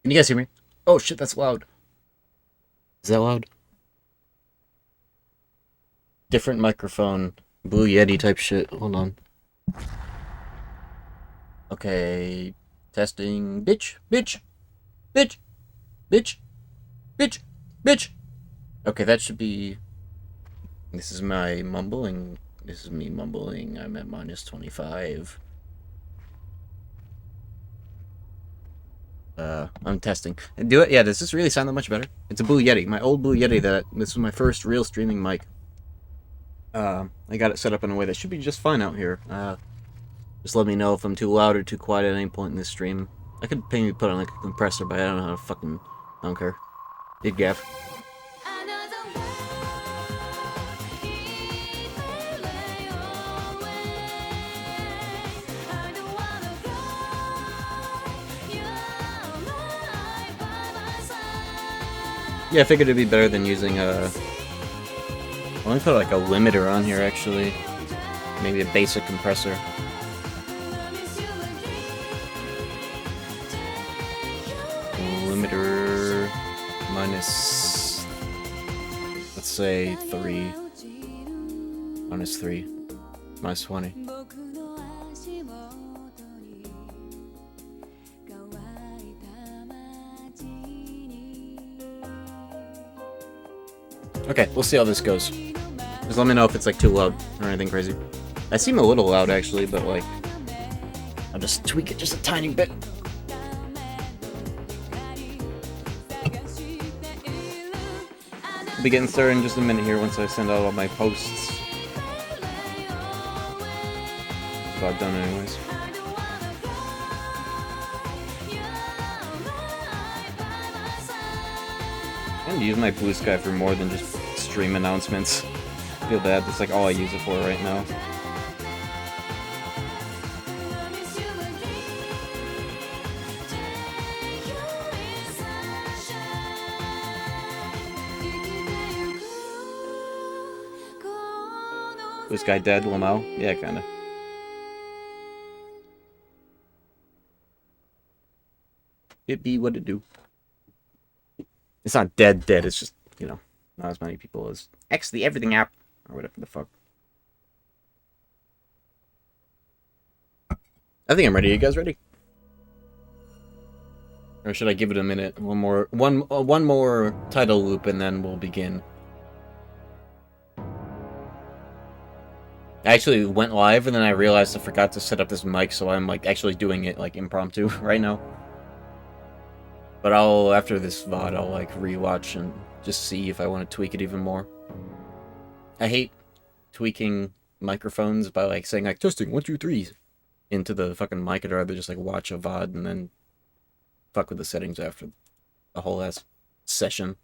Can you guys hear me? Oh shit, that's loud. Is that loud? Different microphone. Blue Yeti type shit. Hold on. Okay. Testing. Bitch. Bitch. Bitch. Bitch. Bitch. Bitch. Okay, that should be... This is my mumbling. This is me mumbling. I'm at minus 25. I'm testing. Do it? Yeah, does this really sound that much better? It's a Blue Yeti. My old Blue Yeti this was my first real streaming mic. I got it set up in a way that should be just fine out here. Just let me know if I'm too loud or too quiet at any point in this stream. I could maybe put on like a compressor, but I don't know how to fucking... I don't care. Big gaff. Yeah, I figured it'd be better than using a... Let me put like a limiter on here, actually. Maybe a basic compressor. Limiter minus... Let's say 3. Minus 3. Minus 20. Okay, we'll see how this goes. Just let me know if it's like too loud or anything crazy. I seem a little loud actually, but like I'll just tweak it just a tiny bit. We'll be getting started in just a minute here once I send out all my posts. That's about done anyways. I use my Blue Sky for more than just stream announcements. I feel bad, that's like all I use it for right now. Blue Sky dead, Lamau? Yeah, kinda. It be what it do. It's not dead, it's just, you know, not as many people as X the Everything app, or whatever the fuck. I think I'm ready. You guys ready? Or should I give it a minute? One more title loop, and then we'll begin. I actually went live, and then I realized I forgot to set up this mic, so I'm like actually doing it like impromptu right now. But after this VOD, I'll like rewatch and just see if I want to tweak it even more. I hate tweaking microphones by like saying like testing 1 2 3 into the fucking mic. I'd rather just like watch a VOD and then fuck with the settings after a whole ass session.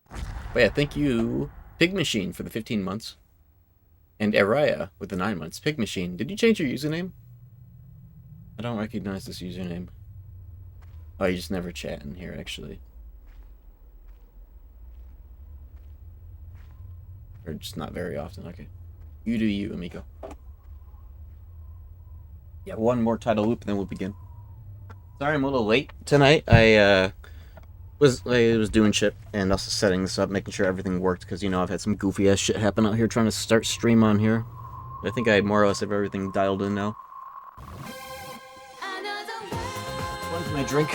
But yeah, thank you Pig Machine for the 15 months. And Araya with the 9 months. Pig Machine, did you change your username? I don't recognize this username. Oh, you just never chat in here, actually. Or just not very often, okay. You do you, amigo. Yeah, one more title loop and then we'll begin. Sorry I'm a little late tonight. I was doing shit and also setting this up, making sure everything worked, because, you know, I've had some goofy ass shit happen out here trying to start stream on here. I think I more or less have everything dialed in now. When's my drink?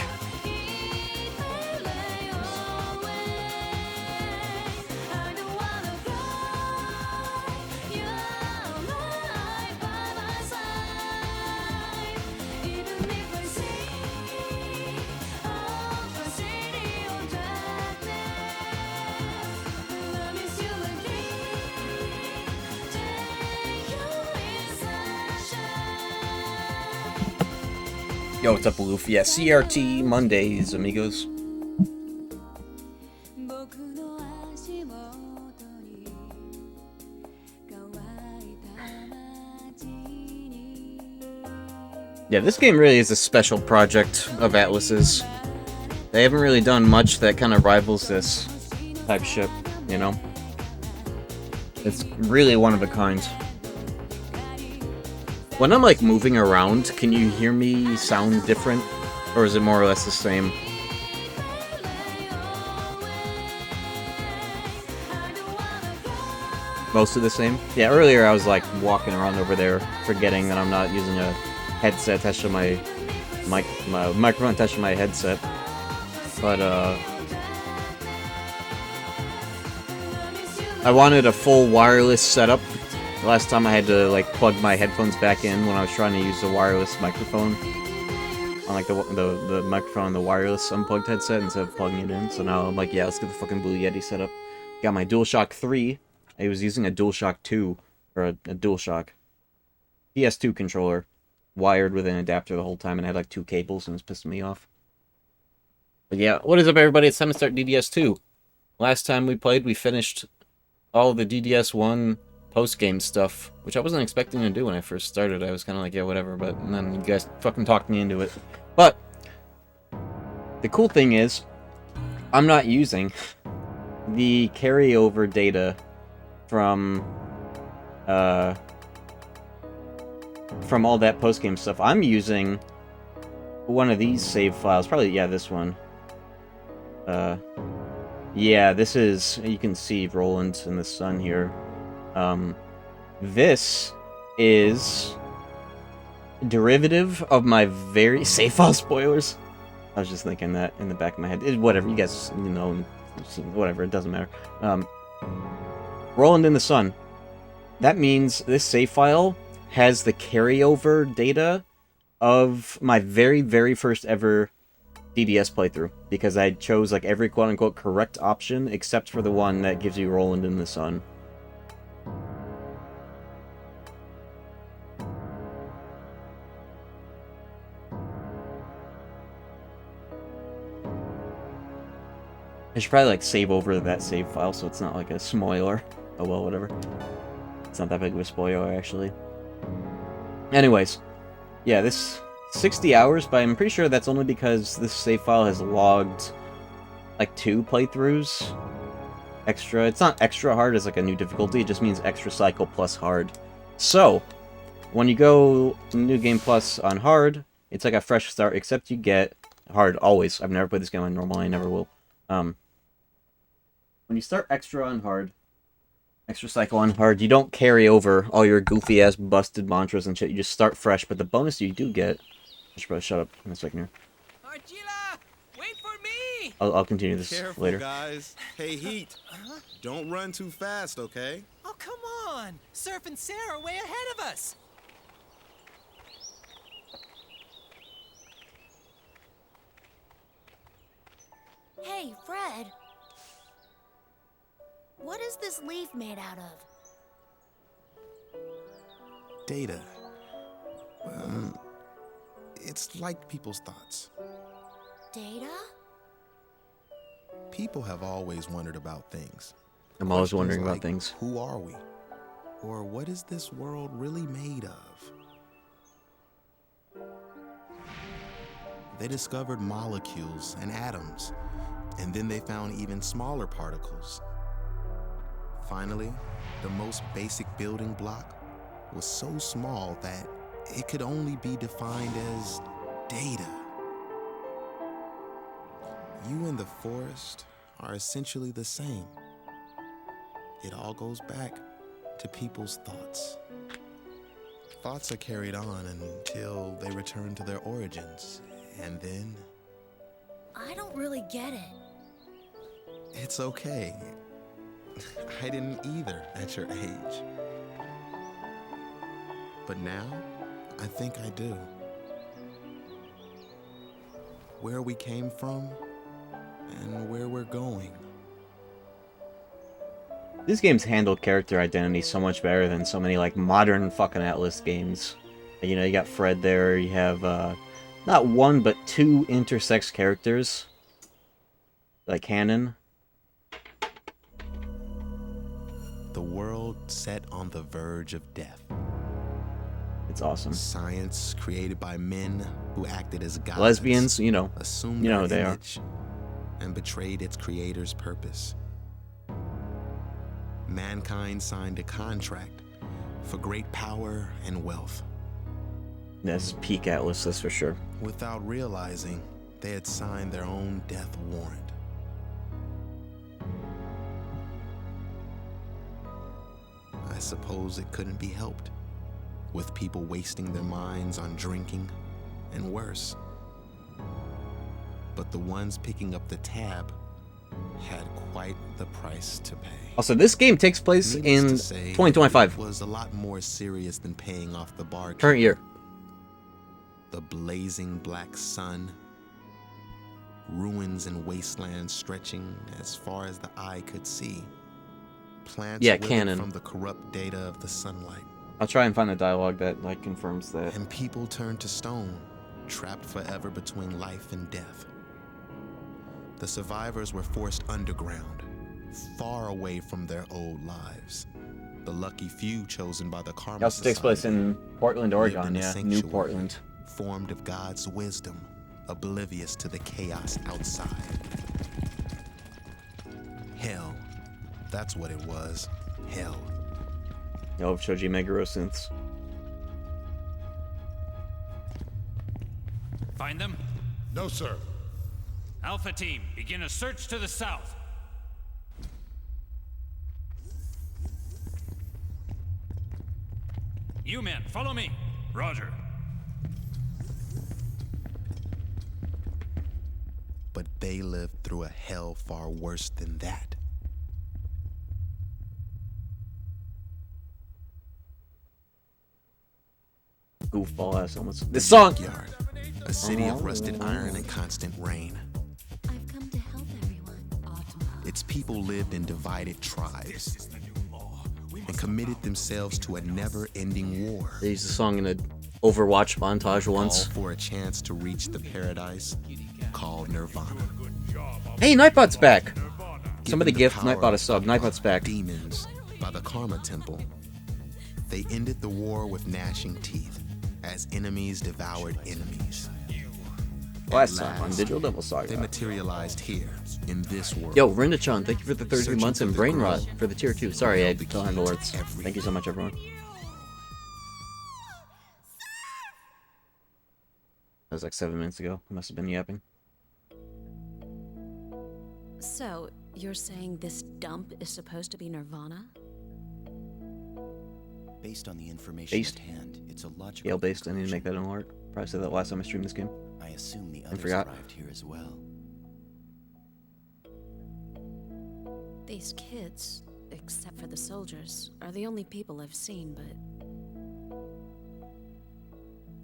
Yo, what's up, Aloof? Yeah, CRT Mondays, amigos. Yeah, this game really is a special project of Atlas's. They haven't really done much that kind of rivals this type shit, you know? It's really one of a kind. When I'm like moving around, can you hear me sound different? Or is it more or less the same? Most of the same? Yeah, earlier I was like walking around over there, forgetting that I'm not using a headset attached to my microphone attached to my headset. But I wanted a full wireless setup. The last time I had to like plug my headphones back in when I was trying to use the wireless microphone on like the microphone on the wireless unplugged headset instead of plugging it in. So now I'm like, yeah, let's get the fucking Blue Yeti set up. Got my DualShock 3. I was using a DualShock 2 or a DualShock PS2 controller wired with an adapter the whole time and I had like 2 cables and it was pissing me off. But yeah, what is up everybody? It's time to start DDS2. Last time we played, we finished all the DDS1 post-game stuff, which I wasn't expecting to do when I first started. I was kind of like, yeah, whatever, but then you guys fucking talked me into it. But the cool thing is, I'm not using the carryover data from all that post-game stuff. I'm using one of these save files, probably, yeah, this one. Yeah, this is, you can see Roland in the sun here. This is derivative of my very save file spoilers. I was just thinking that in the back of my head. Whatever, you guys, you know, whatever, it doesn't matter. Roland in the sun. That means this save file has the carryover data of my very, very first ever DDS playthrough, because I chose like every quote-unquote correct option except for the one that gives you Roland in the sun. I should probably like save over that save file so it's not like a spoiler. Oh well, whatever. It's not that big of a spoiler actually. Anyways, yeah, this 60 hours, but I'm pretty sure that's only because this save file has logged like 2 playthroughs extra. It's not extra hard, it's like a new difficulty, it just means extra cycle plus hard. So, when you go New Game Plus on hard, it's like a fresh start, except you get hard always. I've never played this game on normal, I never will. When you start extra on hard, extra cycle on hard, you don't carry over all your goofy ass busted mantras and shit, you just start fresh, but the bonus you do get... I should probably shut up in a second here. Archila, wait for me! I'll continue this Careful, later. Guys. Hey, Heat. Don't run too fast, okay? Oh, come on! Surf and Sarah are way ahead of us! Hey, Fred. What is this leaf made out of? Data. It's like people's thoughts. Data? People have always wondered about things. I'm always Questions wondering about like, things. Who are we? Or what is this world really made of? They discovered molecules and atoms, and then they found even smaller particles. Finally, the most basic building block was so small that it could only be defined as data. You and the forest are essentially the same. It all goes back to people's thoughts. Thoughts are carried on until they return to their origins, and then... I don't really get it. It's okay. I didn't either at your age. But now, I think I do. Where we came from, and where we're going. These games handle character identity so much better than so many, like, modern fucking Atlas games. You know, you got Fred there, you have, not one, but 2 intersex characters. Like canon. The world set on the verge of death. It's awesome. Science created by men who acted as gods. Lesbians, you know. Assumed You know their who they are. image and betrayed its creator's purpose. Mankind signed a contract for great power and wealth. This is peak Atlas, that's for sure. Without realizing, they had signed their own death warrant. I suppose it couldn't be helped, with people wasting their minds on drinking and worse. But the ones picking up the tab had quite the price to pay. Also, this game takes place in Needless to say, 2025. it was a lot more serious than paying off the bargain. Current year. The blazing black sun, ruins and wastelands stretching as far as the eye could see. Plants withered canon. from the corrupt data of the sunlight. I'll try and find a dialogue that like confirms that. And people turned to stone, trapped forever between life and death. The survivors were forced underground, far away from their old lives. The lucky few chosen by the Karma It also takes place Society in Portland, lived Oregon. in a Yeah, sanctuary, New Portland. formed of God's wisdom, oblivious to the chaos outside. Hell. That's what it was. Hell. Yo, Shoji Meguro synths. Find them? No, sir. Alpha team, begin a search to the south. You men, follow me. Roger. But they lived through a hell far worse than that. Goofball ass almost. This song! Yard, a city of rusted iron and constant rain. I've come to help everyone. Its people lived in divided tribes and committed themselves to a never-ending war, They used the song in an Overwatch montage all once. for a chance to reach the paradise called Nirvana. Hey, Nightbot's back! Somebody Given the gift power Nightbot a sub. Nightbot's back. Demons by the Karma Temple. They ended the war with gnashing teeth as enemies devoured enemies. Last At time on last, Digital Devil They Saga. materialized here in this world. Yo, Rinda-chan, thank you for the 33 Searching months and for the brain girl rot for the tier 2. Sorry, I the don't have the key to words. everything. Thank you so much, everyone. That was like 7 minutes ago. I must have been yapping. So, you're saying this dump is supposed to be Nirvana? Based on the information Based. at hand, it's a logical Scale-based, I need to make conclusion. that an alert. Probably said that last time I streamed this game. I assume the others forgot. arrived here as well. These kids, except for the soldiers, are the only people I've seen, but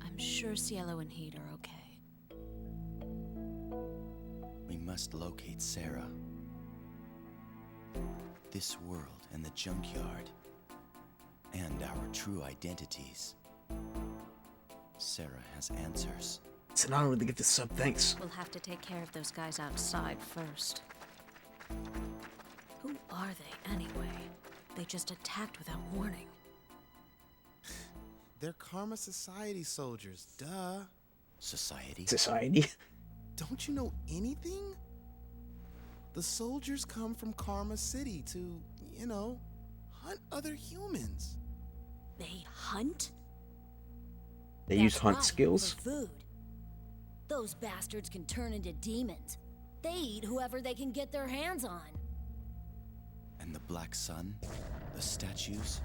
I'm sure Cielo and Heat are okay. We must locate Sarah. This world and the junkyard. And our true identities. Sarah has answers. It's an honor to get this sub, thanks. We'll have to take care of those guys outside first. Who are they, anyway? They just attacked without warning. They're Karma Society soldiers, duh. Society? Society? Don't you know anything? The soldiers come from Karma City to, hunt other humans. They hunt? They use That's hunt right, skills? for food. Those bastards can turn into demons. They eat whoever they can get their hands on. And the Black Sun? The statues?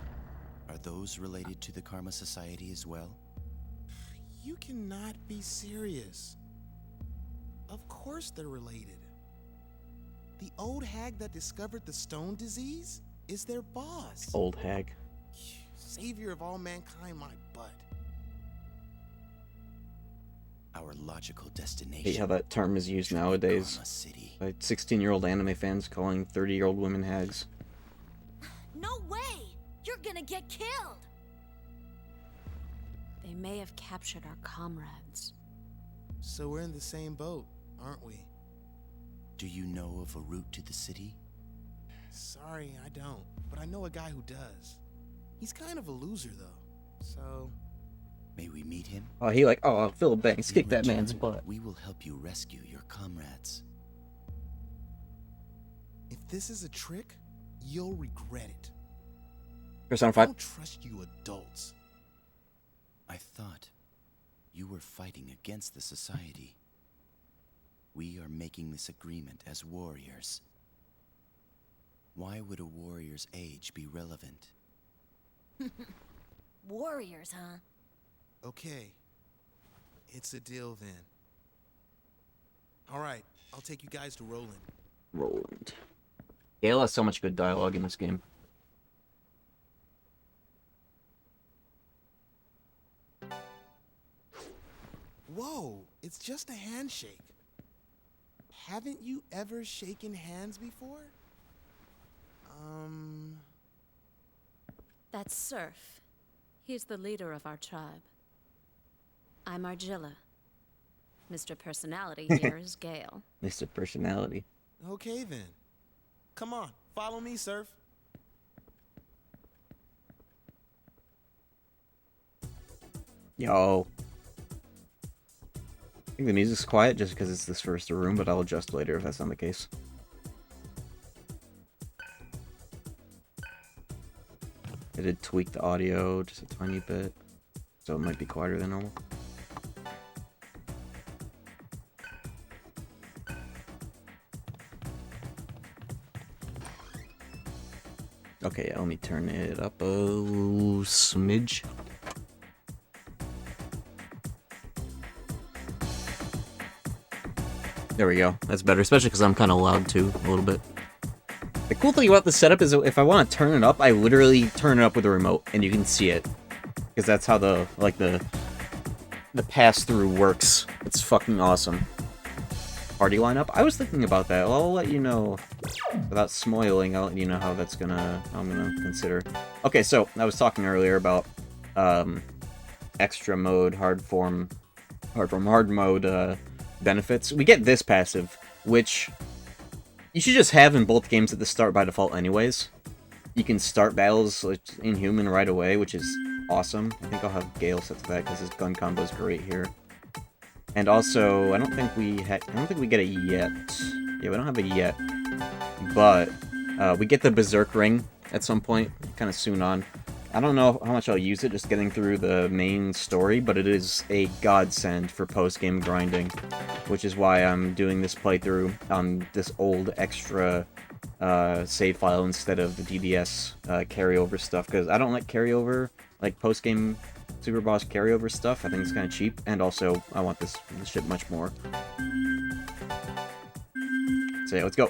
Are those related to the Karma Society as well? You cannot be serious. Of course they're related. The old hag that discovered the stone disease is their boss. Old hag. Savior of all mankind, my butt. Our logical destination. Hate how that term is used nowadays. Karma City. By 16-year-old anime fans calling 30-year-old women hags. No way! You're gonna get killed! They may have captured our comrades. So we're in the same boat, aren't we? Do you know of a route to the city? Sorry, I don't. But I know a guy who does. He's kind of a loser, though. So, May we meet him? Oh, he like, oh, Phil Banks, kick In that man's return, butt. We will help you rescue your comrades. if this is a trick, you'll regret it. Persona I 5. don't trust you adults. I thought You were fighting against the society. We are making this agreement as warriors. Why would a warrior's age be relevant? Warriors, huh? Okay. It's a deal then. All right, I'll take you guys to Roland. Roland. Gale has so much good dialogue in this game. Whoa, it's just a handshake. Haven't you ever shaken hands before? That's Surf. He's the leader of our tribe. I'm Argilla. Mr. Personality here is Gale. Mr. Personality. Okay then. Come on, follow me, Surf. Yo. I think the music's quiet just because it's this first room, but I'll adjust later if that's not the case. I did tweak the audio just a tiny bit, so it might be quieter than normal. Okay, yeah, let me turn it up a smidge. There we go. That's better, especially because I'm kind of loud too, a little bit. The cool thing about the setup is if I want to turn it up, I literally turn it up with the remote, and you can see it. Because that's how the pass-through works. It's fucking awesome. Party lineup? I was thinking about that. I'll let you know. Without spoiling, I'll let you know how I'm gonna consider. Okay, so, I was talking earlier about, extra mode, hard mode, benefits. We get this passive, which you should just have in both games at the start by default anyways. You can start battles like, in human right away, which is awesome. I think I'll have Gale set to that because his gun combo is great here. And also, I don't think we get it yet. Yeah, we don't have it yet. But we get the Berserk Ring at some point, kind of soon on. I don't know how much I'll use it just getting through the main story, but it is a godsend for post-game grinding, which is why I'm doing this playthrough on this old extra save file instead of the DDS carryover stuff, because I don't like carryover, like post-game Super Boss carryover stuff. I think it's kind of cheap, and also I want this shit much more. So yeah, let's go.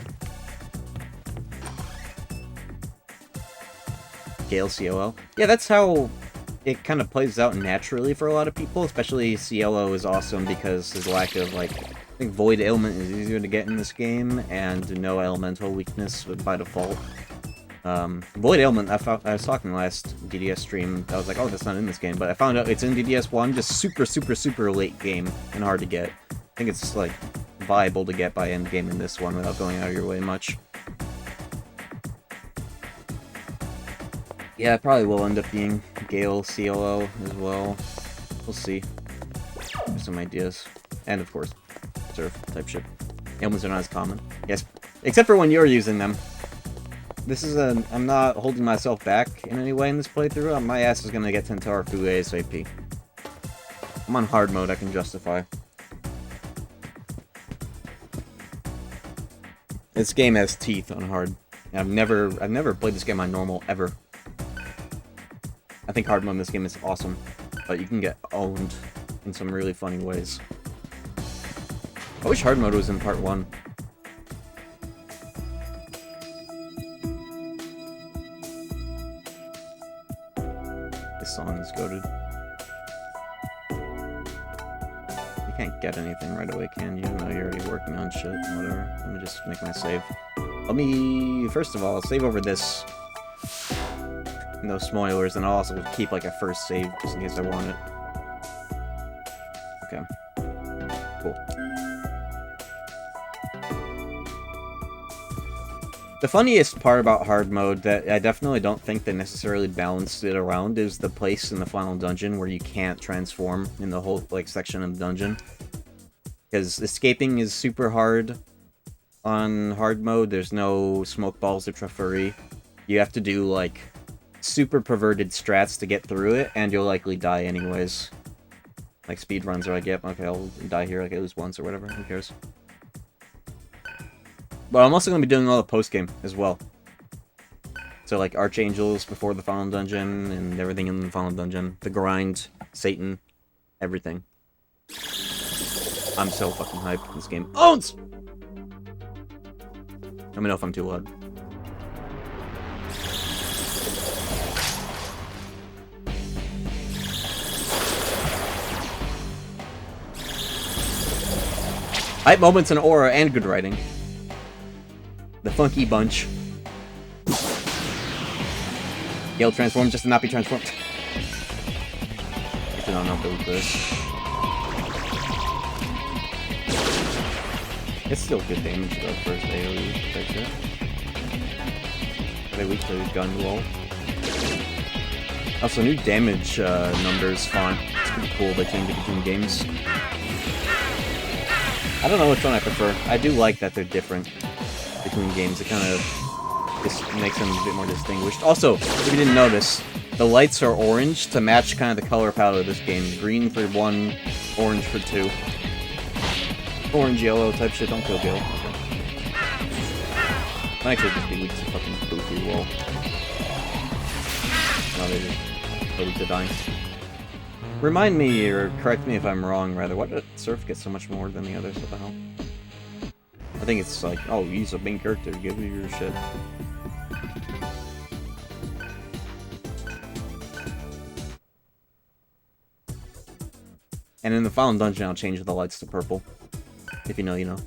Gale CLO. Yeah, that's how it kind of plays out naturally for a lot of people, especially CLO is awesome because his lack of, like, I think Void Ailment is easier to get in this game, and no elemental weakness by default. Void Ailment, I was talking last DDS stream, I was like, oh, that's not in this game, but I found out it's in DDS 1, just super late game, and hard to get. I think it's, like, viable to get by end game in this one without going out of your way much. Yeah, it probably will end up being Gale CLO as well. We'll see. There's some ideas. And, of course, Surf type shit. Ailments are not as common. Yes, except for when you're using them. This is I'm not holding myself back in any way in this playthrough. My ass is gonna get Tentara-Fu ASAP. I'm on hard mode, I can justify. This game has teeth on hard. I've never played this game on normal, ever. I think hard mode in this game is awesome, but you can get owned in some really funny ways. I wish hard mode was in part 1. This song is goated. You can't get anything right away, can you? No, you're already working on shit. Whatever. Let me just make my save. Let me, first of all, save over this. No spoilers, and I'll also keep like a first save just in case I want it. Okay. Cool. The funniest part about hard mode that I definitely don't think they necessarily balanced it around is the place in the final dungeon where you can't transform in the whole like section of the dungeon. Because escaping is super hard on hard mode. There's no smoke balls or Trafuri. You have to do like super perverted strats to get through it, and you'll likely die anyways. Like speed runs are like, yep, okay, I'll die here like at least once or whatever, who cares. But I'm also going to be doing all the post-game as well. So like Archangels before the final dungeon and everything in the final dungeon. The grind, Satan, everything. I'm so fucking hyped. This game owns! Let me know if I'm too loud. Hype moments and aura and good writing. The funky bunch. Gale transformed just to not be transformed. I don't know if it was this. It's still good damage though for AoE type shit. Are they weak to gun roll? Also, new damage numbers font. It's pretty cool. They changed it between games. I don't know which one I prefer. I do like that they're different between games. It kind of just makes them a bit more distinguished. Also, if you didn't notice, the lights are orange to match kind of the color palette of this game. Green for 1, orange for 2. Orange, yellow type shit. Don't kill Gale. Okay. Might actually just be weak to fucking boofy roll. No, they just go weak to dying. Remind me, or correct me if I'm wrong, rather, why did Surf get so much more than the others? What the hell? I think it's like, oh, he's a main character, give me your shit. And in the final dungeon, I'll change the lights to purple. If you know, you know.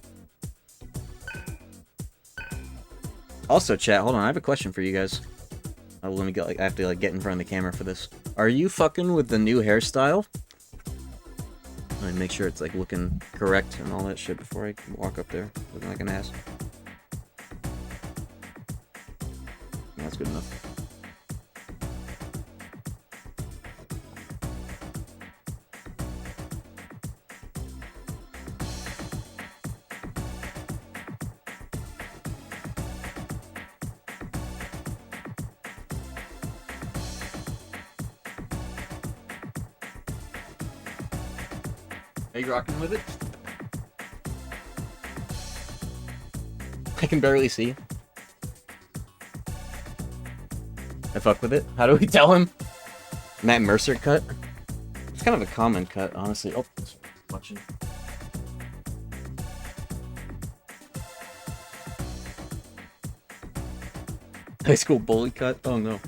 Also, chat, hold on, I have a question for you guys. Oh, let me go, I have to get in front of the camera for this. Are you fucking with the new hairstyle? Let me make sure it's looking correct and all that shit before I walk up there. Looking like an ass. Yeah, that's good enough. Are you rocking with it? I can barely see. I fuck with it. How do we tell him? Matt Mercer cut? It's kind of a common cut, honestly. Oh, it's watching. High school bully cut? Oh no.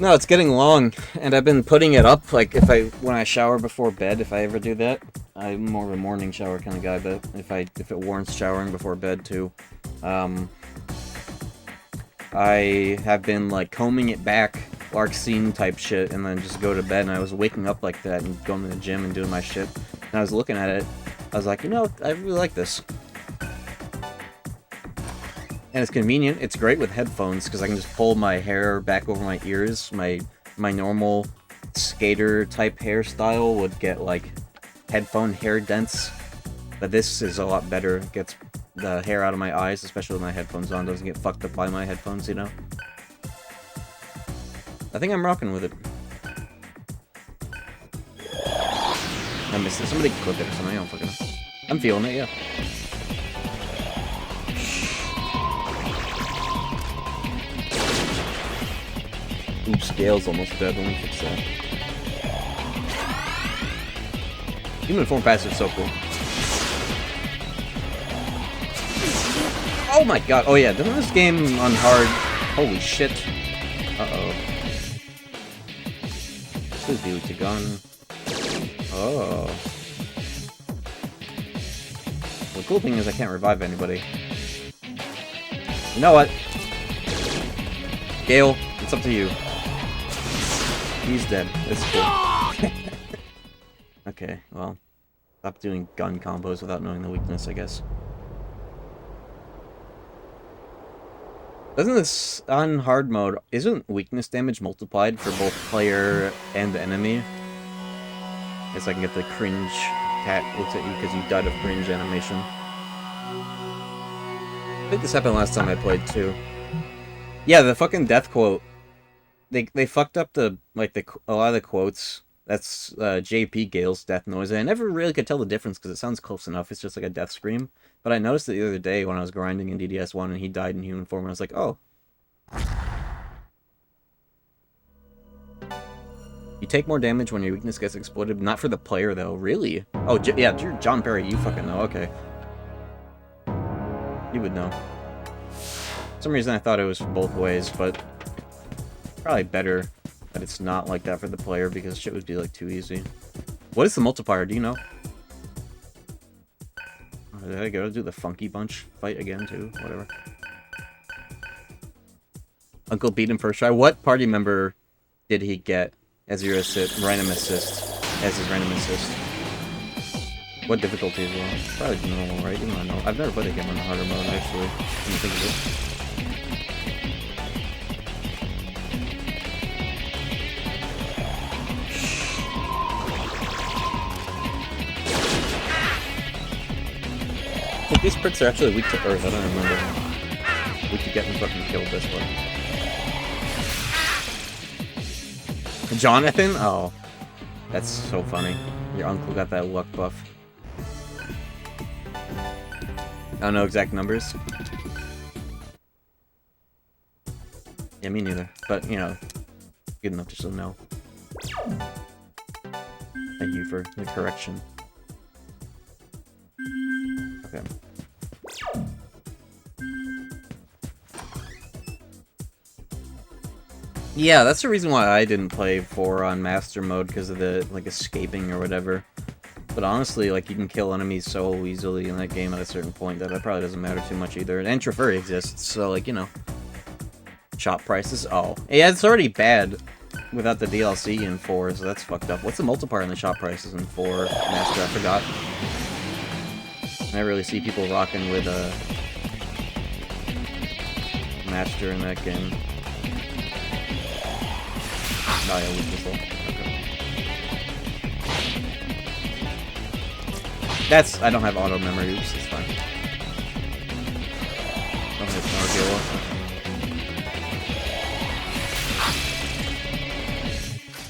No, it's getting long, and I've been putting it up, when I shower before bed, if I ever do that. I'm more of a morning shower kind of guy, but if it warrants showering before bed too. I have been, combing it back, Lark scene type shit, and then just go to bed, and I was waking up like that, and going to the gym and doing my shit, and I was looking at it, I was like, you know, I really like this. And it's convenient. It's great with headphones because I can just pull my hair back over my ears. My normal skater type hairstyle would get headphone hair dents, but this is a lot better. It gets the hair out of my eyes, especially with my headphones on. Doesn't get fucked up by my headphones, you know. I think I'm rocking with it. I missed it. Somebody clip it or something. I don't fucking know. I'm feeling it, yeah. Oops, Gale's almost dead. Let me fix that. Human form passive is so cool. Oh my god. Oh yeah, doesn't this game on hard... Holy shit. Uh-oh. Please be with your gun. Oh. The cool thing is I can't revive anybody. You know what? Gale, it's up to you. He's dead. It's cool. Okay, well. Stop doing gun combos without knowing the weakness, I guess. Doesn't this, on hard mode, isn't weakness damage multiplied for both player and enemy? Guess I can get the cringe cat looks at you because you died of cringe animation. I think this happened last time I played too. Yeah, the fucking death quote. They fucked up a lot of the quotes That's JP Gale's death noise. I never really could tell the difference because it sounds close enough. It's just like a death scream. But I noticed it the other day when I was grinding in DDS1 and he died in human form. And I was like, oh. You take more damage when your weakness gets exploited. Not for the player, though. Really? Oh, yeah, you're John Perry. You fucking know. Okay. You would know. For some reason I thought it was both ways, but probably better that it's not like that for the player because shit would be like too easy. What is the multiplier? Do you know? Oh, did I go do the Funky Bunch fight again too? Whatever. Uncle beat him first try. What party member did he get as your random assist? As his random assist. What difficulty as well? Probably normal, right? Even though I know. I've never played a game on a harder mode actually. When you think of it. These Brits are actually weak to Earth, I don't remember. Weak to getting fucking killed this way. Jonathan? Oh. That's so funny. Your uncle got that luck buff. I don't know exact numbers. Yeah, me neither. But, you know, good enough to still know. Thank you for the correction. Okay. Yeah, that's the reason why I didn't play 4 on Master Mode, because of the, like, escaping or whatever. But honestly, like, you can kill enemies so easily in that game at a certain point that it probably doesn't matter too much either. And Trafuri exists, so, like, you know. Shop prices? Oh. Yeah, it's already bad without the DLC in 4, so that's fucked up. What's the multiplier in the shop prices in 4, Master? I forgot. I never really see people rocking with a Master in that game. Oh yeah, weak missile. Okay. That's... I don't have auto memory. Oops, it's fine. Don't hit Nargilla.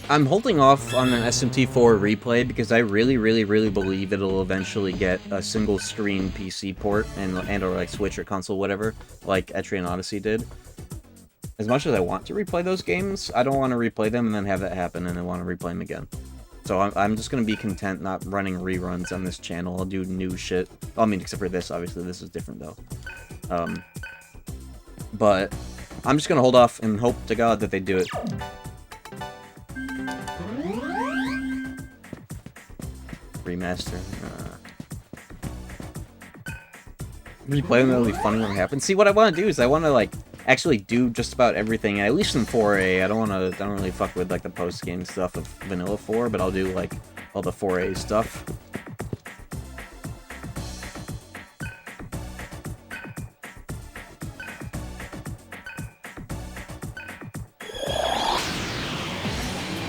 I'm holding off on an SMT4 replay because I really believe it'll eventually get a single screen PC port and or like Switch or console, whatever, like Etrian Odyssey did. As much as I want to replay those games, I don't want to replay them and then have that happen and then want to replay them again. So I'm just going to be content not running reruns on this channel. I'll do new shit. I mean, except for this, obviously. This is different, though. But I'm just going to hold off and hope to God that they do it. Remaster. Replay them, that'll be funny when it happens. See, what I want to do is I want to, like, actually do just about everything, at least in 4A. I don't really fuck with, like, the post-game stuff of Vanilla 4, but I'll do, like, all the 4A stuff.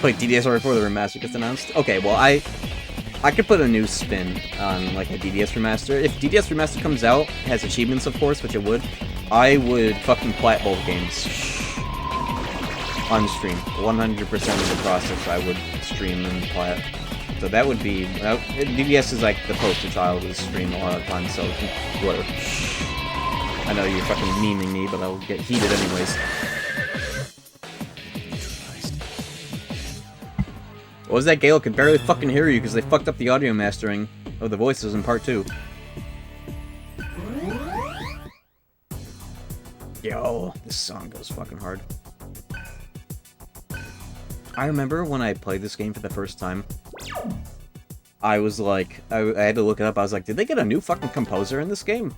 Wait, DDS4 before the remaster gets announced? Okay, well, I could put a new spin on, like, a DDS remaster. If DDS remaster comes out, has achievements, of course, which it would, I would fucking plat both games. On stream. 100% of the process I would stream and plat. So that would be... DDS is like the poster child of the stream a lot of times, so whatever. I know you're fucking memeing me, but I'll get heated anyways. What was that, Gale? I could barely fucking hear you because they fucked up the audio mastering of the voices in part 2. Yo, this song goes fucking hard. I remember when I played this game for the first time, I was like, I had to look it up, I was like, did they get a new fucking composer in this game?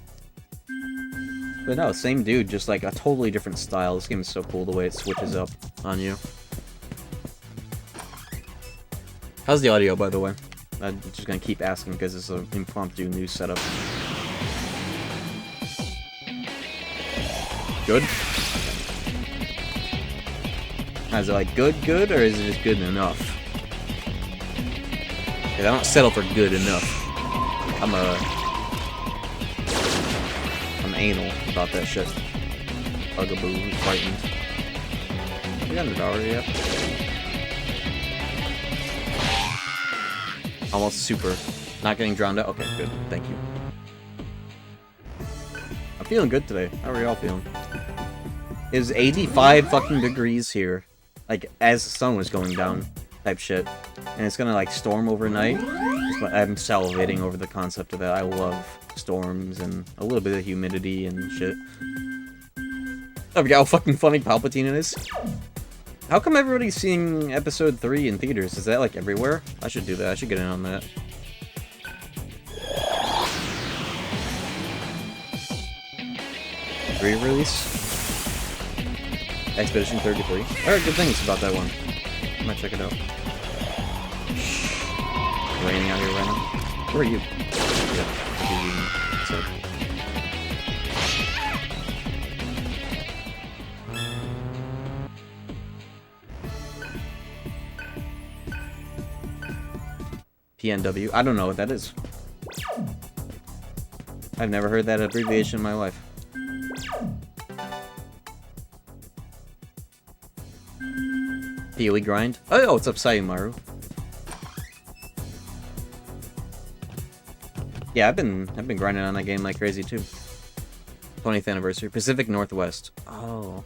But no, same dude, just like a totally different style. This game is so cool the way it switches up on you. How's the audio, by the way? I'm just gonna keep asking because it's an impromptu new setup. Good? Is it like good, or is it just good enough? Because I don't settle for good enough. I'm anal about that shit. Bugaboo, frightened. We got the tower yet? Almost super. Not getting drowned out. Okay, good. Thank you. I'm feeling good today. How are y'all feeling? It was 85 fucking degrees here. Like, as the sun was going down. Type shit. And it's gonna, like, storm overnight. I'm salivating over the concept of that. I love storms and a little bit of humidity and shit. I forgot how fucking funny Palpatine is. How come everybody's seeing episode 3 in theaters? Is that, like, everywhere? I should do that. I should get in on that. Re-release? Expedition 33. I heard good things about that one. I might check it out. Raining out here right now. Where are you? Yeah. So. PNW. I don't know what that is. I've never heard that abbreviation in my life. PoE grind? Oh, what's up, Sayumaru? Yeah, I've been grinding on that game like crazy too. 20th anniversary. Pacific Northwest. Oh.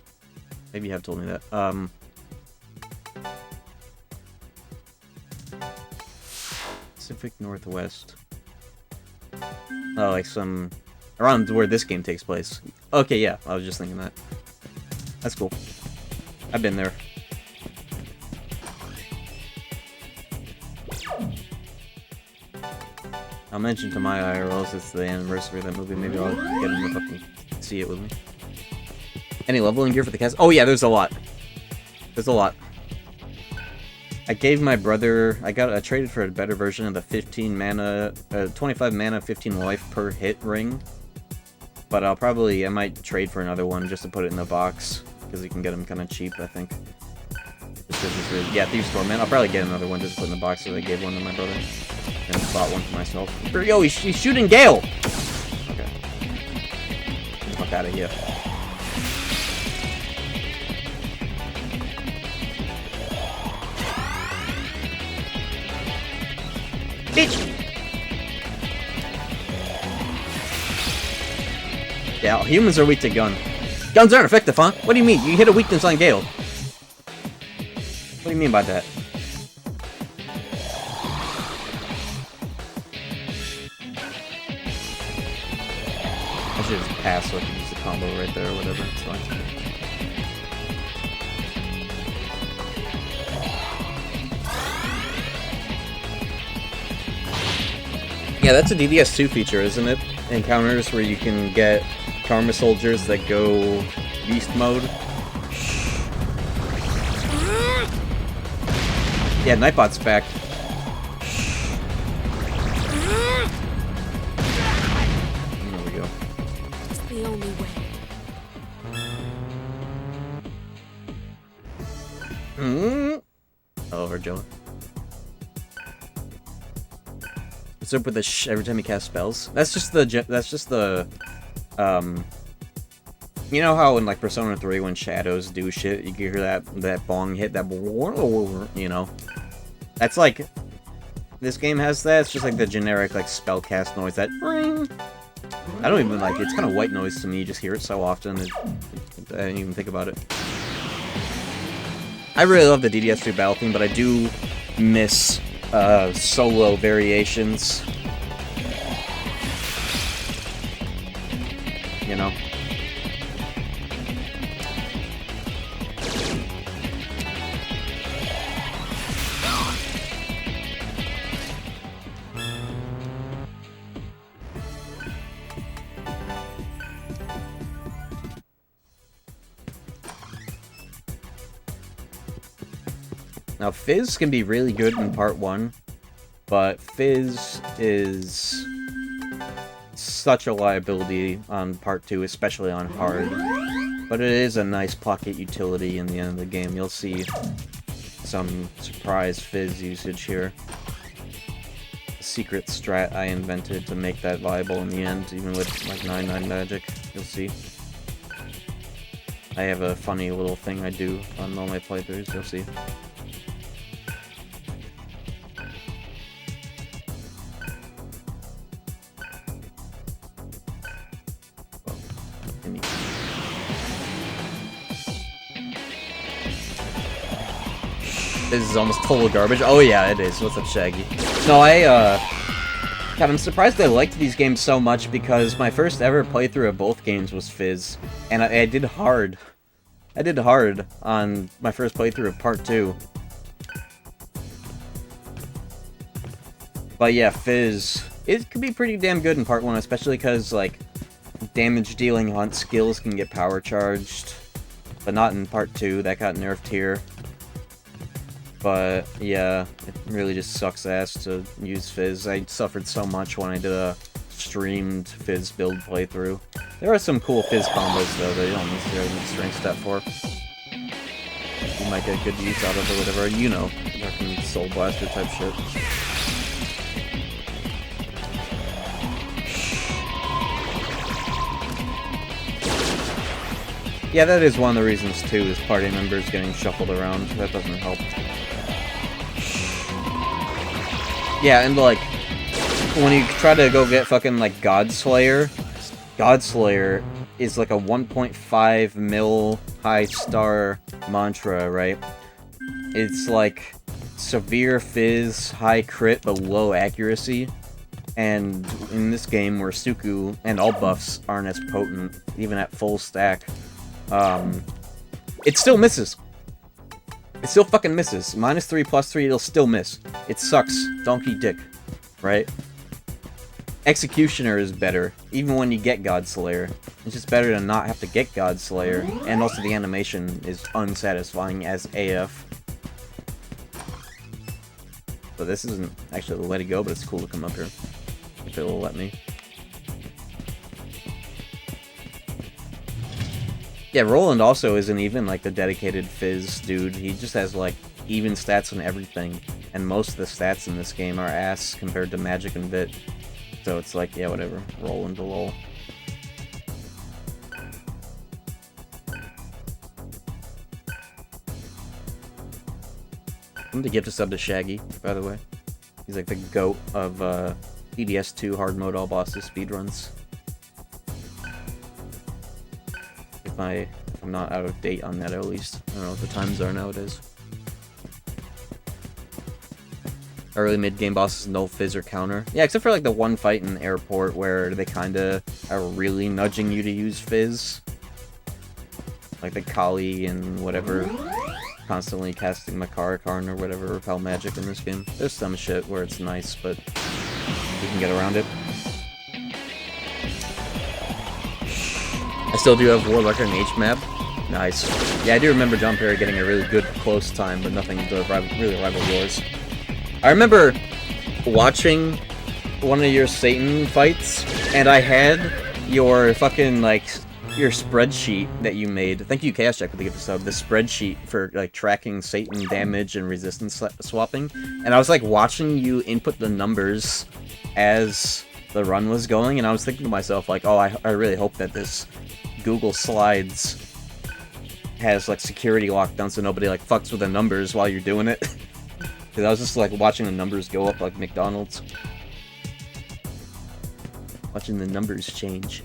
Maybe you have told me that. Pacific Northwest. Oh, like some... around where this game takes place. Okay, yeah, I was just thinking that. That's cool. I've been there. I'll mention to my IRLs it's the anniversary of that movie. Maybe I'll get him to fucking see it with me. Any leveling gear for the cast? Oh yeah, there's a lot. There's a lot. I gave my brother... I traded for a better version of the 15 mana... 25 mana, 15 life per hit ring. But I might trade for another one just to put it in the box. Because you can get them kind of cheap, I think. Really, yeah, Thieves Torment. I'll probably get another one just to put in the box, so I gave one to my brother. And bought one for myself. Yo, he's shooting Gale! Okay. Get the fuck out of here. Bitch! Yeah, humans are weak to gun. Guns aren't effective, huh? What do you mean? You hit a weakness on Gale. What do you mean by that? I should just pass so I can use the combo right there or whatever. It's fine. Yeah, that's a DDS2 feature, isn't it? Encounters where you can get Karma soldiers that go beast mode. Yeah, Nightbot's back. There we go. It's the only way. Hello, Virgilla. What's up with the every time you cast spells? That's just the you know how in like Persona 3 when shadows do shit, you can hear that bong hit, that you know. That's like this game has that. It's just like the generic like spell cast noise that ring. I don't even like it. It's kind of white noise to me. You just hear it so often. I didn't even think about it. I really love the DDS2 battle theme, but I do miss solo variations. You know? Now, Fizz can be really good in part 1, but Fizz is such a liability on part 2, especially on hard. But it is a nice pocket utility in the end of the game. You'll see some surprise Fizz usage here. A secret strat I invented to make that viable in the end, even with like 9/9 magic. You'll see. I have a funny little thing I do on all my playthroughs. You'll see. This is almost total garbage. Oh yeah, it is. What's up, Shaggy? No, God, I'm surprised I liked these games so much because my first ever playthrough of both games was Fizz, and I did hard. I did hard on my first playthrough of Part 2. But yeah, Fizz, it could be pretty damn good in Part 1, especially because, like, damage-dealing hunt skills can get power charged, but not in Part 2, that got nerfed here. But, yeah, it really just sucks ass to use Fizz. I suffered so much when I did a streamed Fizz build playthrough. There are some cool Fizz combos, though, that you don't necessarily need strength stat for. You might get good use out of or whatever, you know, fucking Soul Blaster type shit. Yeah, that is one of the reasons, too, is party members getting shuffled around. That doesn't help. Yeah, and, like, when you try to go get fucking, like, Godslayer is, like, a 1.5 mil high star mantra, right? It's, like, severe Fizz, high crit, but low accuracy. And in this game, where Suku and all buffs aren't as potent, even at full stack, it still misses. It still fucking misses. -3, +3, it'll still miss. It sucks. Donkey dick. Right? Executioner is better, even when you get Godslayer. It's just better to not have to get Godslayer, and also the animation is unsatisfying as AF. So this isn't actually Let It Go, but it's cool to come up here. If it'll let me. Yeah, Roland also isn't even, like, the dedicated Fizz dude. He just has, like, even stats on everything. And most of the stats in this game are ass compared to Magic and Vit. So it's like, yeah, whatever. Roland the lol. I'm to gift a sub to Shaggy, by the way. He's like the GOAT of EDS2 hard mode all bosses speedruns. If I'm not out of date on that, at least. I don't know what the times are nowadays. Early mid-game bosses, no Fizz or counter. Yeah, except for like the one fight in the airport where they kinda are really nudging you to use Fizz. Like the Kali and whatever. Constantly casting Makara-Karn or whatever repel magic in this game. There's some shit where it's nice, but you can get around it. I still do have Warlock and H-Map. Nice. Yeah, I do remember John Perry getting a really good close time, but nothing to really rival yours. I remember watching one of your Satan fights, and I had your fucking, like, your spreadsheet that you made. Thank you, Chaos Jack, for the gift of sub. The spreadsheet for, like, tracking Satan damage and resistance swapping. And I was, like, watching you input the numbers as the run was going, and I was thinking to myself, like, oh, I really hope that this Google Slides has, like, security lockdown so nobody, like, fucks with the numbers while you're doing it. Because I was just, like, watching the numbers go up like McDonald's. Watching the numbers change.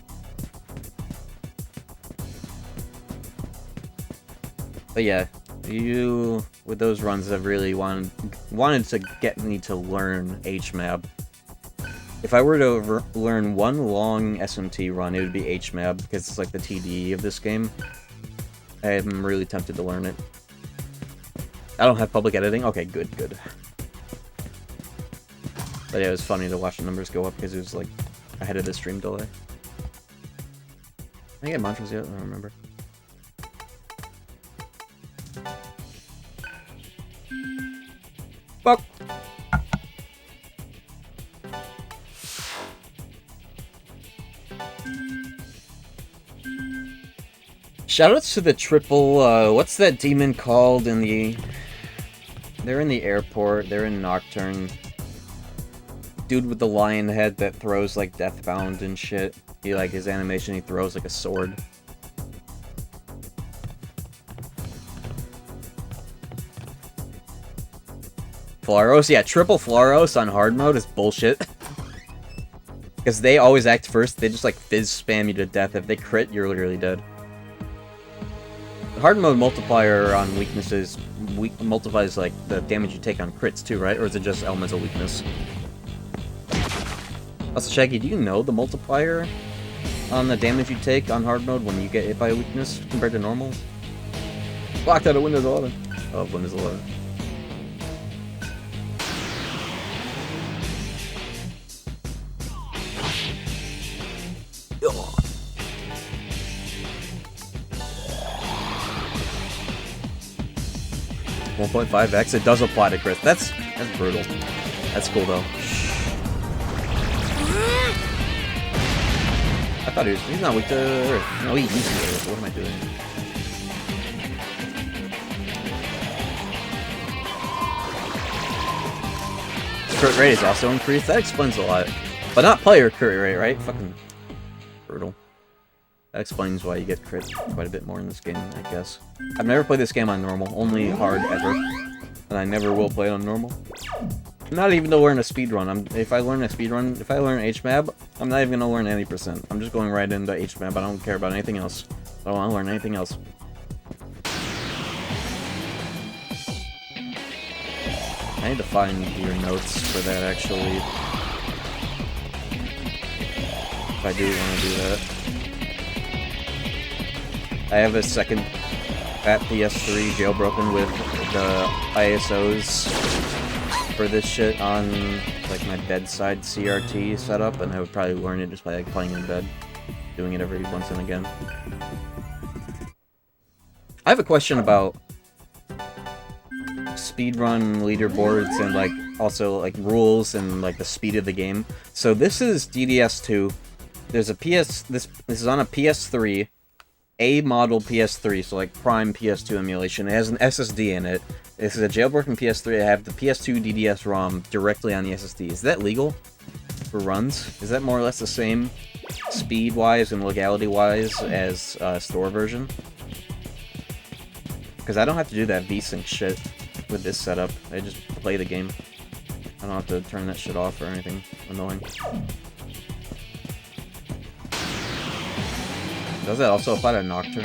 But yeah, you, with those runs, have really wanted to get me to learn HMAB. If I were to learn one long SMT run, it would be HMAB, because it's like the TDE of this game. I'm really tempted to learn it. I don't have public editing? Okay, good. But yeah, it was funny to watch the numbers go up, because it was like ahead of the stream delay. Did I get mantras yet? I don't remember. Fuck! Shoutouts to the triple, what's that demon called in the... They're in the airport, they're in Nocturne. Dude with the lion head that throws, like, Deathbound and shit. He, like, his animation, he throws, like, a sword. Flaros? Yeah, triple Flaros on hard mode is bullshit. Because they always act first, they just, like, fizz spam you to death. If they crit, you're literally dead. The hard mode multiplier on weaknesses multiplies like the damage you take on crits too, right? Or is it just elemental weakness? Also, Shaggy, do you know the multiplier on the damage you take on hard mode when you get hit by a weakness compared to normal? Locked out of Windows 11. Oh, Windows 11. Ugh. 1.5x, it does apply to crits. That's brutal. That's cool though. I thought he's not weak to Earth. No, he's weak to Earth. What am I doing? Crit rate is also increased. That explains a lot. But not player crit rate, right? Fucking brutal. That explains why you get crit quite a bit more in this game, I guess. I've never played this game on normal, only hard ever. And I never will play it on normal. Not even to learn a speedrun. If I learn a speedrun, if I learn HMAB, I'm not even gonna learn any percent. I'm just going right into HMAB. I don't care about anything else. I don't want to learn anything else. I need to find your notes for that, actually. If I do want to do that. I have a second fat PS3 jailbroken with the ISOs for this shit on like my bedside CRT setup, and I would probably learn it just by like playing in bed, doing it every once and again. I have a question about speedrun leaderboards and like also like rules and like the speed of the game. So this is DDS2. There's a this is on a PS3. A model PS3, so like prime PS2 emulation. It has an SSD in it. This is a jailbroken PS3. I have the PS2 DDS ROM directly on the SSD. Is that legal for runs? Is that more or less the same speed-wise and legality-wise as store version? Because I don't have to do that VSync shit with this setup. I just play the game. I don't have to turn that shit off or anything annoying. Does that also apply to Nocturne?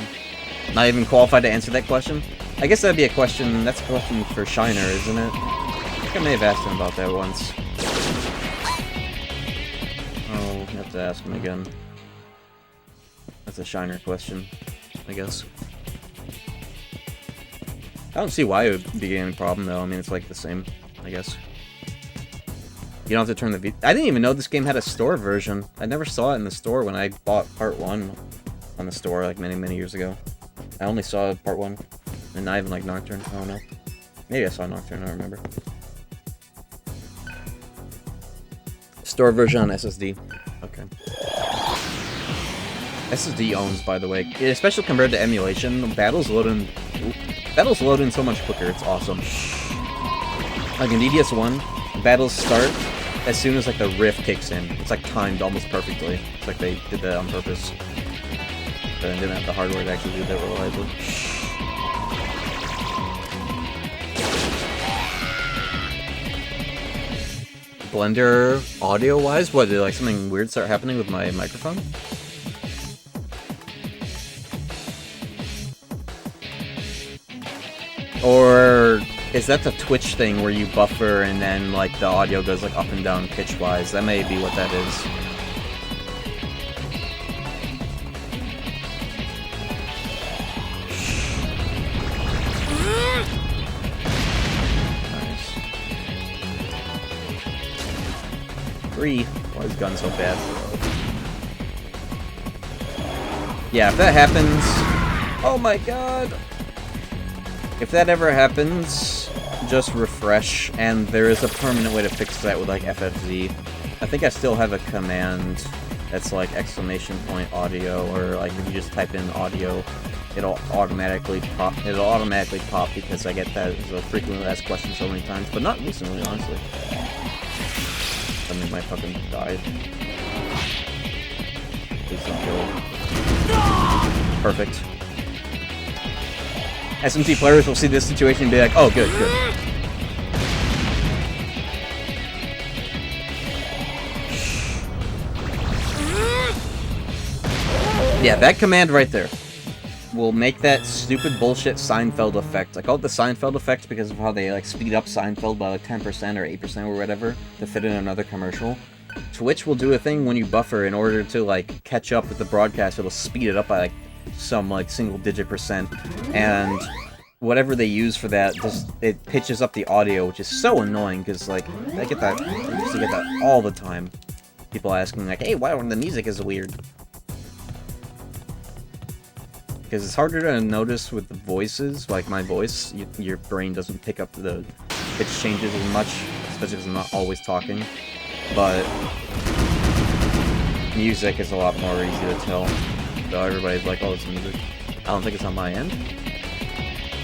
Not even qualified to answer that question? I guess that'd be a question, that's a question for Shiner, isn't it? I think I may have asked him about that once. Oh, I have to ask him again. That's a Shiner question, I guess. I don't see why it would be any problem though, I mean it's like the same, I guess. You don't have to turn the I didn't even know this game had a store version. I never saw it in the store when I bought part 1 on the store like many years ago. I only saw part 1 and not even like Nocturne. I don't know. Maybe I saw Nocturne, I don't remember. Store version on SSD. Okay. SSD owns, by the way, especially compared to emulation. Battles load in so much quicker. It's awesome. Like in DDS1, battles start as soon as like the riff kicks in. It's like timed almost perfectly. It's like they did that on purpose. But I didn't have the hardware to actually do that reliably. Blender audio-wise? What, did like something weird start happening with my microphone? Or is that the Twitch thing where you buffer and then like the audio goes like up and down pitch-wise? That may be what that is. Why is gun so bad? Yeah, if that happens... Oh my god! If that ever happens, just refresh, and there is a permanent way to fix that with like FFZ. I think I still have a command that's like !audio, or like if you just type in audio, it'll automatically pop because I get that as a frequently asked question so many times, but not recently, honestly. Something might fucking die. Please don't kill. Perfect. SMT players will see this situation and be like, oh, good, good. Yeah, that command right there. will make that stupid bullshit Seinfeld effect. I call it the Seinfeld effect because of how they like speed up Seinfeld by like 10% or 8% or whatever to fit in another commercial. Twitch will do a thing when you buffer in order to like catch up with the broadcast. It'll speed it up by like some like single-digit %, and whatever they use for that, just it pitches up the audio, which is so annoying because like I used to get that all the time. People asking like, "Hey, why the music is weird?" Because it's harder to notice with the voices, like my voice. Your brain doesn't pick up the pitch changes as much, especially because I'm not always talking. But music is a lot more easy to tell. So everybody's like, "Oh, it's music." I don't think it's on my end.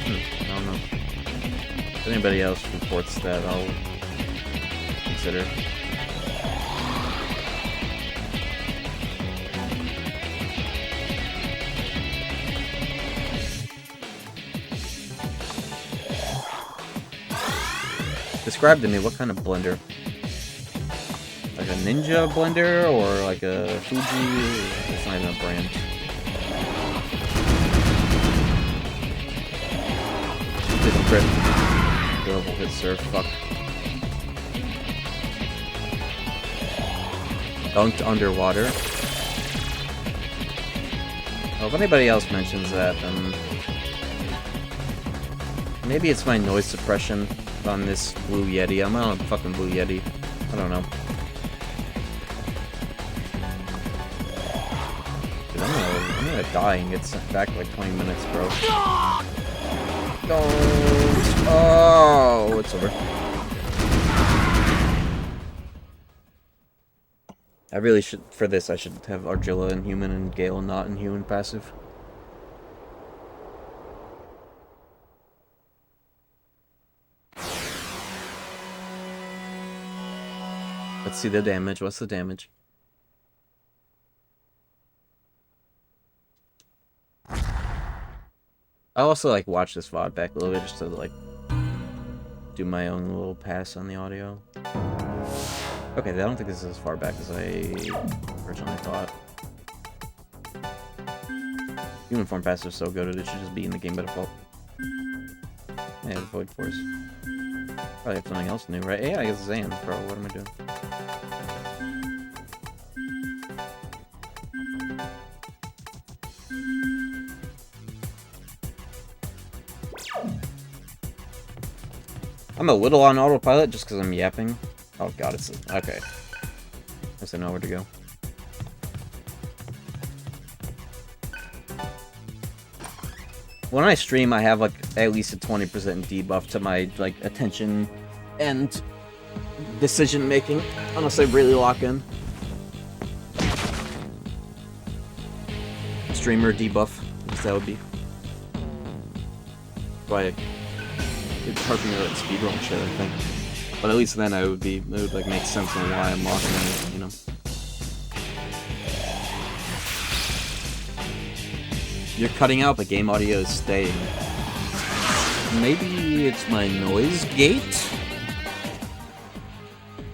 I don't know. If anybody else reports that, I'll consider. Describe to me what kind of blender. Like a Ninja blender or like a Fuji? It's not even a brand. Didn't crit. Durable hit serve, fuck. Dunked underwater. Well, if anybody else mentions that, then maybe it's my noise suppression on this Blue Yeti. I'm on a fucking Blue Yeti. I don't know. Dude, I'm gonna die and get sent back in like 20 minutes, bro. Don't. Oh, it's over. I really should, for this, I should have Argilla in human and Gale not in human passive. Let's see the damage. What's the damage? I also like watch this VOD back a little bit just to like do my own little pass on the audio. Okay, I don't think this is as far back as I originally thought. Human form passive is so good, it should just be in the game by default. Yeah, Void Force. Probably have something else new, right? Yeah, I guess Zan, bro. What am I doing? I'm a little on autopilot just because I'm yapping. Oh god, it's... okay. I guess I know where to go. When I stream, I have like at least a 20% debuff to my like attention and decision making, unless I really lock in. Streamer debuff, as that would be. Why? It's hard for me to like speedrun shit, I think. But at least then it would like make sense on why I'm locking in, you know. You're cutting out, but game audio is staying. Maybe it's my noise gate?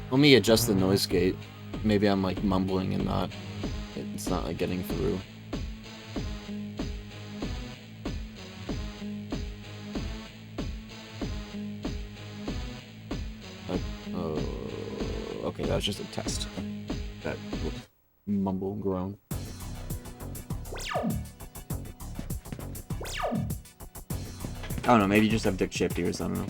Let me adjust the noise gate. Maybe I'm like mumbling and it's not like getting through. Okay, that was just a test. That mumble groan. I don't know, maybe you just have dick shaped ears, I don't know.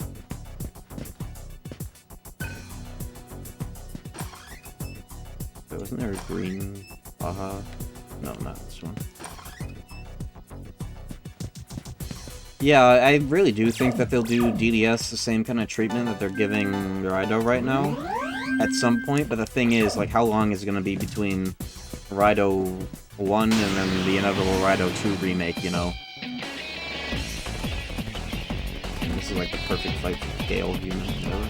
Wait, wasn't there a green aha? No, not this one. Yeah, I really do think that they'll do DDS the same kind of treatment that they're giving Raido right now at some point, but the thing is, like, how long is it going to be between Raido 1 and then the inevitable Raido 2 remake, you know? And this is like the perfect fight for Gale, you know, whatever.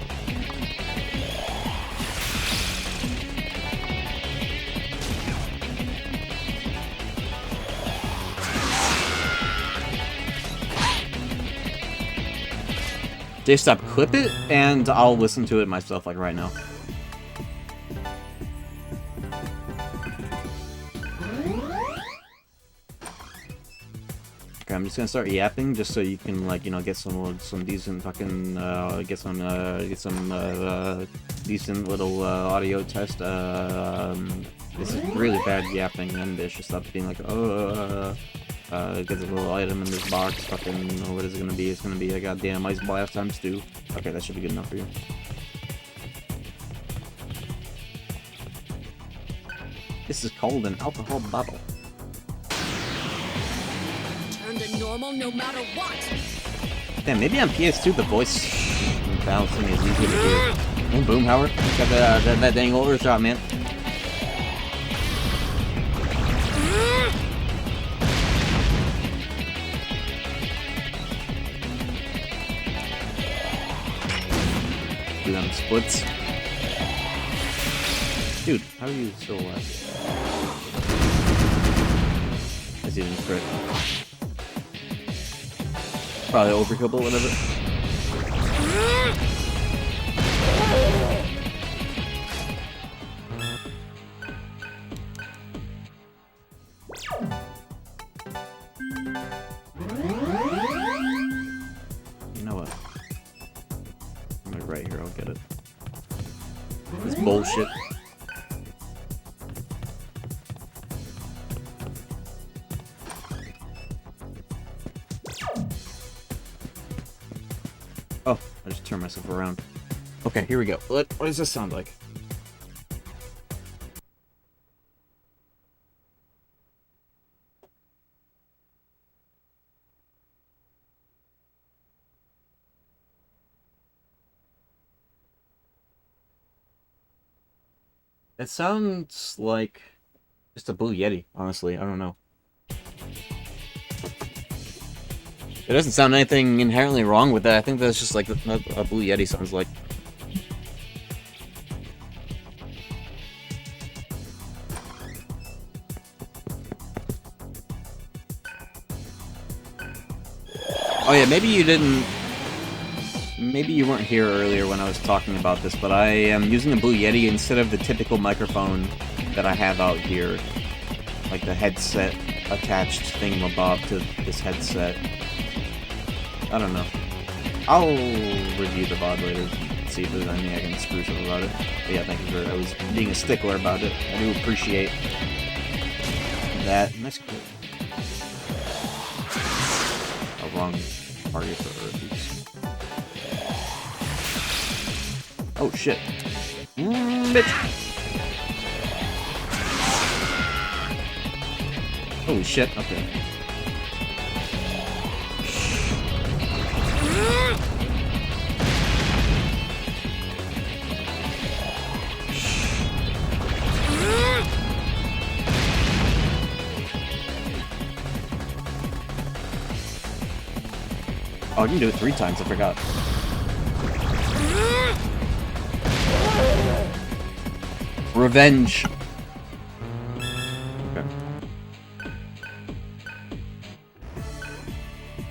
Stop, clip it, and I'll listen to it myself, like, right now. Okay. I'm just gonna start yapping just so you can, like, you know, get some decent fucking get some decent little audio test. This is really bad yapping, and it should stop being like, get a little item in this box. Fucking, what is it gonna be? It's gonna be a goddamn ice blast times 2. Okay, that should be good enough for you. This is called an alcohol bottle. Turn to normal no matter what. Damn, maybe on PS2 the voice balancing is easier to do. Oh, boom, Howard. Got that dang overshot, man. Do them splits. Dude, how are you still alive? Is he didn't crit? Probably overkill, but whatever. You know what? I'm like right here, I'll get it. This bullshit. Oh, I just turned myself around. Okay, here we go. What does this sound like? It sounds like just a Blue Yeti, honestly. I don't know. It doesn't sound anything inherently wrong with that. I think that's just like what a Blue Yeti sounds like. Oh yeah, maybe you didn't... Maybe you weren't here earlier when I was talking about this, but I am using a Blue Yeti instead of the typical microphone that I have out here. Like the headset attached thingamabob to this headset. I don't know. I'll review the VOD later, see if there's anything I can spruce up about it. But yeah, thank you for... I was being a stickler about it. I do appreciate that. Nice clip. A wrong target for Earthies. Oh shit. Bitch! Holy shit, okay. Oh, I can do it 3 times, I forgot. Revenge. Okay.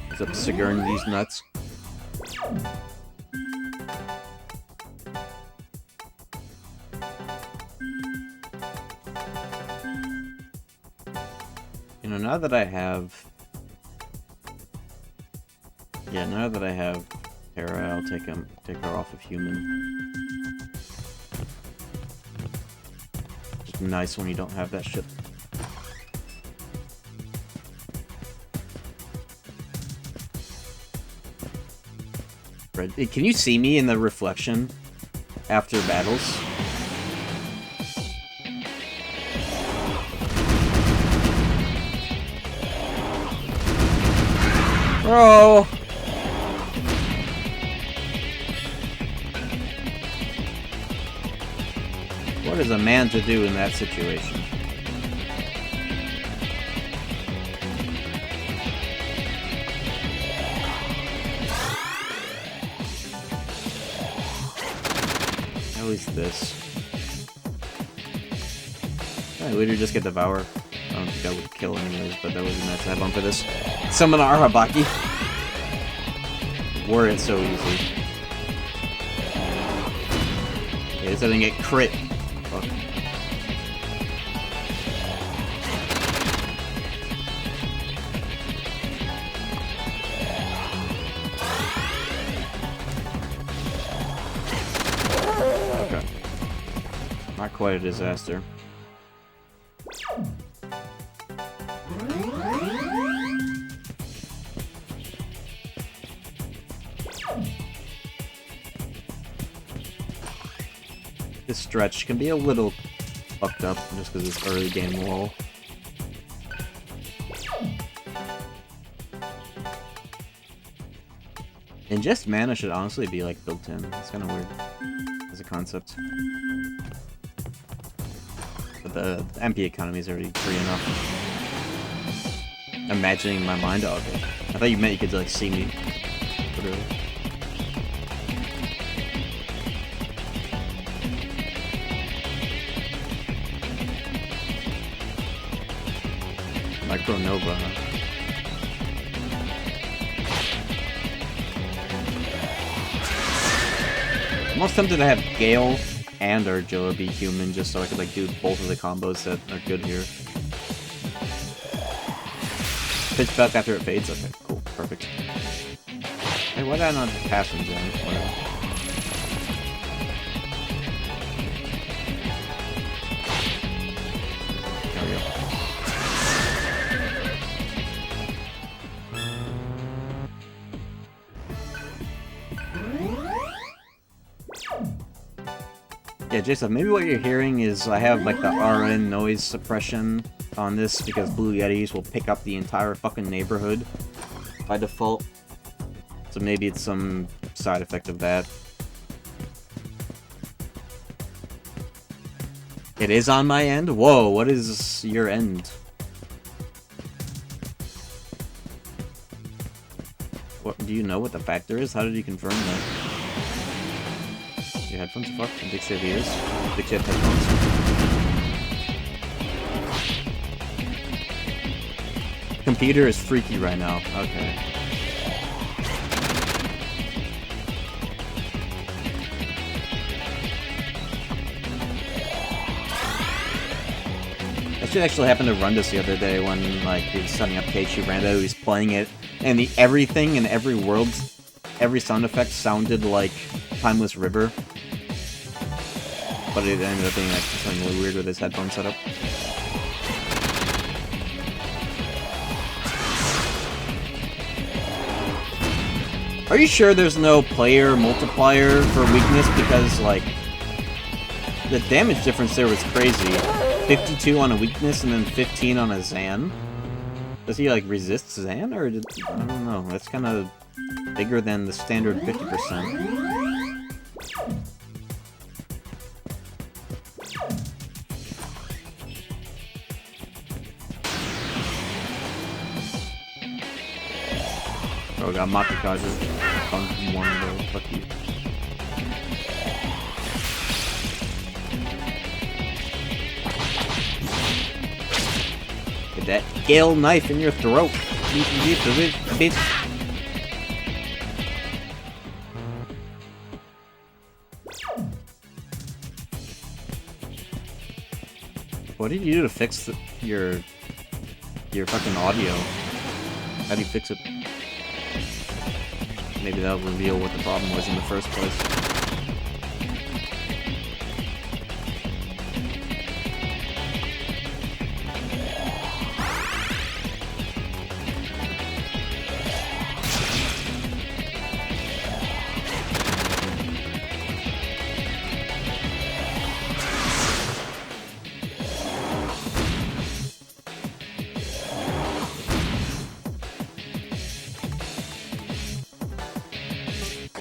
What's up, Sigourney, these nuts? You know, now that I have... Yeah, now that I have Hera, I'll take her off of human. It's nice when you don't have that shit. Can you see me in the reflection after battles? Bro! What is a man to do in that situation? How is this? I literally just get Devour. I don't think I would kill anyways, but that would be nice to have on for this. Summon Arhabaki. Wore it so easy. Yeah, this doesn't get crit. Fuck. Not quite a disaster. This stretch can be a little fucked up just because it's early game lull. And just mana should honestly be like built in. It's kind of weird as a concept. But the MP economy is already free enough. Imagining my mind. Oh, okay. I thought you meant you could like see me. Literally. Micronova, huh? I'm almost tempted to have Gale and Argilla be human just so I could like do both of the combos that are good here. Pitch back after it fades? Okay, cool, perfect. Hey, why did I not pass him then? Whatever. There we go. Yeah, Jason, maybe what you're hearing is I have like the RN noise suppression on this because Blue Yetis will pick up the entire fucking neighborhood by default. So maybe it's some side effect of that. It is on my end? Whoa, what is your end? What, do you know what the factor is? How did you confirm that? Your headphones are fucked? Big set of ears? Big set of headphones? Computer is freaky right now. Okay. That shit actually happened to Rundus the other day when like he was setting up Keiichi Rando, he was playing it, and the everything in every world, every sound effect sounded like Timeless River. But it ended up being like something really weird with his headphone setup. Are you sure there's no player multiplier for weakness? Because, like, the damage difference there was crazy. 52 on a weakness and then 15 on a Zan. Does he, like, resist Zan? Or did, I don't know. That's kind of bigger than the standard 50%. Oh, got Makikaze. Fun one, bro. Fuck you. Get that Gale knife in your throat. Bitch. What did you do to fix your fucking audio? How do you fix it? Maybe that'll reveal what the problem was in the first place.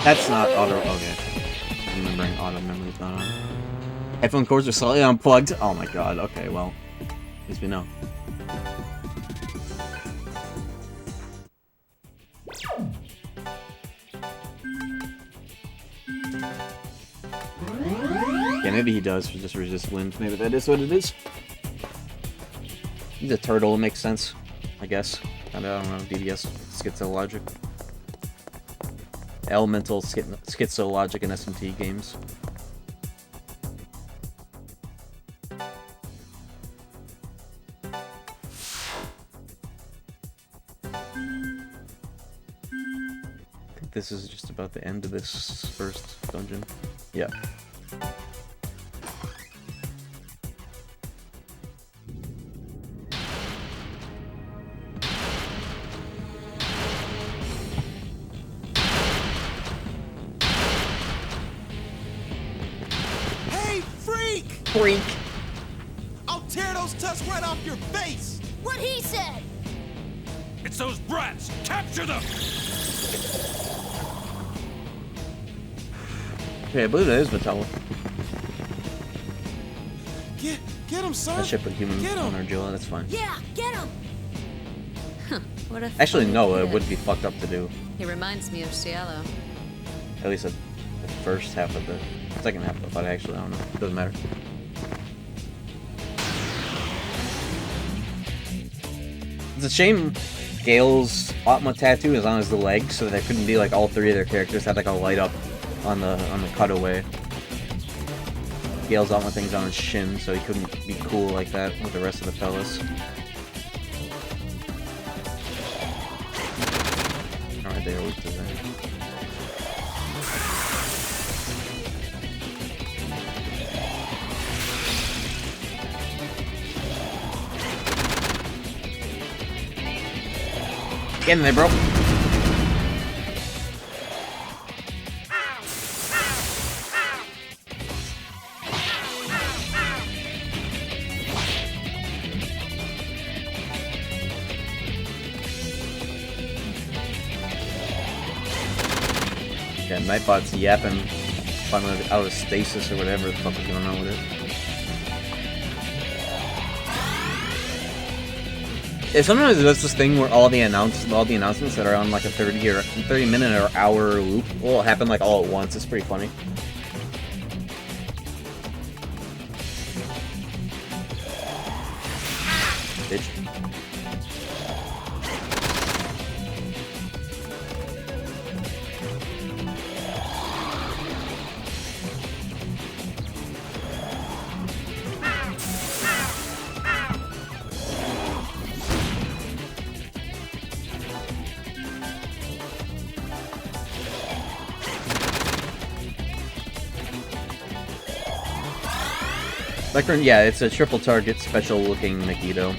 That's not auto. Okay. I'm remembering auto memory's not on. Headphone cords are slightly unplugged. Oh my god. Okay, well. At least we know. Yeah, maybe he does just resist wind. Maybe that is what it is. He's a turtle, it makes sense. I guess. I don't know, DBS. Schizo logic. Elemental schizo logic in SMT games. I think this is just about the end of this first dungeon. Yeah. freak. I'll tear those tusks right off your face! What he said! It's those brats! Capture them! Okay, I believe that is Vitella. Get him, sir! That ship with human Get him! owner Jilla, that's fine. Yeah, get him! What a Actually, funny no, it kid. would be fucked up to do. He reminds me of Cielo. At least the first half of the second half of the fight, actually, I don't know. Doesn't matter. It's a shame Gale's Atma tattoo is on his leg, so there couldn't be like all three of their characters had like a light up on the cutaway. Gale's Atma thing's on his shin, so he couldn't be cool like that with the rest of the fellas. Alright, they are weak to that. Get in there, bro. Yeah, Nightbot's yapping, finally out of stasis or whatever the fuck is going on with it. Yeah, sometimes that's this thing where all the announcements that are on like a 30 minute or hour loop will happen like all at once. It's pretty funny. Bitch. Like, yeah, it's a triple target special looking Magneto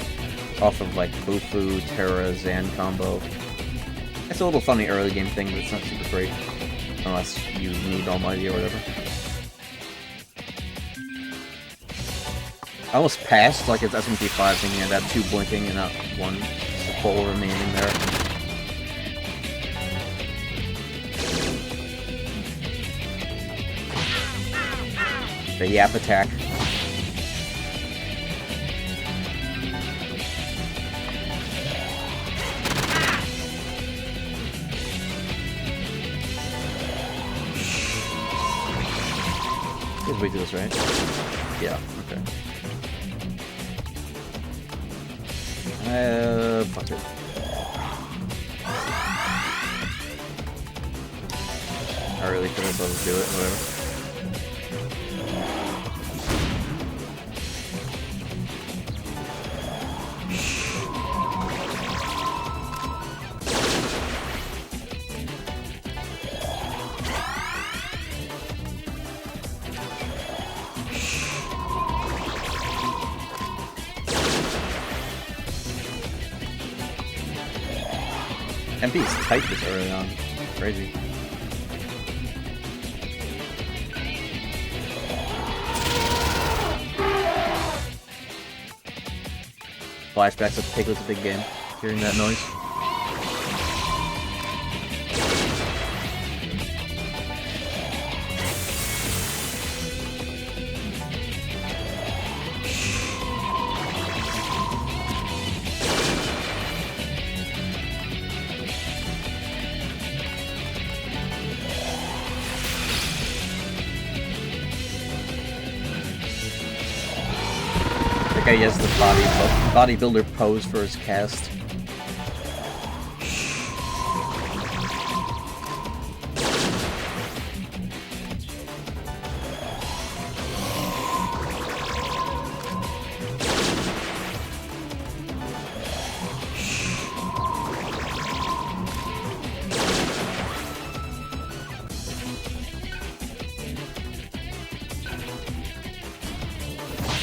off of like Bufu, Terra, Zan combo. It's a little funny early game thing, but it's not super great. Unless you need Almighty or whatever. I almost passed like it's SMP5 thinking I'd have 2 blinking and not 1 full remaining there. The Yap attack. We do this, right? Yeah, okay. Fuck it. I really couldn't supposed to do it, whatever. MP is tight this early on. Crazy. Flashbacks of Piglet's a big game. Hearing that noise. He has the bodybuilder pose for his cast.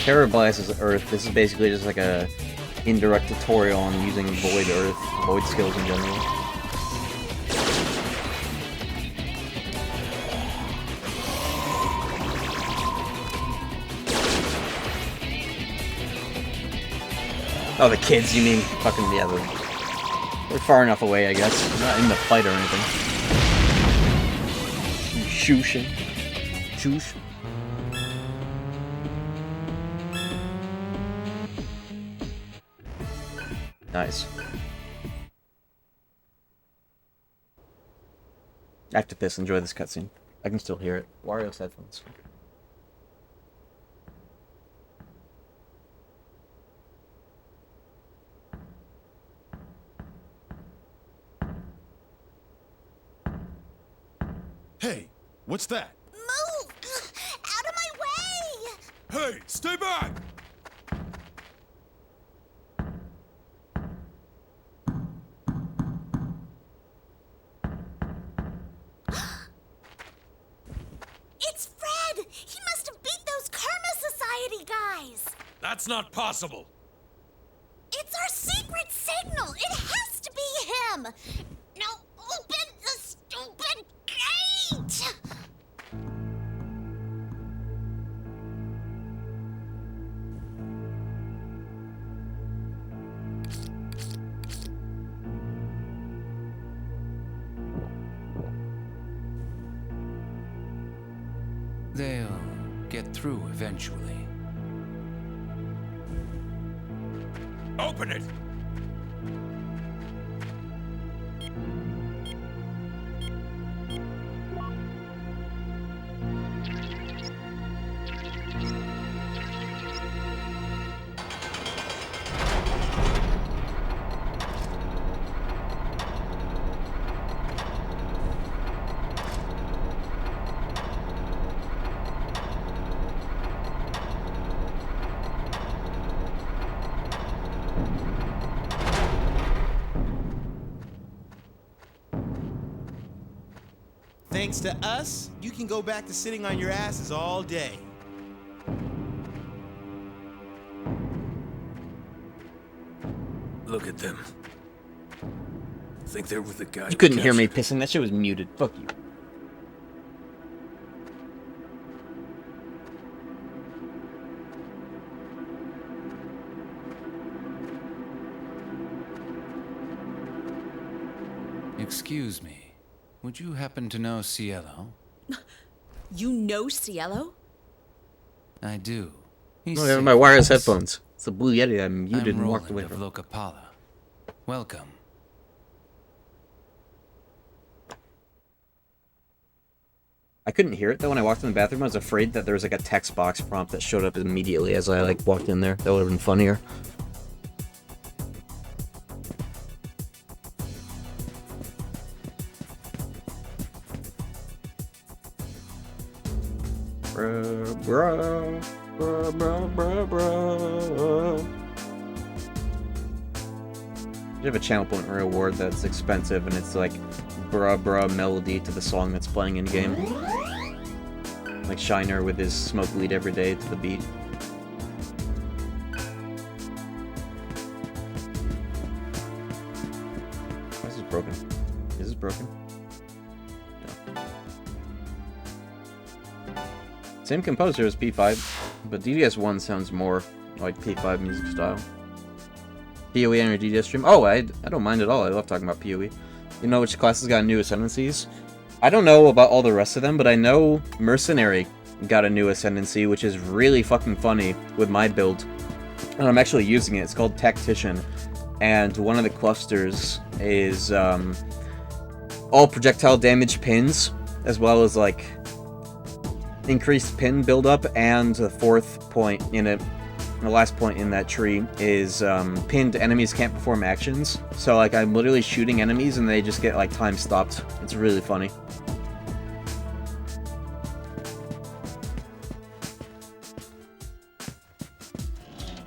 Terror Blast is Earth. This is basically just like a indirect tutorial on using Void Earth, Void skills in general. Oh, the kids, you mean? Fucking, yeah, they're far enough away, I guess. Not in the fight or anything. Shushin. Shush. Nice. I have to piss. Enjoy this cutscene. I can still hear it. Wario's headphones. Hey, what's that? Move! Out of my way! Hey, stay back! It's Fred! He must have beat those Karma Society guys! That's not possible. It's our secret signal! It has to be him! Now open the stupid gate! They'll get through eventually. Open it! Thanks to us, you can go back to sitting on your asses all day. Look at them. Think they're with the guy. You couldn't hear me pissing. That shit was muted. Fuck you. Excuse me. Would you happen to know Cielo? You know Cielo? I do. He's Oh, they have safe my with wireless us. headphones. It's the Blue Yeti I muted I'm and walked Roland away of from. Lokapala. Welcome. I couldn't hear it though when I walked in the bathroom. I was afraid that there was like a text box prompt that showed up immediately as I like walked in there. That would have been funnier. Bruh, bruh, bruh, bruh, bruh, bruh. You have a channel point reward that's expensive, and it's like bruh bruh melody to the song that's playing in game. Like Shiner with his smoke weed every day to the beat. This is broken. Is this broken? No. Same composer as P5, but DDS1 sounds more like P5 music style. PoE on your DDS stream? Oh, I don't mind at all. I love talking about PoE. You know which classes got new ascendancies? I don't know about all the rest of them, but I know Mercenary got a new ascendancy, which is really fucking funny with my build. And I'm actually using it. It's called Tactician. And one of the clusters is all projectile damage pins, as well as like increased pin buildup, and the fourth point in it, the last point in that tree is pinned enemies can't perform actions. So like I'm literally shooting enemies and they just get like time stopped. It's really funny.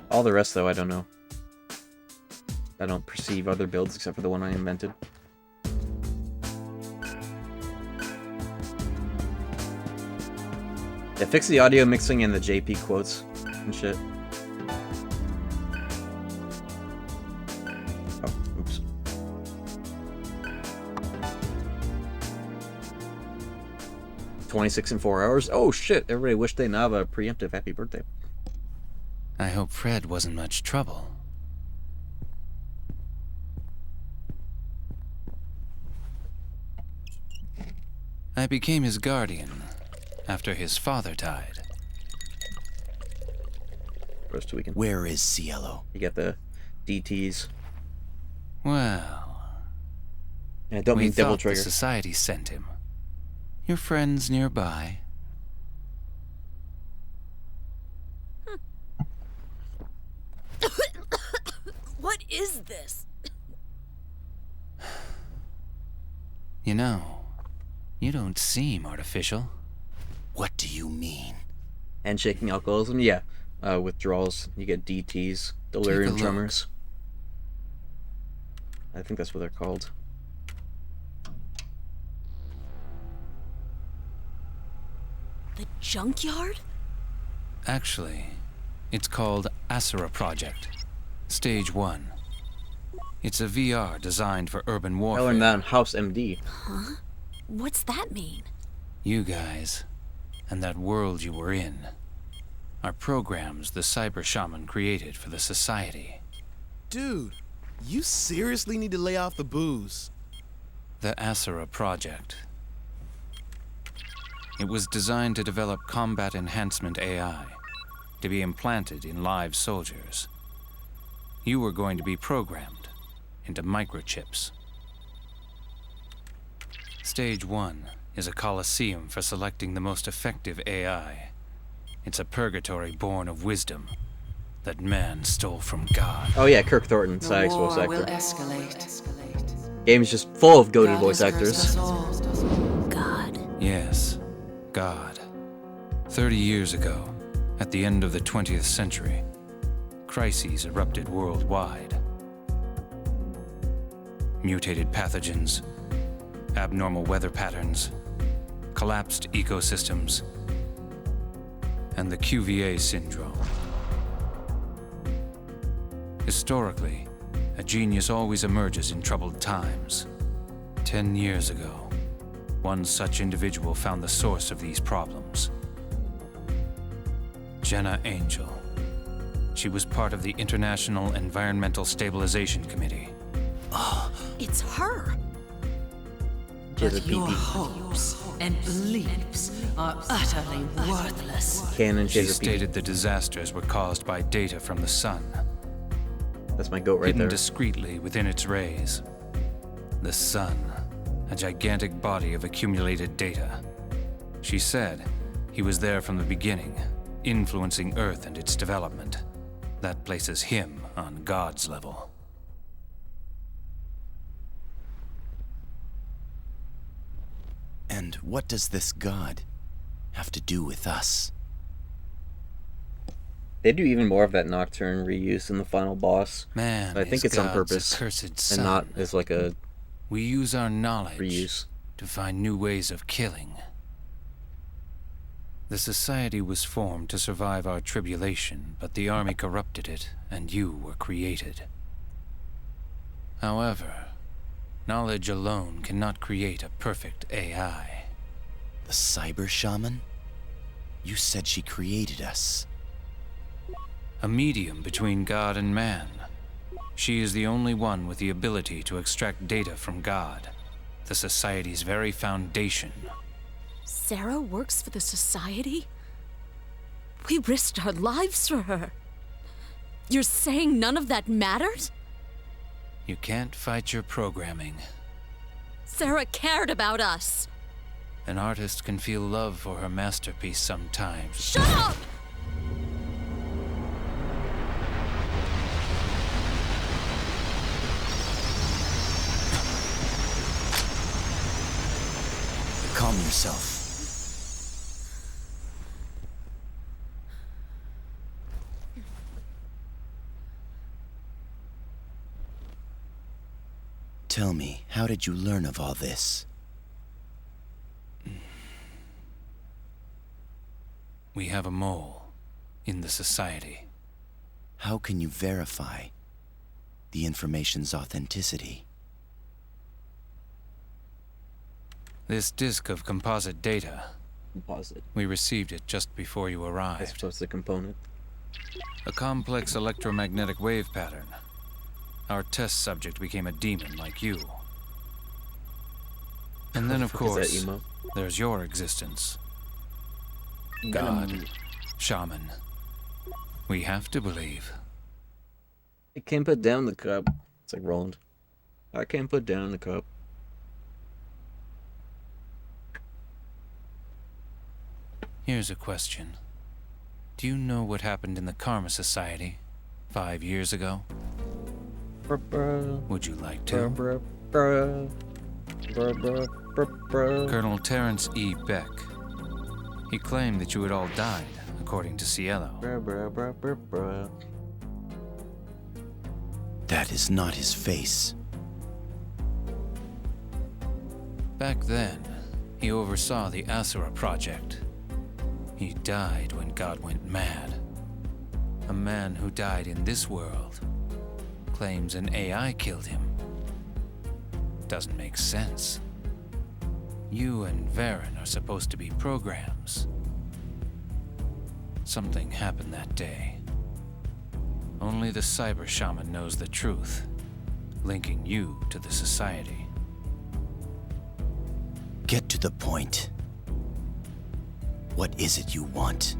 All the rest though, I don't know. I don't perceive other builds except for the one I invented. Yeah, fix the audio mixing and the JP quotes and shit. Oh, oops. "26 in 4 hours? Oh shit, everybody wished they Nava a preemptive happy birthday. I hope Fred wasn't much trouble. I became his guardian after his father died. First we can. Where is Cielo? You get the DTs. Well, And I don't we mean Devil thought the Trigger. society sent him. Your friends nearby. What is this? You know, you don't seem artificial. What do you mean? Handshaking alcoholism, yeah. Withdrawals, you get DTs, delirium look. tremors. I think that's what they're called. The junkyard? Actually, it's called Asura Project, Stage 1. It's a VR designed for urban I warfare. learned that on House MD. Huh? What's that mean? You guys, and that world you were in, are programs the cyber shaman created for the society. Dude, you seriously need to lay off the booze. The Asura Project. It was designed to develop combat enhancement AI, to be implanted in live soldiers. You were going to be programmed into microchips. Stage 1 is a coliseum for selecting the most effective AI. It's a purgatory born of wisdom that man stole from God. Oh yeah, Kirk Thornton, The Saga's voice war actor. will escalate. Game's just full of goated God voice has cursed actors. us all. God. Yes, God. 30 years ago, at the end of the 20th century, crises erupted worldwide. Mutated pathogens, abnormal weather patterns, collapsed ecosystems, and the QVA syndrome. Historically, a genius always emerges in troubled times. 10 years ago, one such individual found the source of these problems. Jenna Angel. She was part of the International Environmental Stabilization Committee. It's her. Jizza But your pee-pee. hopes and beliefs are utterly worthless. Canon She Jizza pee-pee. stated the disasters were caused by data from the sun, That's my goat right hidden there. discreetly within its rays. The sun, a gigantic body of accumulated data. She said he was there from the beginning, influencing Earth and its development. That places him on God's level. And what does this god have to do with us? They do even more of that Nocturne reuse in the final boss. Man, I think is it's on God's purpose, accursed son. and not as like a We use our knowledge reuse. to find new ways of killing. The society was formed to survive our tribulation, but the army corrupted it, and you were created. However, knowledge alone cannot create a perfect AI. The cyber shaman? You said she created us. A medium between God and man. She is the only one with the ability to extract data from God, the society's very foundation. Sarah works for the society? We risked our lives for her. You're saying none of that matters? You can't fight your programming. Sarah cared about us. An artist can feel love for her masterpiece sometimes. Shut up! Calm yourself. Tell me, how did you learn of all this? We have a mole in the society. How can you verify the information's authenticity? This disk of composite data, Composite. we received it just before you I arrived. suppose the component. A complex electromagnetic wave pattern. Our test subject became a demon like you. And then, of Fuck is that course, emo? there's your existence. God, shaman. We have to believe. I can't put down the cup. It's like Roland. I can't put down the cup. Here's a question. Do you know what happened in the Karma Society 5 years ago? Would you like to? Colonel Terrence E. Beck. He claimed that you had all died, according to Cielo. That is not his face. Back then, he oversaw the Asura project. He died when God went mad. A man who died in this world claims an AI killed him. Doesn't make sense. You and Varen are supposed to be programs. Something happened that day. Only the cyber shaman knows the truth, linking you to the society. Get to the point. What is it you want?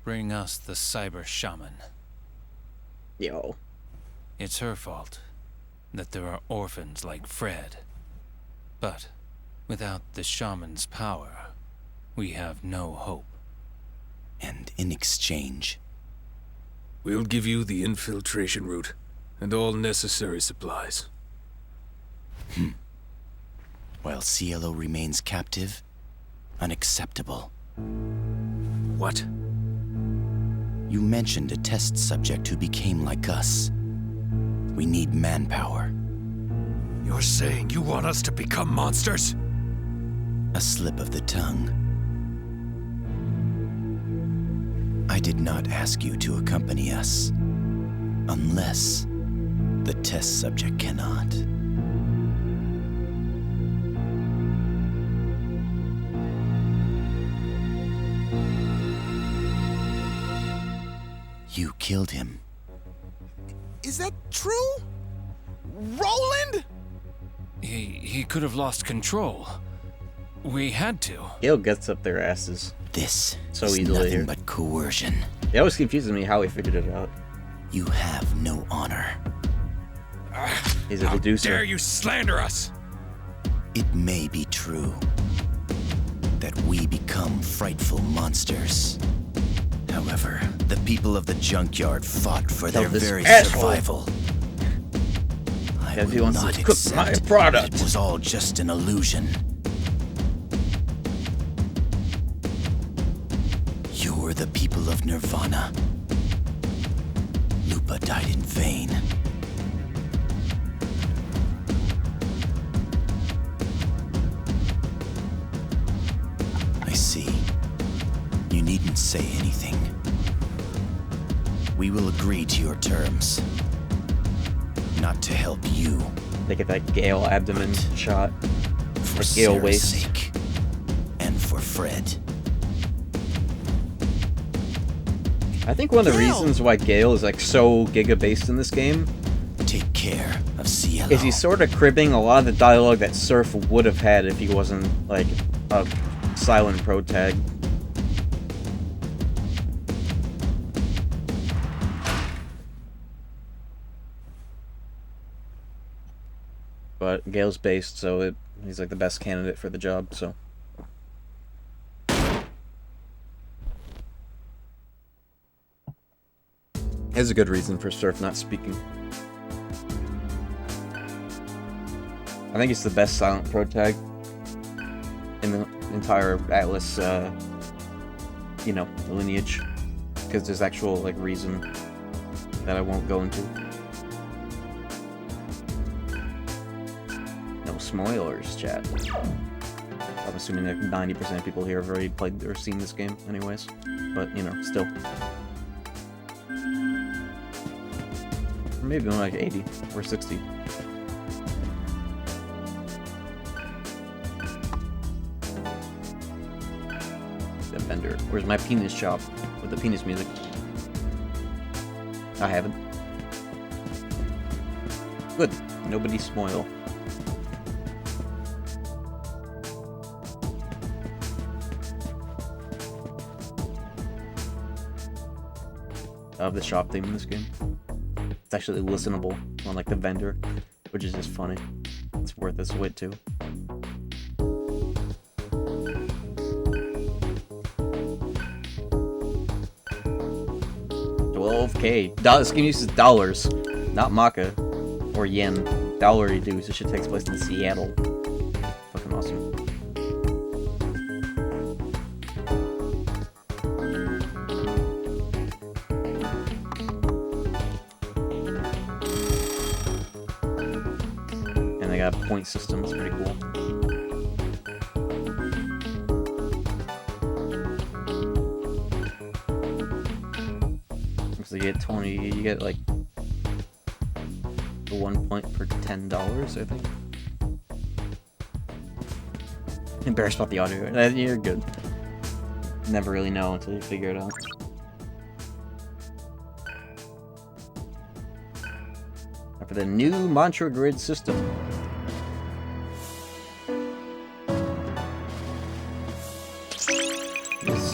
Bring us the cyber shaman. Yo. It's her fault that there are orphans like Fred. But without the shaman's power, we have no hope. And in exchange, We'll give you the infiltration route and all necessary supplies. while Cielo remains captive, unacceptable. What? You mentioned a test subject who became like us. We need manpower. You're saying you want us to become monsters? A slip of the tongue. I did not ask you to accompany us, unless the test subject cannot. You killed him. Is that true? Roland? He could have lost control. We had to. Gale gets up their asses. This So is easily nothing here. but coercion. It always confuses me how he figured it out. You have no honor. He's a How deducer. dare you slander us? It may be true that we become frightful monsters. However, the people of the junkyard fought for Tell their this very asshole. survival. I Yes, he will wants to not cook my accept product. that it was all just an illusion. You're the people of Nirvana. Lupa died in vain. I see. You needn't say anything. We will agree to your terms. Not to help you, They get that Gale abdomen shot. for Or Gale Sarah's waist. sake, and for Fred. I think one of the Gale! reasons why Gale is like so giga-based in this game Take care of Cielo. is he's sort of cribbing a lot of the dialogue that Surf would have had if he wasn't like a silent pro tag. But Gale's based, so he's like the best candidate for the job, so. There's a good reason for Surf not speaking. I think it's the best silent pro tag in the entire Atlas, you know, lineage. Because there's actual, like, reason that I won't go into. No spoilers, chat. I'm assuming that 90% of people here have already played or seen this game anyways. But, you know, still. Maybe only like 80 or 60. The Bender. Where's my penis shop with the penis music? I haven't. Good. Nobody spoil. I love the shop theme in this game. It's actually listenable, unlike the vendor, which is just funny. It's worth its wit too. $12K. This game uses dollars, not maca or yen. Dollar dues. This shit takes place in Seattle. Fucking awesome. And they got a point system. It's pretty cool. So you get 20. You get like 1 point per $10, I think. Embarrassed about the audio. You're good. Never really know until you figure it out. Now for the new mantra grid system.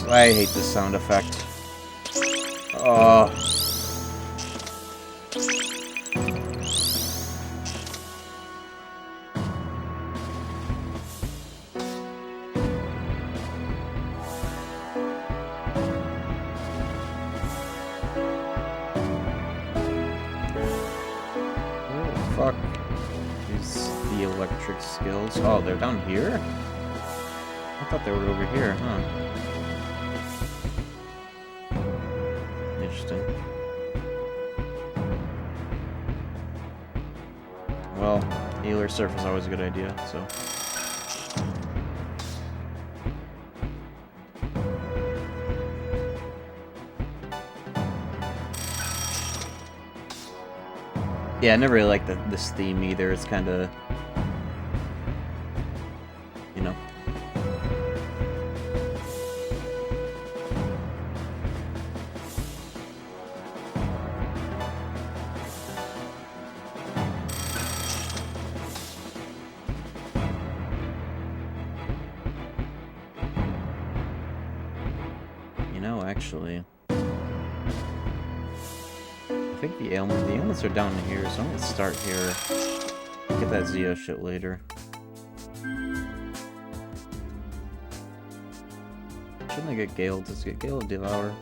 I hate this sound effect. Oh. Fuck. These the electric skills. Oh, they're down here? I thought they were over here, huh? Interesting. Well, healer surf is always a good idea, so. Yeah, I never really liked this theme either. It's kind of, you know. You know, actually. I think the ailments are down here, so I'm gonna start here. Get that Zeo shit later. Shouldn't I get Gale? Let's get Gale Devour.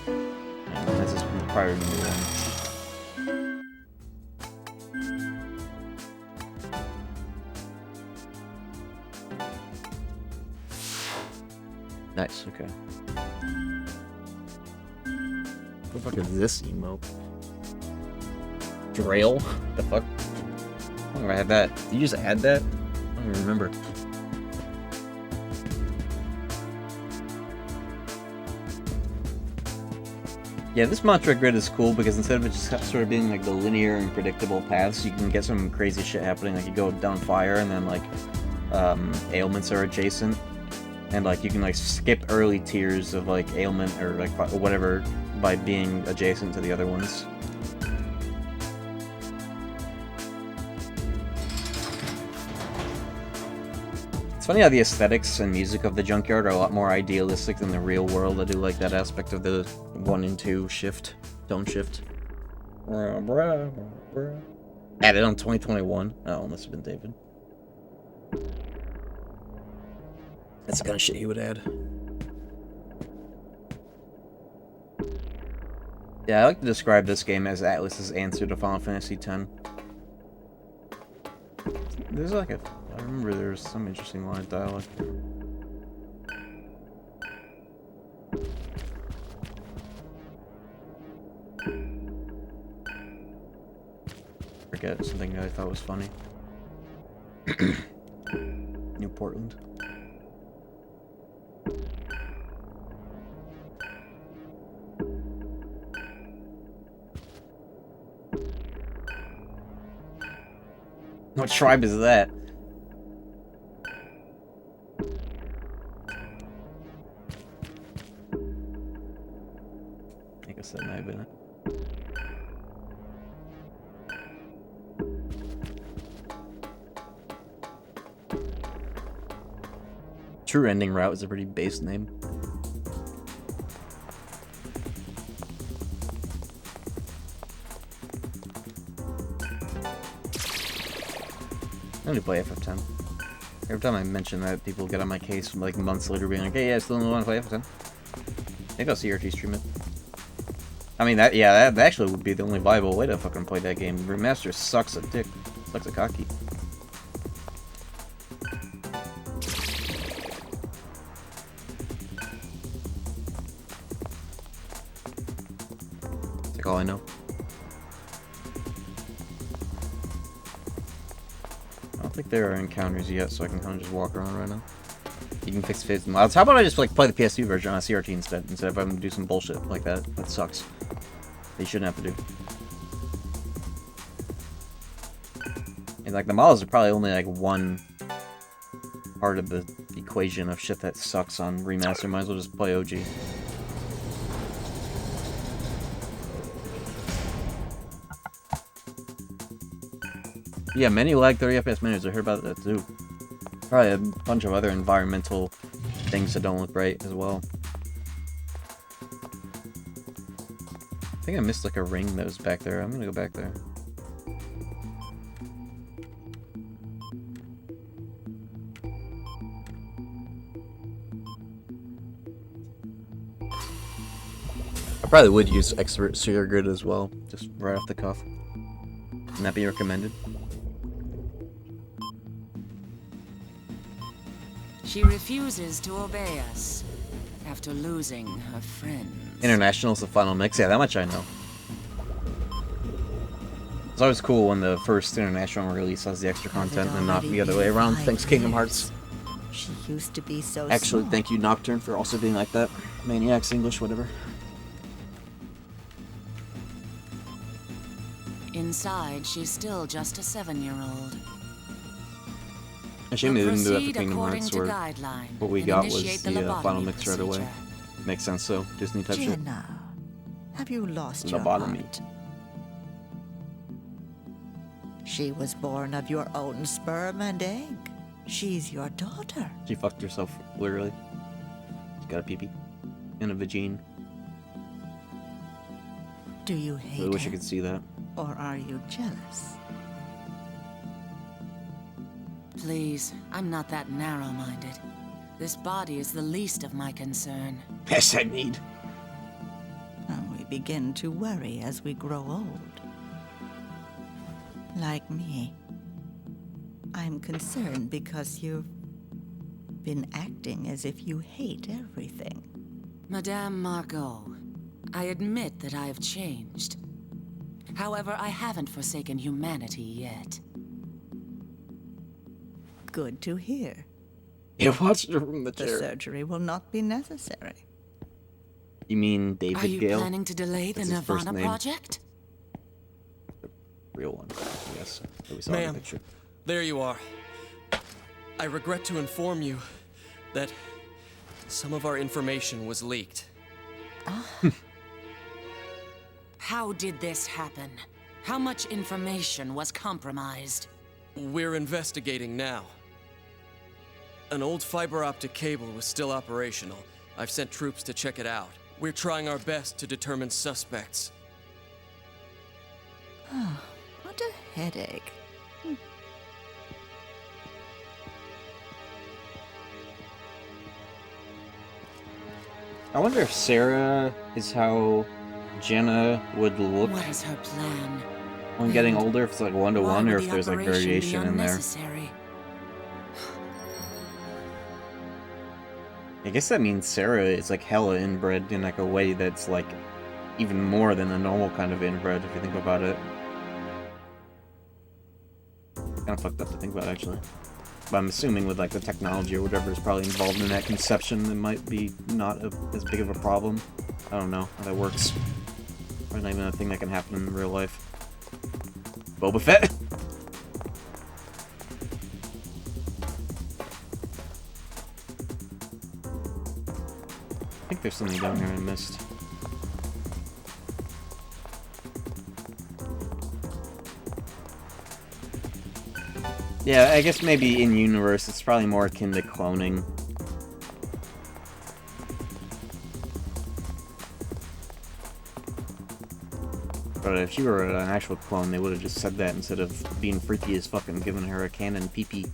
Yeah, that's just prior to the one. Nice, okay. What the fuck is this emote? Drail? The fuck? I don't know if I had that. Did you just add that? I don't even remember. Yeah, this mantra grid is cool because instead of it just sort of being like the linear and predictable paths, you can get some crazy shit happening. Like you go down fire and then like ailments are adjacent. And like you can like skip early tiers of like ailment or like whatever by being adjacent to the other ones. It's funny how the aesthetics and music of the junkyard are a lot more idealistic than the real world. I do like that aspect of the 1 and 2 shift, tone shift. Added on 2021. Oh, must have been David. That's the kind of shit he would add. Yeah, I like to describe this game as Atlus's answer to Final Fantasy X. There's like a... I remember there was some interesting line of dialogue here. Forget something that I thought was funny. New Portland. What tribe is that? I guess that might have been it. True Ending Route is a pretty base name. I only play FF10. Every time I mention that, people get on my case like months later being like, hey, yeah, I still don't want to play FF10. I think I'll CRT stream it. I mean, that actually would be the only viable way to fucking play that game. Remaster sucks a dick. Sucks a cocky. That's like all I know. I don't think there are encounters yet, so I can kind of just walk around right now. You can fix physics mods. How about I just like play the PS2 version on a CRT instead of having to do some bullshit like that? That sucks. They shouldn't have to do. And like the models are probably only like one part of the equation of shit that sucks on remaster. Might as well just play OG. Yeah, many lag 30 FPS menus. I heard about that too. Probably a bunch of other environmental things that don't look right as well. I think I missed like a ring that was back there. I'm gonna go back there. I probably would use Expert Seer Grid as well, just right off the cuff. Wouldn't that be recommended? She refuses to obey us after losing her friends. International's the final mix. Yeah, that much I know. It's always cool when the first international release has the extra content and not the other way around. Thanks, Kingdom Hearts. She used to be so Actually, small. thank you, Nocturne, for also being like that. Maniacs, English, whatever. Inside, she's still just a 7-year-old. A shame they didn't do that for Proceed Kingdom according Hearts, to where guideline what we and got was initiate the the final lobotomy mix right away. procedure. Makes sense, though. Disney type shit. Jenna, have you lost your Lobotomy. heart? She was born of your own sperm and egg. She's your daughter. She fucked herself, literally. She's got a pee-pee. And a vagine. Do you I hate really wish I her? could see that. Or are you jealous? Please, I'm not that narrow-minded. This body is the least of my concern. Yes, I need. We begin to worry as we grow old. Like me. I'm concerned because you've been acting as if you hate everything. Madame Margot, I admit that I have changed. However, I haven't forsaken humanity yet. Good to hear. Yeah, watch her from the The chair. surgery will not be necessary. You mean David Are you Gale? planning to delay the That's his first Nirvana name. project? Real one, yes. That we saw in the Ma'am, picture. there you are. I regret to inform you that some of our information was leaked. How did this happen? How much information was compromised? We're investigating now. An old fiber optic cable was still operational. I've sent troops to check it out. We're trying our best to determine suspects. What a headache. I wonder if Sarah is how Jenna would look What is her plan? when getting older, if it's like 1-to-1 Why would or if the there's like operation be variation in there. unnecessary? I guess that means Sarah is like hella inbred in like a way that's like even more than a normal kind of inbred if you think about it. Kind of fucked up to think about actually. But I'm assuming with like the technology or whatever is probably involved in that conception, it might be not as big of a problem. I don't know how that works. Probably not even a thing that can happen in real life. Boba Fett! I think there's something down here I missed. Yeah, I guess maybe in universe it's probably more akin to cloning. But if she were an actual clone, they would have just said that instead of being freaky as fucking giving her a cannon pee-pee.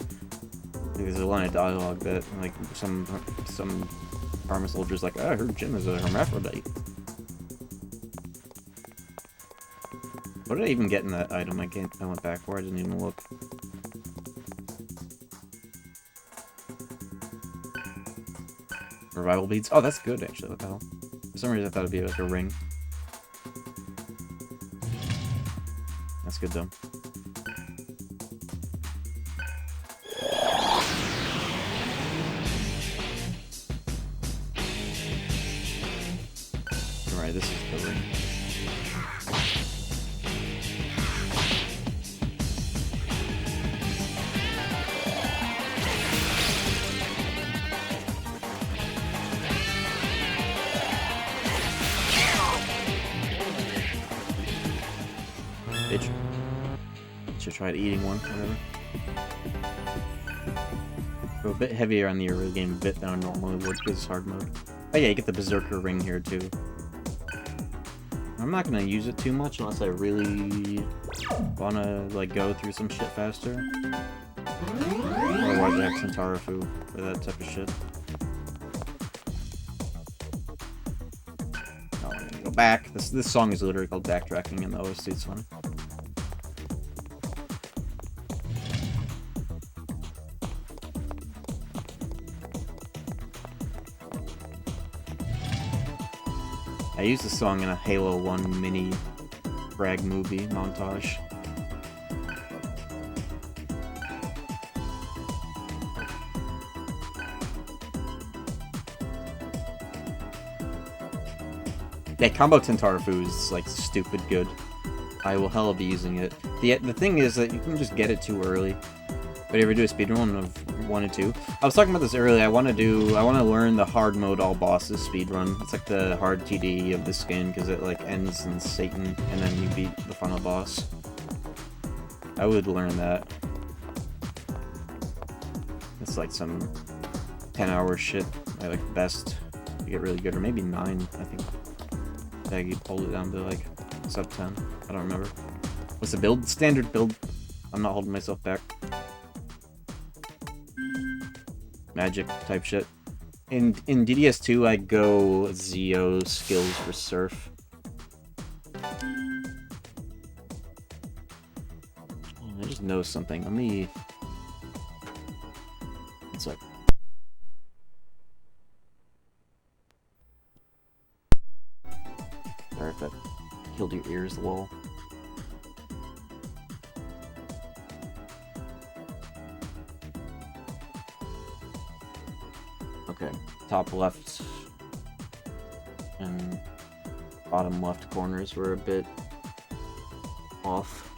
There's a line of dialogue that, like, some armor soldier's like, I heard Jim is a hermaphrodite. What did I even get in that item I went back for? I didn't even look. Revival beads? Oh, that's good, actually. What the hell? For some reason I thought it'd be like a ring. That's good, though. Alright, this is the ring. Bitch. Should try eating one, whatever. Go a bit heavier on the early game bit than I normally would because it's hard mode. Oh yeah, you get the Berserker ring here too. I'm not gonna use it too much unless I really wanna like go through some shit faster. Otherwise I have Tantarafu for that type of shit. Oh, I'm gonna go back. This song is literally called Backtracking and the OST is funny. I used this song in a Halo 1 mini frag movie montage. Yeah, combo Tantarafu is like stupid good. I will hella be using it. The thing is that you can just get it too early. But you ever do a speedrun of 1 and 2? I was talking about this earlier. I want to learn the hard mode all bosses speedrun. It's like the hard TD of this game because it like ends in Satan and then you beat the final boss. I would learn that. It's like some 10-hour shit. I like best to get really good, or maybe 9. I think Saggy pulled it down to like sub 10. I don't remember. What's the build? Standard build. I'm not holding myself back. Magic type shit. In DDS2, I go Zeo skills for Surf. I just know something. Let me. It's like. Sorry if that killed your ears, lol. Okay, top left and bottom left corners were a bit off.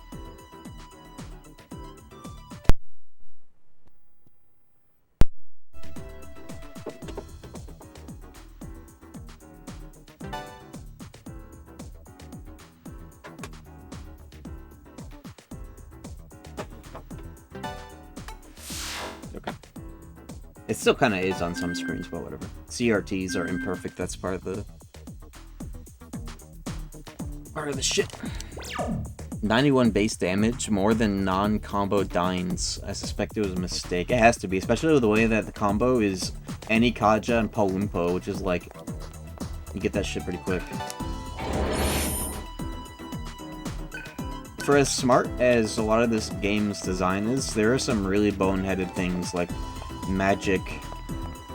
It still kind of is on some screens, but whatever. CRTs are imperfect. That's part of the shit. 91 base damage, more than non-combo Dines. I suspect it was a mistake. It has to be, especially with the way that the combo is Any Kaja and Palumpo, which is like you get that shit pretty quick. For as smart as a lot of this game's design is, there are some really boneheaded things like magic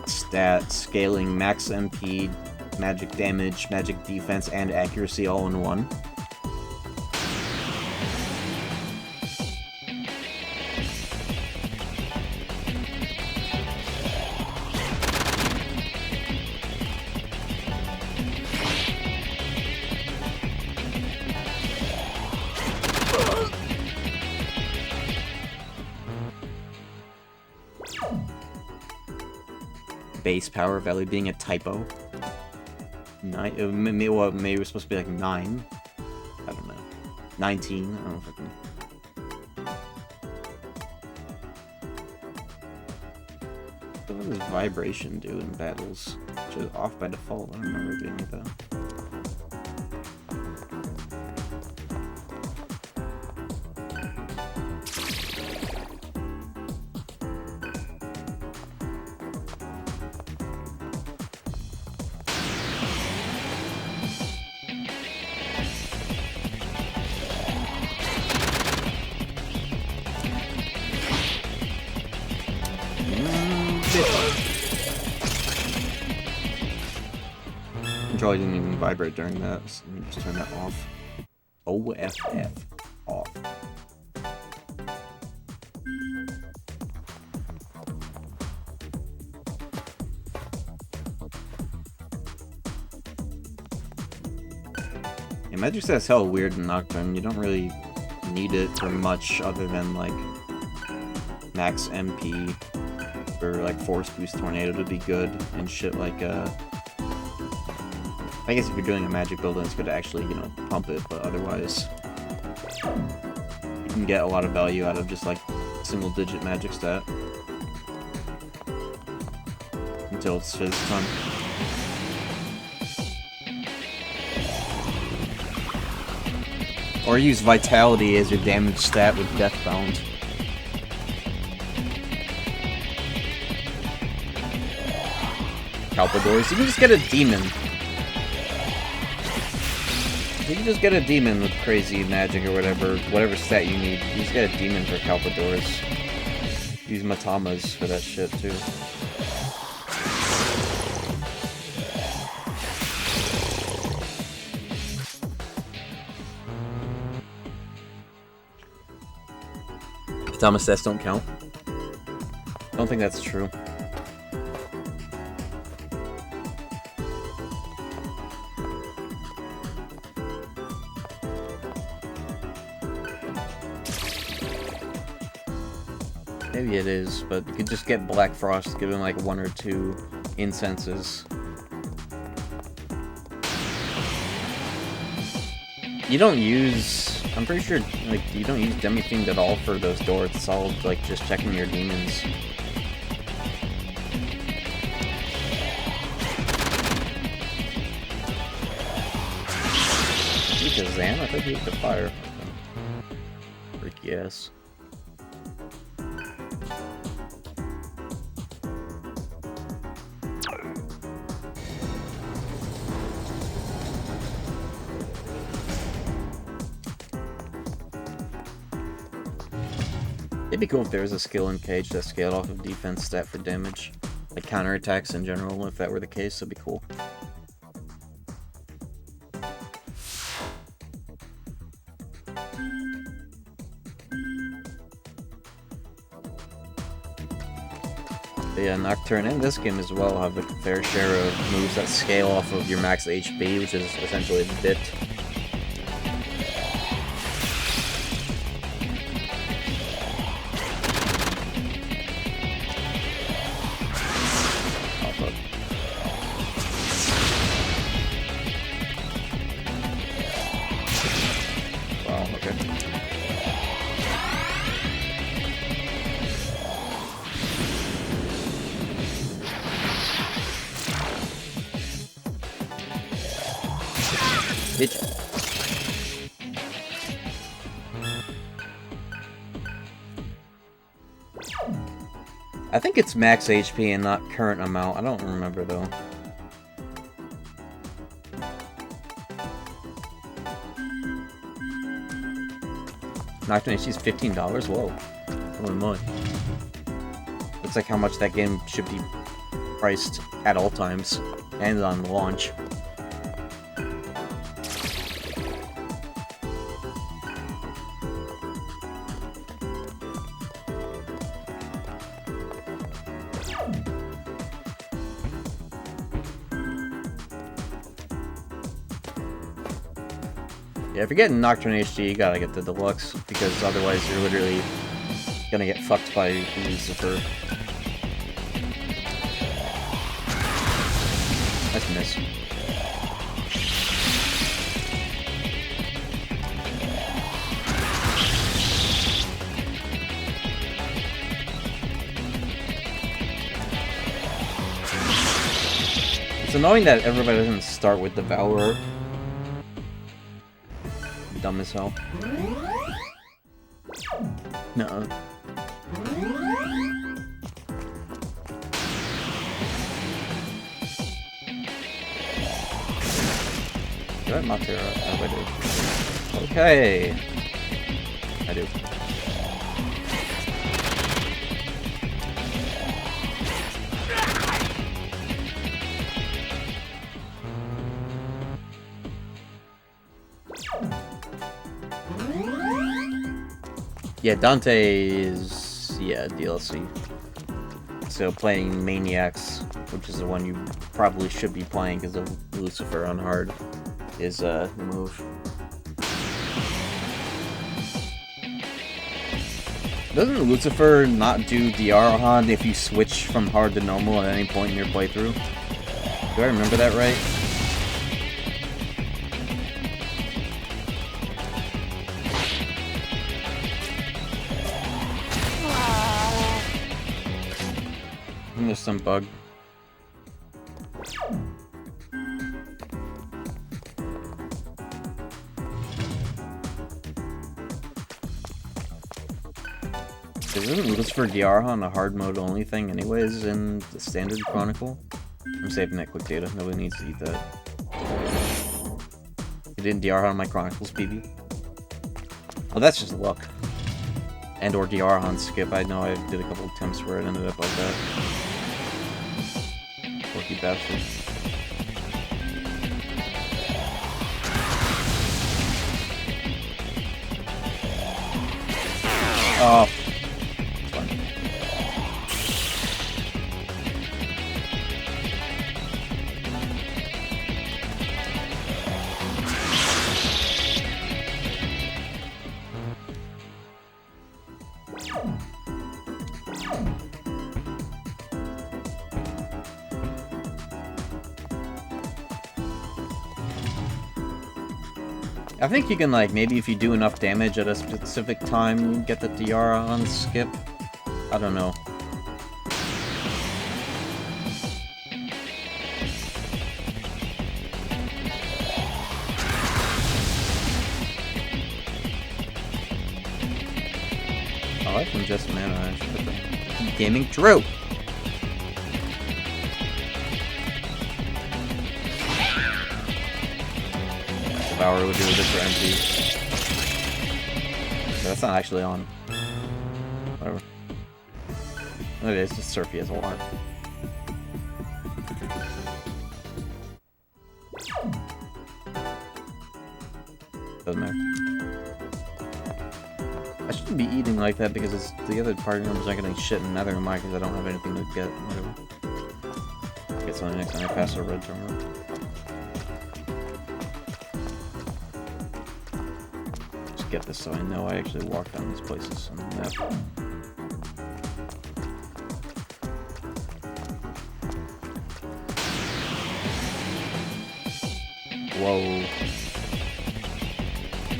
stat scaling, max MP, magic damage, magic defense, and accuracy all in one. Base power value being a typo. Maybe it was supposed to be like 9. I don't know. 19. I don't know if I can. What does vibration do in battles? Which is off by default. I don't remember it being like that. controller didn't even vibrate during that, so let me just turn that off. OFF. Off. Yeah, Magic Stat's hella weird in Nocturne. You don't really need it for much other than, like, max MP for, like, Force Boost Tornado to be good and shit like, I guess if you're doing a magic build, it's good to actually, you know, pump it, but otherwise, you can get a lot of value out of just, like, single-digit magic stat. Until it's his time. Or use Vitality as your damage stat with Deathbound. Calpadors. You can just get a demon. You can just get a demon with crazy magic or whatever stat you need. You just get a demon for Calpadors. Use Matamas for that shit too. Matama stats don't count. I don't think that's true. Maybe it is, but you could just get Black Frost, give him like 1 or 2 incenses. You don't use... I'm pretty sure, like, you don't use Demi-Fiend at all for those doors. It's all, like, just checking your demons. Shazam? I think he could fire. Okay. Freak yes. It'd be cool if there was a skill in Cage that scaled off of defense stat for damage. Like counterattacks in general, if that were the case, that'd be cool. But yeah, Nocturne and this game as well have a fair share of moves that scale off of your max HP, which is essentially the bit. I think it's max HP and not current amount. I don't remember though. Nocturne HP is $15? Whoa. Holy moly. Looks like how much that game should be priced at all times and on launch. Yeah, if you're getting Nocturne HD, you gotta get the deluxe, because otherwise you're literally gonna get fucked by Lucifer. Nice miss. It's annoying that everybody doesn't start with Devourer. Dumb as hell. No. Do I have Matera? Oh, I do. Okay. I do. Yeah, Dante is, yeah, DLC. So playing Maniacs, which is the one you probably should be playing because of Lucifer on hard, is the move. Doesn't Lucifer not do DR HUD if you switch from hard to normal at any point in your playthrough? Do I remember that right? I think there's some bug. Isn't Lucifer DR on a hard mode only thing anyways in the standard Chronicle? I'm saving that quick data. Nobody needs to eat that. You didn't DR on my Chronicles, BB? Oh, that's just luck. And or DR on skip. I know I did a couple attempts where it ended up like that. Lucky bastard. Oh. I think you can, like, maybe if you do enough damage at a specific time, you can get the DR on skip. I don't know. I like from just mana. I should put the gaming true. Devour would do this for MP. That's not actually on. Whatever. It is just Surfy as a lot. Doesn't matter. I shouldn't be eating like that because it's, the other party members aren't getting shit in Nether Mine because I don't have anything to get. Whatever. Get something next time I pass a red terminal. Get this so I know I actually walked down these places on the map. Whoa.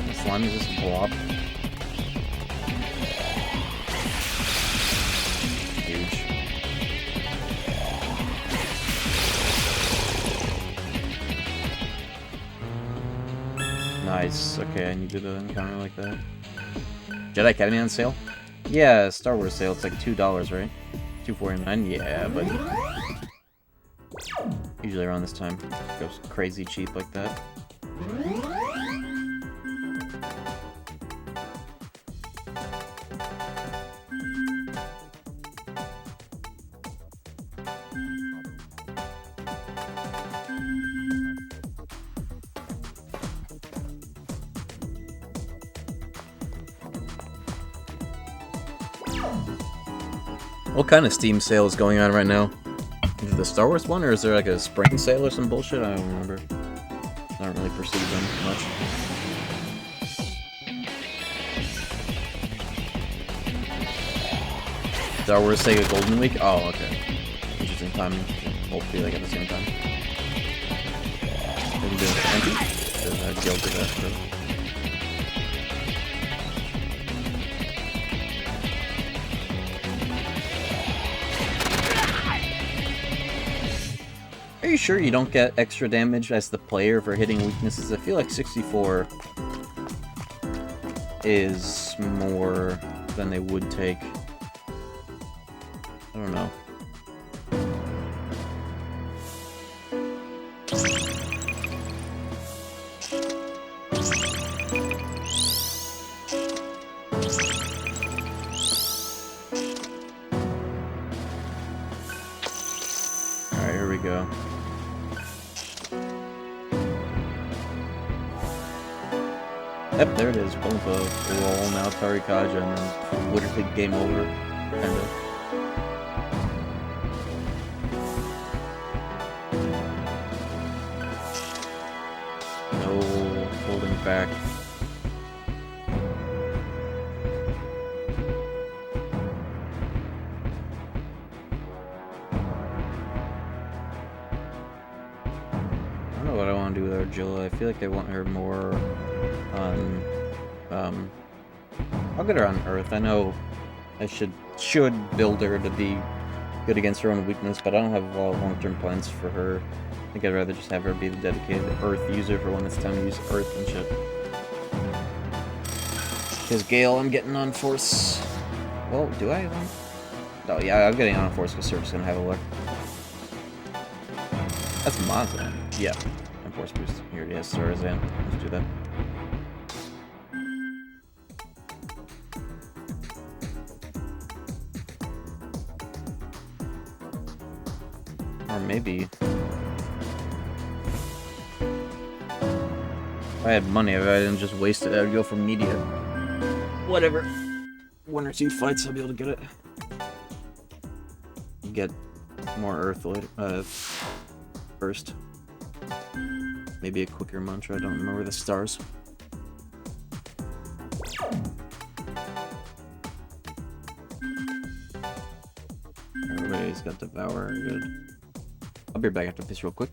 The slime is just a blob. Huge. Nice. Okay, I needed an encounter like that. Jedi Academy on sale? Yeah, Star Wars sale. It's like $2, right? $2.49. Yeah, but usually around this time it goes crazy cheap like that. What kind of Steam sale is going on right now? Is it the Star Wars one, or is there like a spring sale or some bullshit? I don't remember. I don't really perceive them much. Star Wars Sega Golden Week? Oh, okay. Interesting timing. Both be like at the same time. What are you doing for empty? Guild did that, bro. Are you sure you don't get extra damage as the player for hitting weaknesses? I feel like 64 is more than they would take. I don't know. Alright, here we go. Yep, there it is. Boom, roll now, Tari Kaja, and then literally game over. Kinda. No holding back. I don't know what I want to do with Argilla. I feel like I want her more on, I'll get her on Earth. I know I should build her to be good against her own weakness, but I don't have a lot of long-term plans for her. I think I'd rather just have her be the dedicated Earth user for when it's time to use Earth and shit. Because Gale, I'm getting on Force. Well, do I want? Oh yeah, I'm getting on Force because Surf's gonna have a look. That's Mazan. Yeah, and Force Boost. Here it is, Sarazan. Let's do that. Or maybe... if I had money, if I didn't just waste it, I would go for media. Whatever. 1 or 2 fights, I'll be able to get it. Get more Earth later, first. Maybe a quicker mantra, I don't remember the stars. Everybody's got Devour, good. I'll be back after this real quick.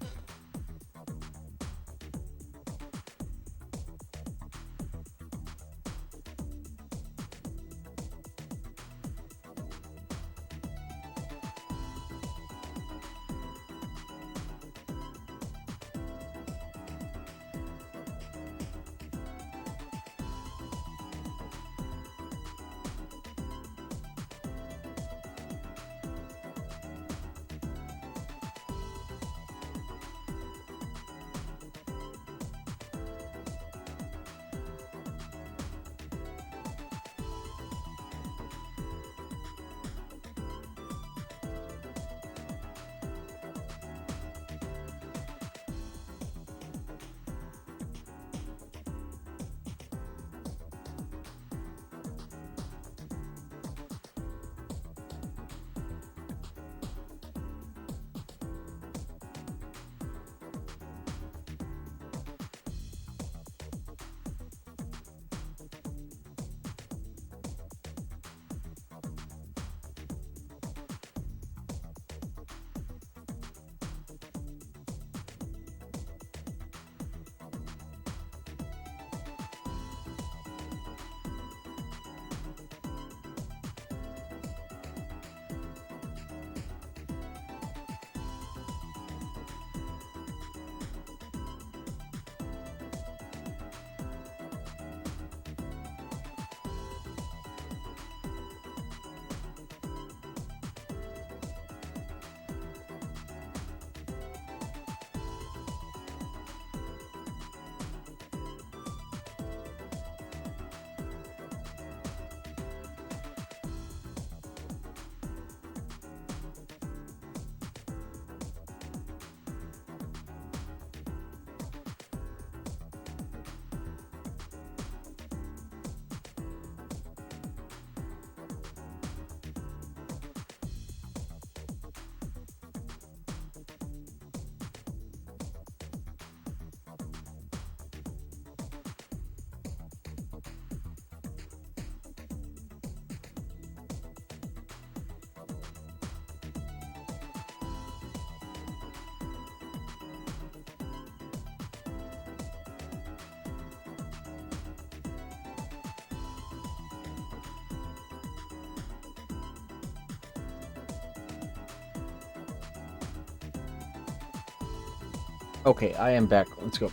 Okay, I am back. Let's go.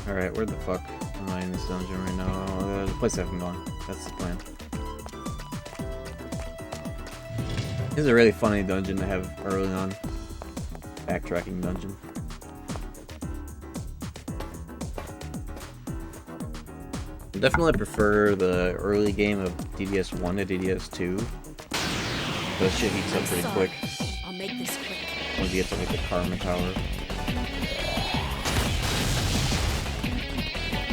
Alright, where the fuck am I in this dungeon right now? The place I haven't gone. That's the plan. This is a really funny dungeon to have early on. Backtracking dungeon. I definitely prefer the early game of DDS 1 to DDS 2. That shit heats up pretty quick. I'll make this quick. Once you get to like the Karma Tower.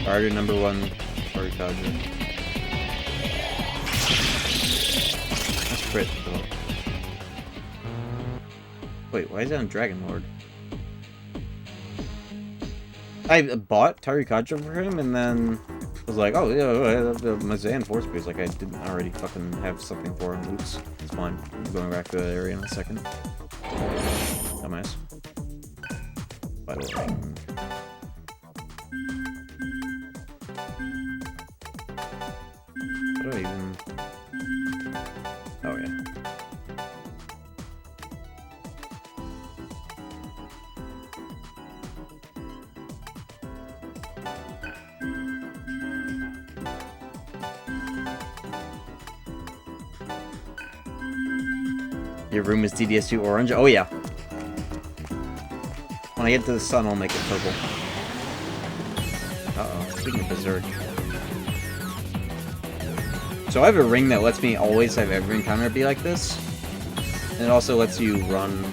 Priority number 1, Torikaja. That's crit, though. Wait, why is that on Dragon Lord? I bought Tarikaja for him, and then was like, oh, yeah, my Zan Force Boost. Like, I didn't already fucking have something for him. Oops. It's fine. I'm going back to that area in a second. Dumbass. Vital Ring. What do I even... Oh, yeah. Your room is DDS2 orange? Oh yeah. When I get to the sun, I'll make it purple. Uh-oh. Speaking of Berserk. So I have a ring that lets me always have every encounter be like this. And it also lets you run...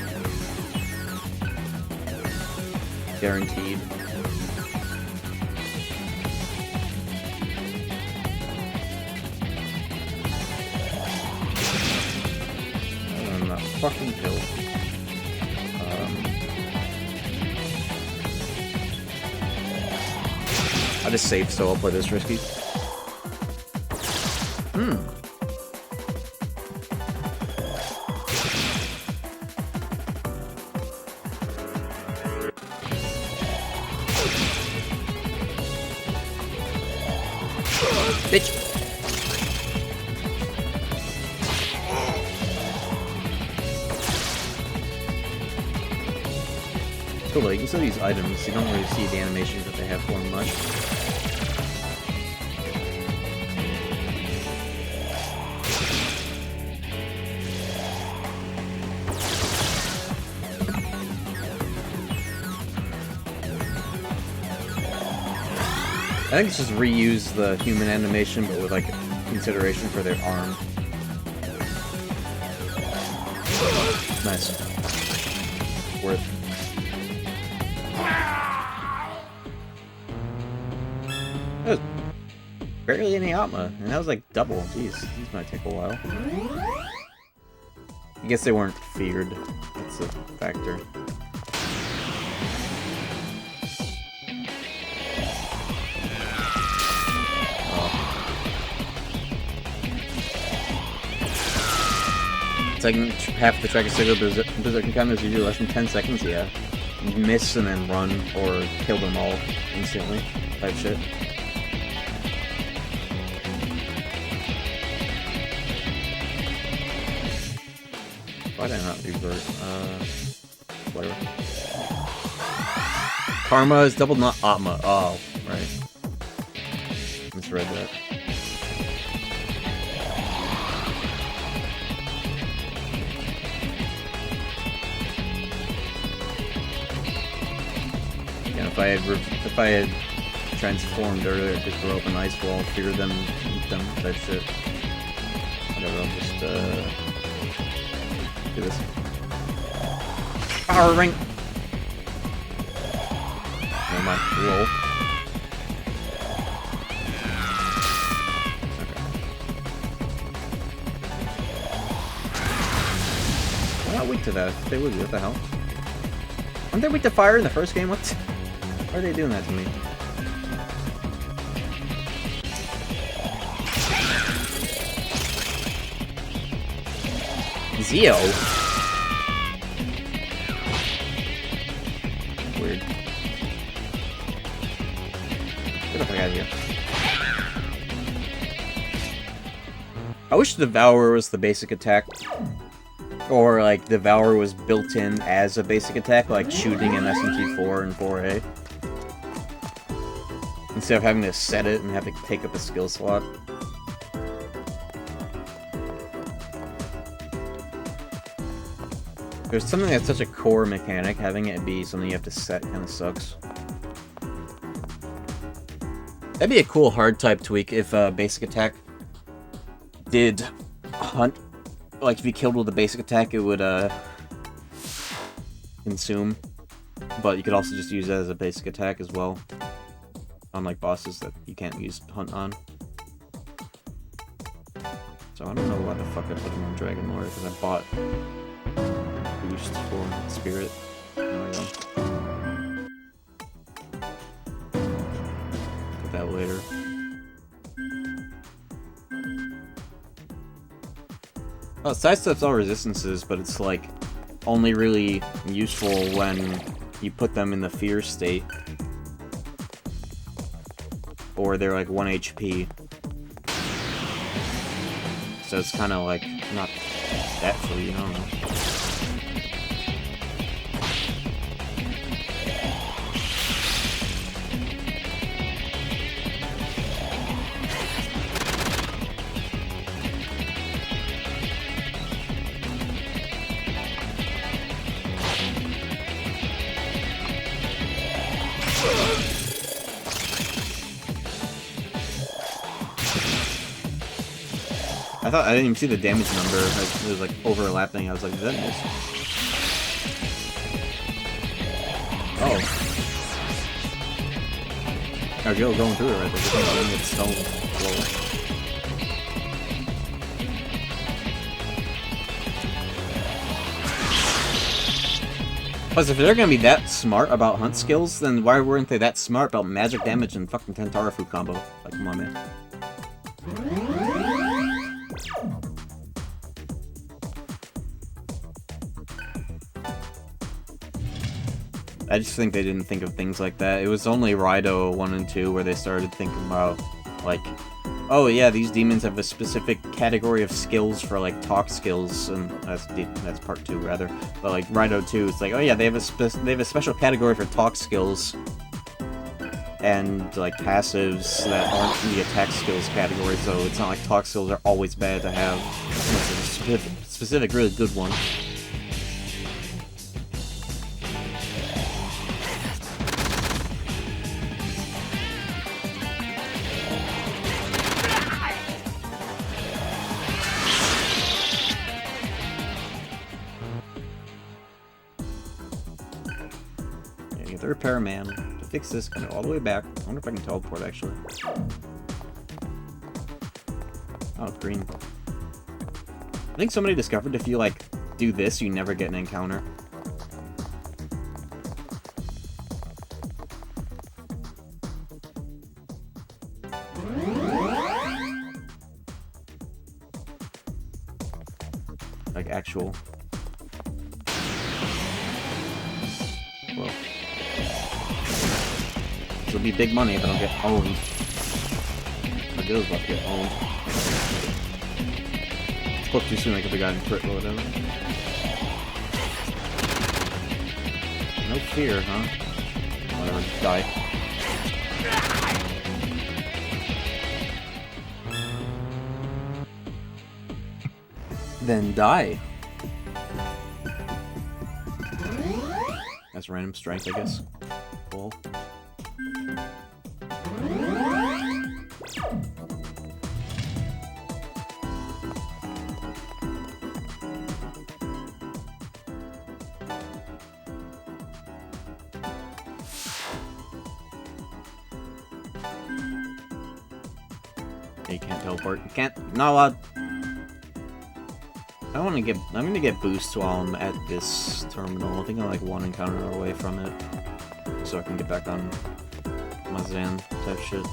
guaranteed. Fucking kill. I just saved, so I'll play this risky. Bitch. Cool, like, you can still use items, you don't really see the animations that they have for them much. I think it's just reuse the human animation, but with, like, consideration for their arm. Nice. Worth. That was barely any Atma, and that was like double. Jeez, these might take a while. I guess they weren't feared. That's a factor. It's like half the track of single Berserk encounters usually less than 10 seconds, yeah. Miss and then run, or kill them all instantly, type shit. Why did I not revert? Whatever. Karma is double, not Atma. Oh, right. Misread that. Yeah, if I had transformed earlier, just throw up an ice wall, fear them, eat them, type shit. Whatever, I'll just do this. Power ring! Never mind. Roll. Okay. I'm not weak to that. They would be. What the hell? Aren't they weak to fire in the first game? What? Why are they doing that to me? Zio? Weird. Get the fuck out of here. I wish Devour was the basic attack. Or, like, Devour was built in as a basic attack, like shooting in SMT4 and 4A. Instead of having to set it and have to take up a skill slot. There's something that's such a core mechanic, having it be something you have to set kind of sucks. That'd be a cool hard type tweak if basic attack did hunt. Like if you killed with a basic attack, it would consume. But you could also just use that as a basic attack as well. Unlike bosses that you can't use hunt on. So I don't know why the fuck I put him on Dragon Lord, because I bought boost for Spirit. There we go. Put that later. Oh, sidesteps all resistances, but it's like only really useful when you put them in the fear state. Or they're like 1 HP. So it's kind of like not that free, I don't know. I didn't even see the damage number. It was like overlapping. I was like, is that miss? Oh. Oh, Joe going through it right there. Just getting it stone. Whoa. Plus, if they're gonna be that smart about hunt skills, then why weren't they that smart about magic damage and fucking Tentarafu combo? Like, come on, man. I just think they didn't think of things like that. It was only Raido 1 and 2 where they started thinking about, like, oh yeah, these demons have a specific category of skills for, like, talk skills, and that's part 2, rather. But, like, Raido 2, it's like, oh yeah, they have a special category for talk skills, and, like, passives that aren't in the attack skills category, so it's not like talk skills are always bad to have. It's a specific really good one. The repairman to fix this, kind of all the way back. I wonder if I can teleport actually. Oh, green. I think somebody discovered if you like do this, you never get an encounter. Like actual. Whoa. It'll be big money if I don't get owned. My girl's about to get owned. Spoke too soon, I could have gotten crit or whatever. No fear, huh? Whatever, die. Then die. That's random strength, I guess. Cool. You can't teleport. You can't. Not allowed. I want to get. I'm gonna get boosts while I'm at this terminal. I think I'm like one encounter away from it, so I can get back on my Zan type shit.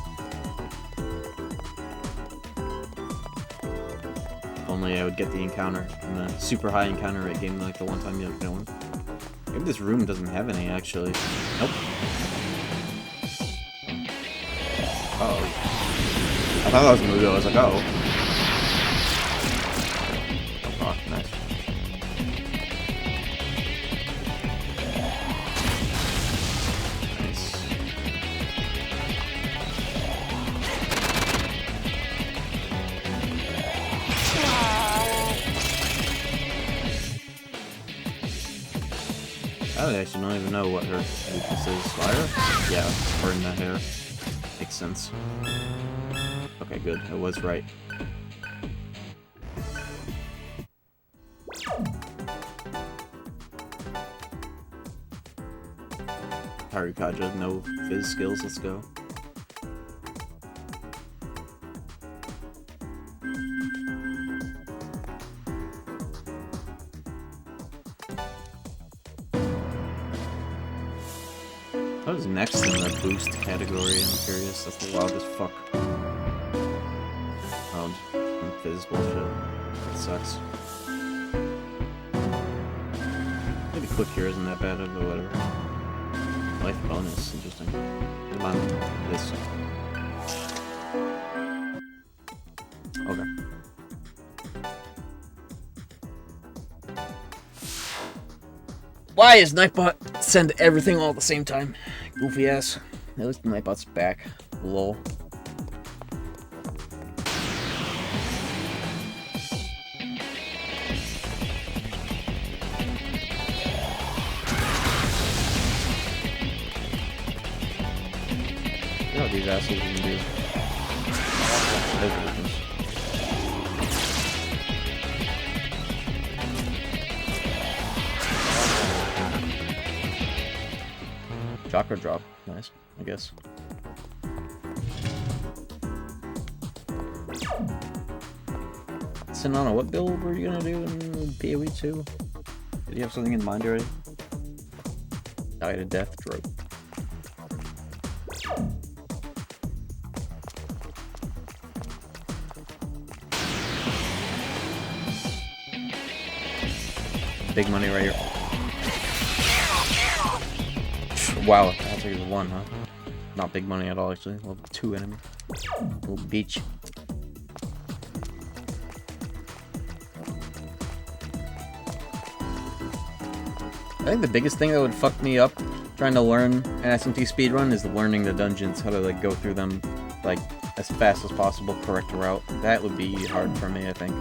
If only I would get the encounter in the super high encounter rate game like the one time you have no one. Maybe this room doesn't have any actually. Nope. Uh-oh. I thought that was Mudo. I was like, oh. Oh, nice. Nice. I actually don't even know what her weakness is. Fire? Yeah, burn that hair. Makes sense. Okay, good. I was right. Harukaja, no fizz skills, let's go. What is next in the boost category? I'm curious. That's loud as fuck. Oh, fizz bullshit. That sucks. Maybe quick here isn't that bad, but whatever. Life bonus, interesting. Come on, this. Okay. Why is Nightbot send everything all at the same time? Goofy ass. At least Nightbot's back. Lol. You know what these assholes can do. There's the difference. Chakra drop. Nice, I guess. Sinana, what build were you gonna do in PoE 2? Did you have something in mind already? Die to death trope. Big money right here. Wow, I'll take the one, huh? Not big money at all, actually. Level 2 enemy. Little beach. I think the biggest thing that would fuck me up trying to learn an SMT speedrun is learning the dungeons, how to like go through them like as fast as possible, correct route. That would be hard for me, I think.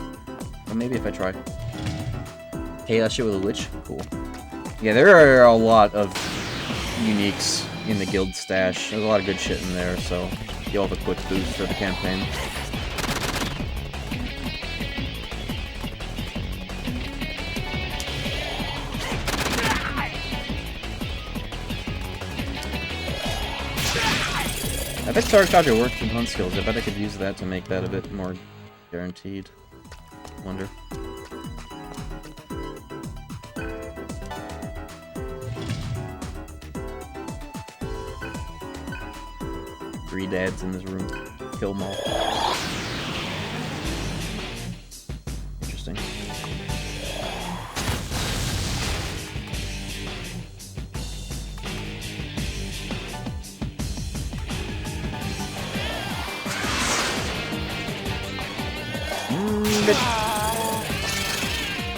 But maybe if I try. Hey, that shit with a lich? Cool. Yeah, there are a lot of uniques in the guild stash. There's a lot of good shit in there, so you'll have a quick boost for the campaign. I bet Target Dodger works with hunt skills. I bet I could use that to make that a bit more guaranteed. Wonder. Three dads in this room. Kill them all. Interesting.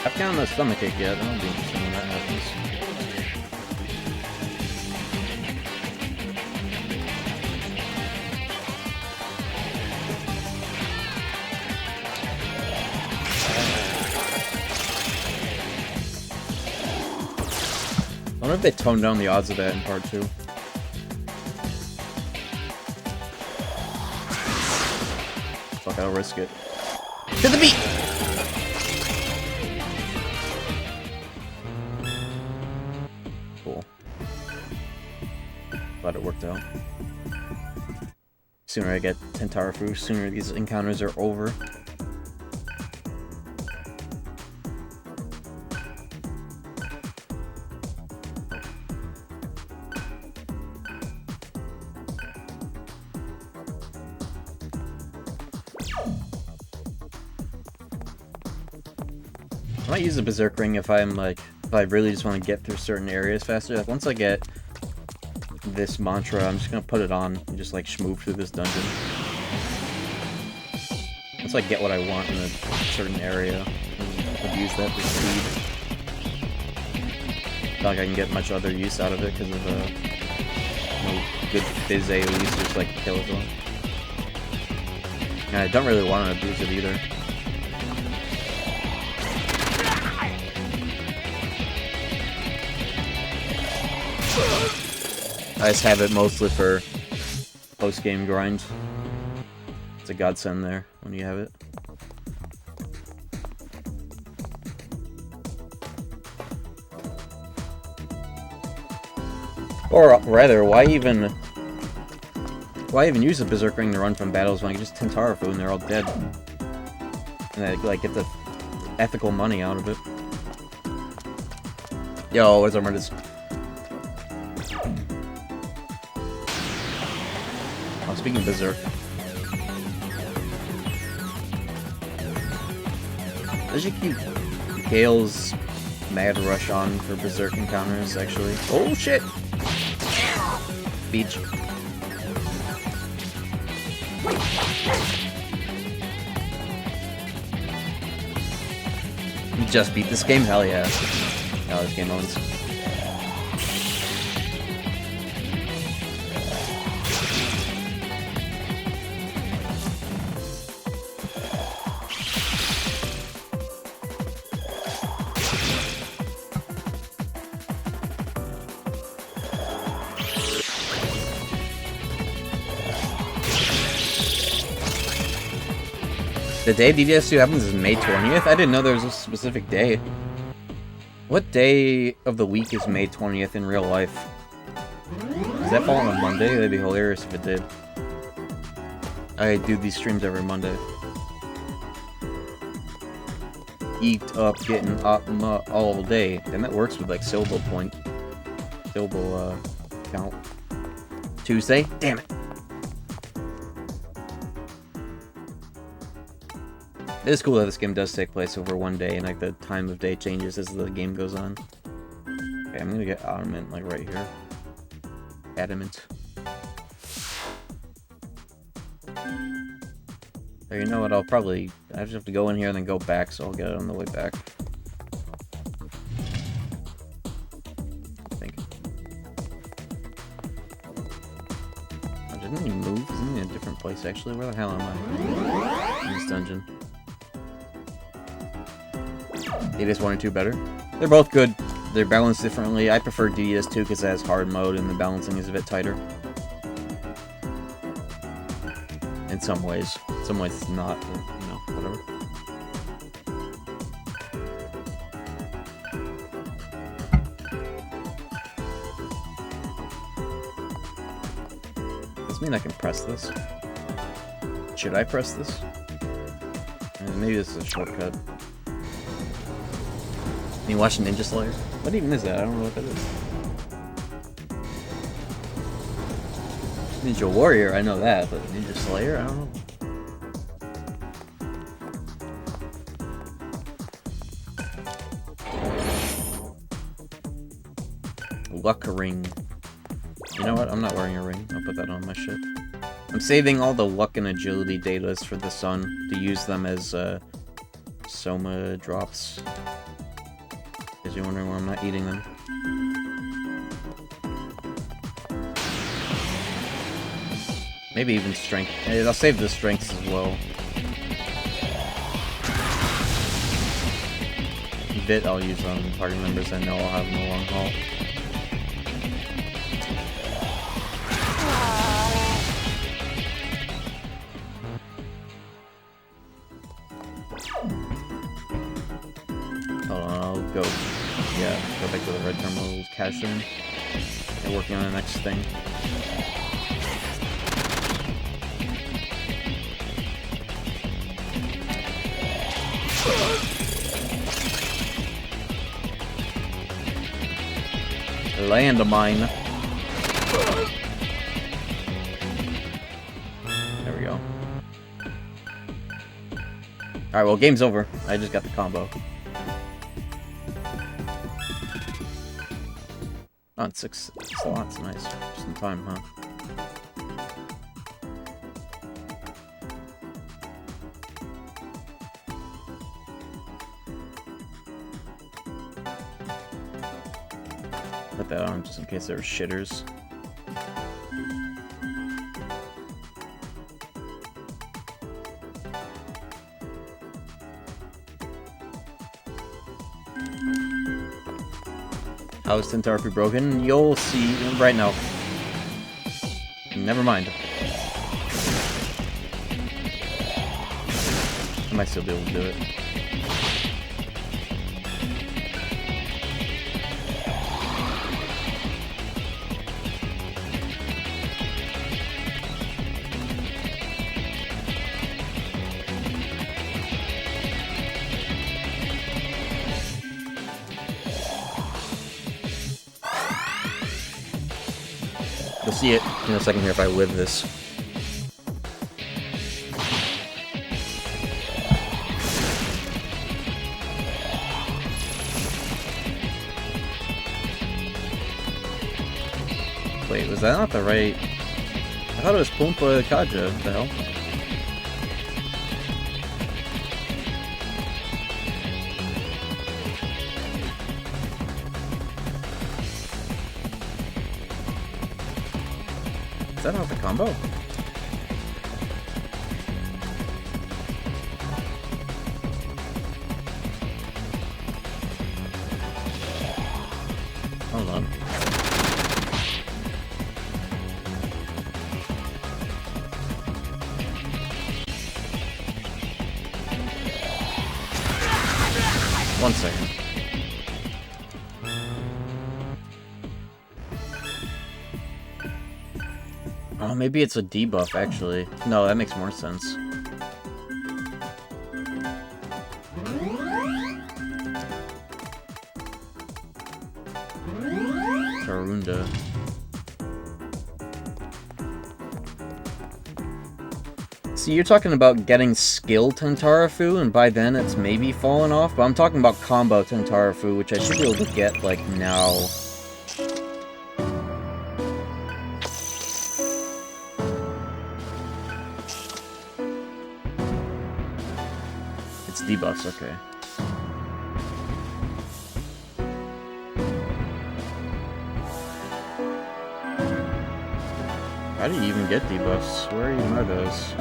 I've gotten the stomachache yet. That'll be interesting when that happens. I wonder if they toned down the odds of that in part 2. Fuck, I'll risk it. To the beat! Cool. Glad it worked out. Sooner I get Tentarafu, sooner these encounters are over. I might use the Berserk Ring if I'm like, if I really just want to get through certain areas faster. Like once I get this mantra, I'm just gonna put it on and just like schmoof through this dungeon. Once I get what I want in a certain area, I'll use that for speed. Not like I can get much other use out of it because of no good fizz AoEs just like kill it all. And I don't really want to abuse it either. I just have it mostly for post-game grind. It's a godsend there when you have it. Or rather, why even use the Berserk Ring to run from battles when I can just Tentarafu and they're all dead? And I like get the ethical money out of it. Yo, where's our murders? speaking of Berserk. I should keep Gale's Mad Rush on for Berserk encounters, actually. Oh shit! Beach. You just beat this game? Hell yeah. Oh, this game owns. The day DDS2 happens is May 20th? I didn't know there was a specific day. What day of the week is May 20th in real life? Does that fall on a Monday? That'd be hilarious if it did. I do these streams every Monday. Eat up, getting up all day. And that works with like syllable count. Tuesday? Damn it. It is cool that this game does take place over one day, and like the time of day changes as the game goes on. Okay, I'm gonna get adamant like right here. Adamant. Or you know what? I just have to go in here and then go back, so I'll get it on the way back. I think. Oh, didn't he move? Isn't he in a different place actually? Where the hell am I? In this dungeon. DDS 1 and 2 better. They're both good. They're balanced differently. I prefer DDS 2 because it has hard mode and the balancing is a bit tighter. In some ways. In some ways it's not, but, you know, whatever. Does this mean I can press this? Should I press this? Maybe this is a shortcut. You watching Ninja Slayer? What even is that? I don't know what that is. Ninja Warrior, I know that, but Ninja Slayer, I don't know. Luck ring. You know what? I'm not wearing a ring. I'll put that on my ship. I'm saving all the luck and agility datas for the sun to use them as Soma drops. Because you're wondering why I'm not eating them. Maybe even strength. I'll save the strengths as well. Bit I'll use on party members I know I'll have in the long haul. Hold on, I'll go. Yeah, go back to the red terminal, cash them. They're working on the next thing. Land a mine. There we go. Alright, well, game's over. I just got the combo. Oh, it's 6 slots. Nice. Just in time, huh? Put that on just in case there were shitters. How is Tentarpi broken? You'll see right now. Never mind. I might still be able to do it. You'll see it in a second here if I live this. Wait, was that not the right... I thought it was Pumpa Kaja. What the hell? Is that not the combo? Hold on. One second. Oh, maybe it's a debuff, actually. No, that makes more sense. Karunda. See, you're talking about getting skill Tentarafu, and by then it's maybe fallen off, but I'm talking about combo Tentarafu, which I should be able to get, like, now. It's debuffs, okay. How do you even get debuffs? Where even are those?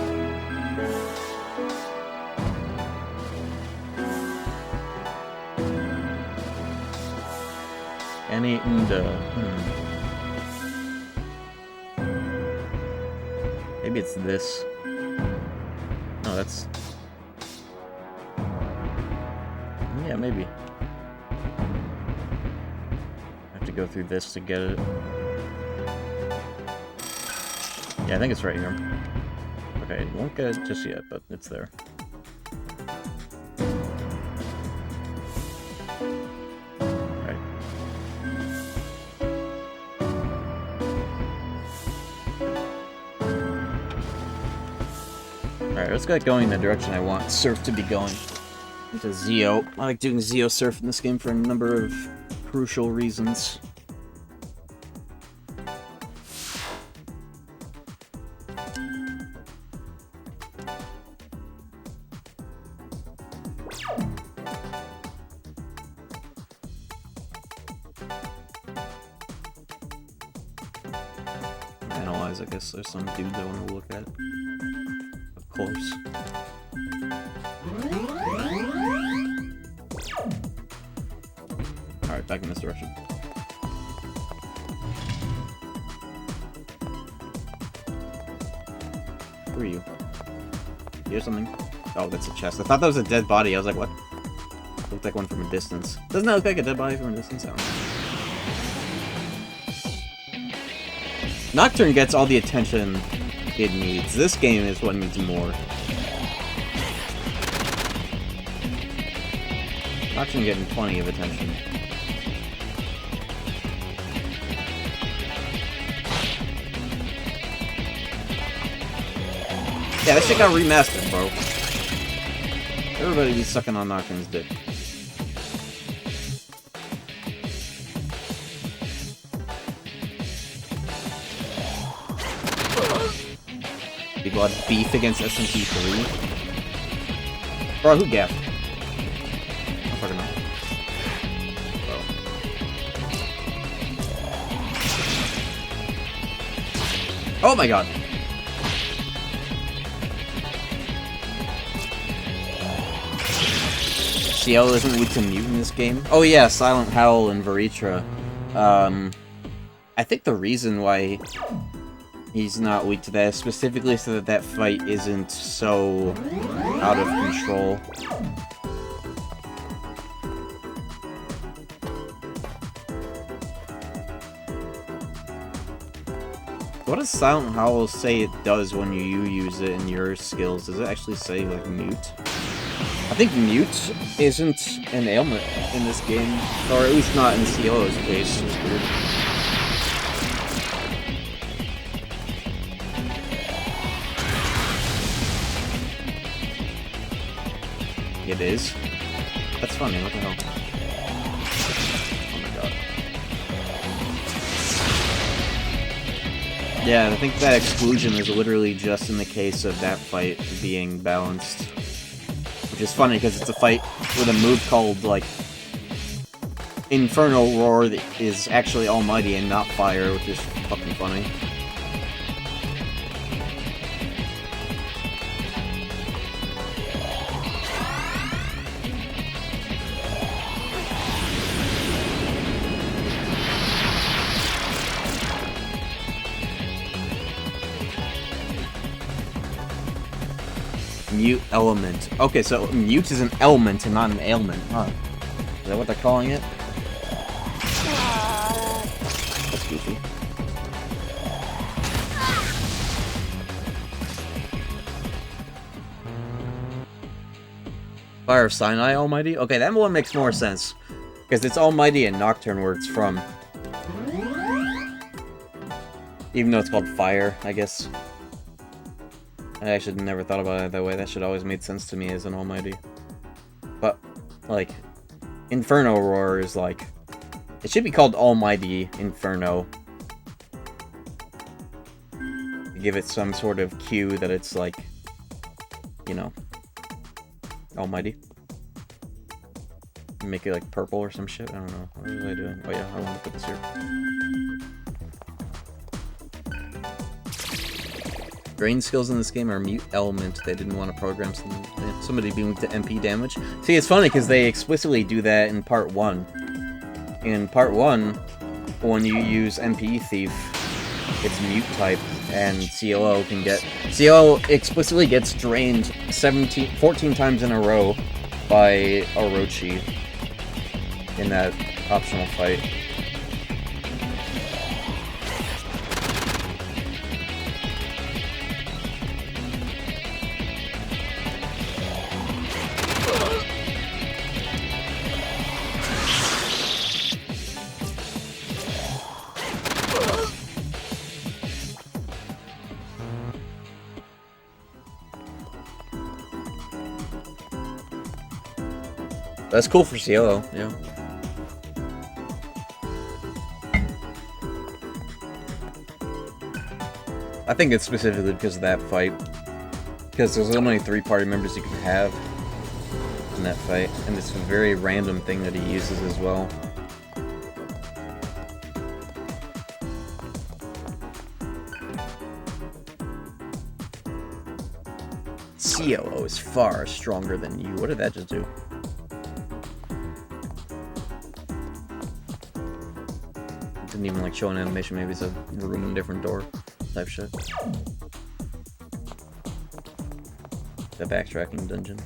Any Maybe it's this. No, that's... Yeah, maybe. I have to go through this to get it. Yeah, I think it's right here. Okay, won't get it just yet, but it's there. Alright, let's get going in the direction I want Surf to be going. Into Zeo. I like doing Zeo Surf in this game for a number of crucial reasons. Analyze, I guess there's some dudes I want to look at. Of course. Alright, back in this direction. Who are you? Here's something. Oh, that's a chest. I thought that was a dead body. I was like, what? Looked like one from a distance. Doesn't that look like a dead body from a distance? I don't know. Nocturne gets all the attention it needs. This game is what needs more. Nocturne getting plenty of attention. Yeah, that shit got remastered, bro. Everybody be sucking on Nocturne's dick. People had beef against SMP3. Bro, who gaffed? I don't fucking know. Oh my god! Ciel isn't weak to mute in this game? Oh yeah, Silent Howl and Veritra. I think the reason why he's not weak to that is specifically so that that fight isn't so out of control. What does Silent Howl say it does when you use it in your skills? Does it actually say, like, mute? I think mute isn't an ailment in this game, or at least not in Cielo's case. It's weird. It is? That's funny, what the hell? Oh my god. Yeah, I think that exclusion is literally just in the case of that fight being balanced. Which is funny, because it's a fight with a move called, like, Infernal Roar that is actually almighty and not fire, which is fucking funny. Mute element. Okay, so mute is an element and not an ailment, huh? Is that what they're calling it? That's goofy. Fire of Sinai Almighty? Okay, that one makes more sense. Because it's Almighty and Nocturne where it's from. Even though it's called Fire, I guess. I actually never thought about it that way. That should always made sense to me as an Almighty. But, like, Inferno Roar is like... It should be called Almighty Inferno. Give it some sort of cue that it's like, you know, Almighty. Make it like purple or some shit. I don't know. What was I doing? Oh yeah, I want to put this here. Grain skills in this game are mute element. They didn't want to program somebody being to MP damage. See, it's funny because they explicitly do that in part 1. In part 1, when you use MP Thief, it's mute type, and CLO can get... CLO explicitly gets drained 14 times in a row by Orochi in that optional fight. That's cool for CLO, yeah. I think it's specifically because of that fight. Because there's only 3 party members you can have in that fight, and it's a very random thing that he uses as well. CLO is far stronger than you. What did that just do? Didn't even like show an animation. Maybe it's a room in a different door type shit. The backtracking dungeon.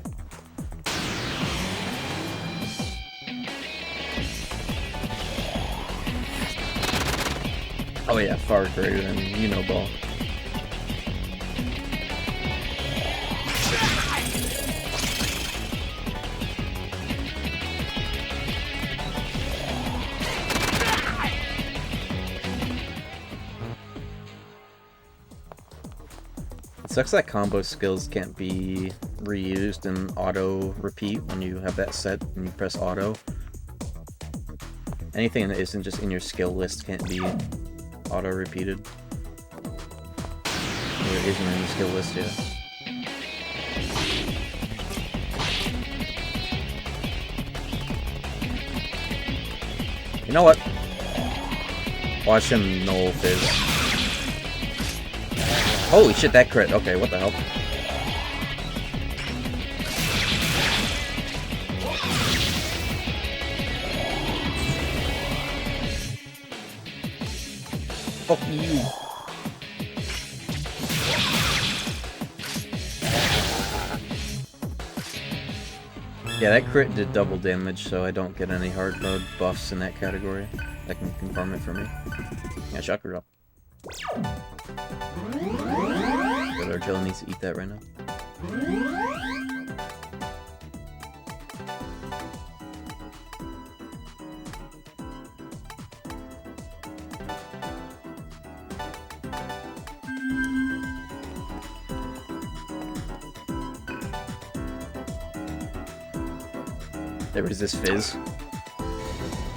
Oh yeah, far greater than Unoball. Sucks that combo skills can't be reused and auto repeat when you have that set and you press auto. Anything that isn't just in your skill list can't be auto repeated. Or it isn't in the skill list yet. You know what? Watch him null fizz. Holy shit, that crit. Okay, what the hell? Fuck you. Yeah, that crit did double damage, so I don't get any hard mode buffs in that category. That can confirm it for me. Yeah, chakra up. But our Jill needs to eat that right now. They resist fizz.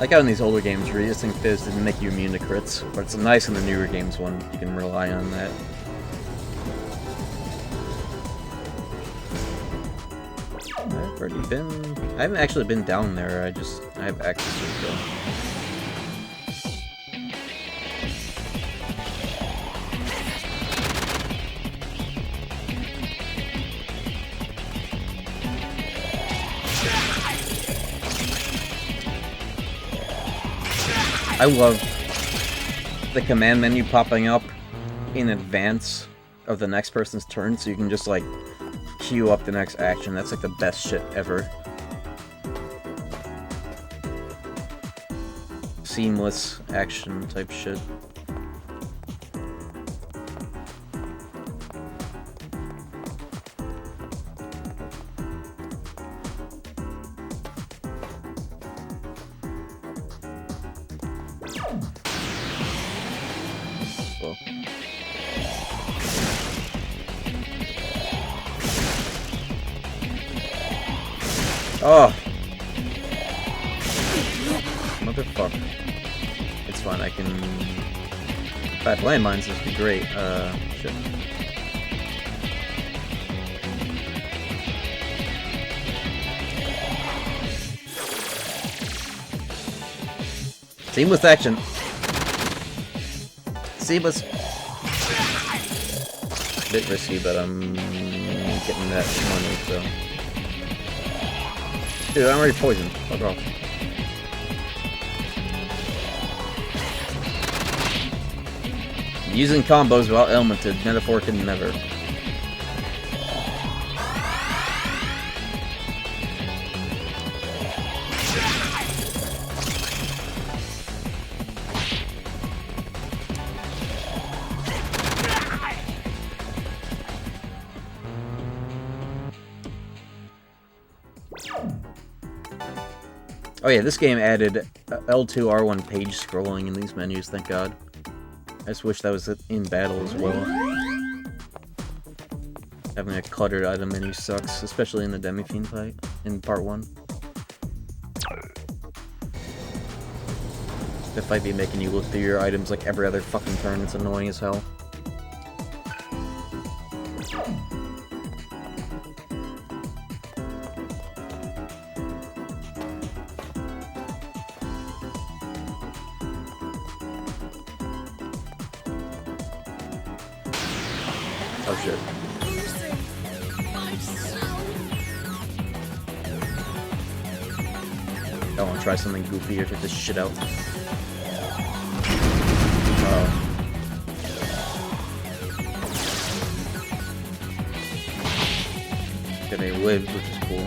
Like how in these older games, resisting Fizz didn't make you immune to crits, but it's nice in the newer games when you can rely on that. I've already been... I haven't actually been down there, I have access to it though. I love the command menu popping up in advance of the next person's turn, so you can just, like, queue up the next action. That's, like, the best shit ever. Seamless action type shit. Oh! Motherfucker. It's fine, I can... If I have landmines, this would be great. Shit. Seamless action. Seamless. Bit risky, but I'm getting that money, so... Dude, I'm already poisoned. Fuck off. Using combos while elemented, metaphor can never. Oh yeah, this game added L2, R1 page scrolling in these menus, thank god. I just wish that was in battle as well. Having a cluttered item menu sucks, especially in the Demi-Fiend fight, in part 1. The fight be making you look through your items like every other fucking turn, it's annoying as hell. Oh shit. I want to try something goofy here to get this shit out. Got any lives, which is cool.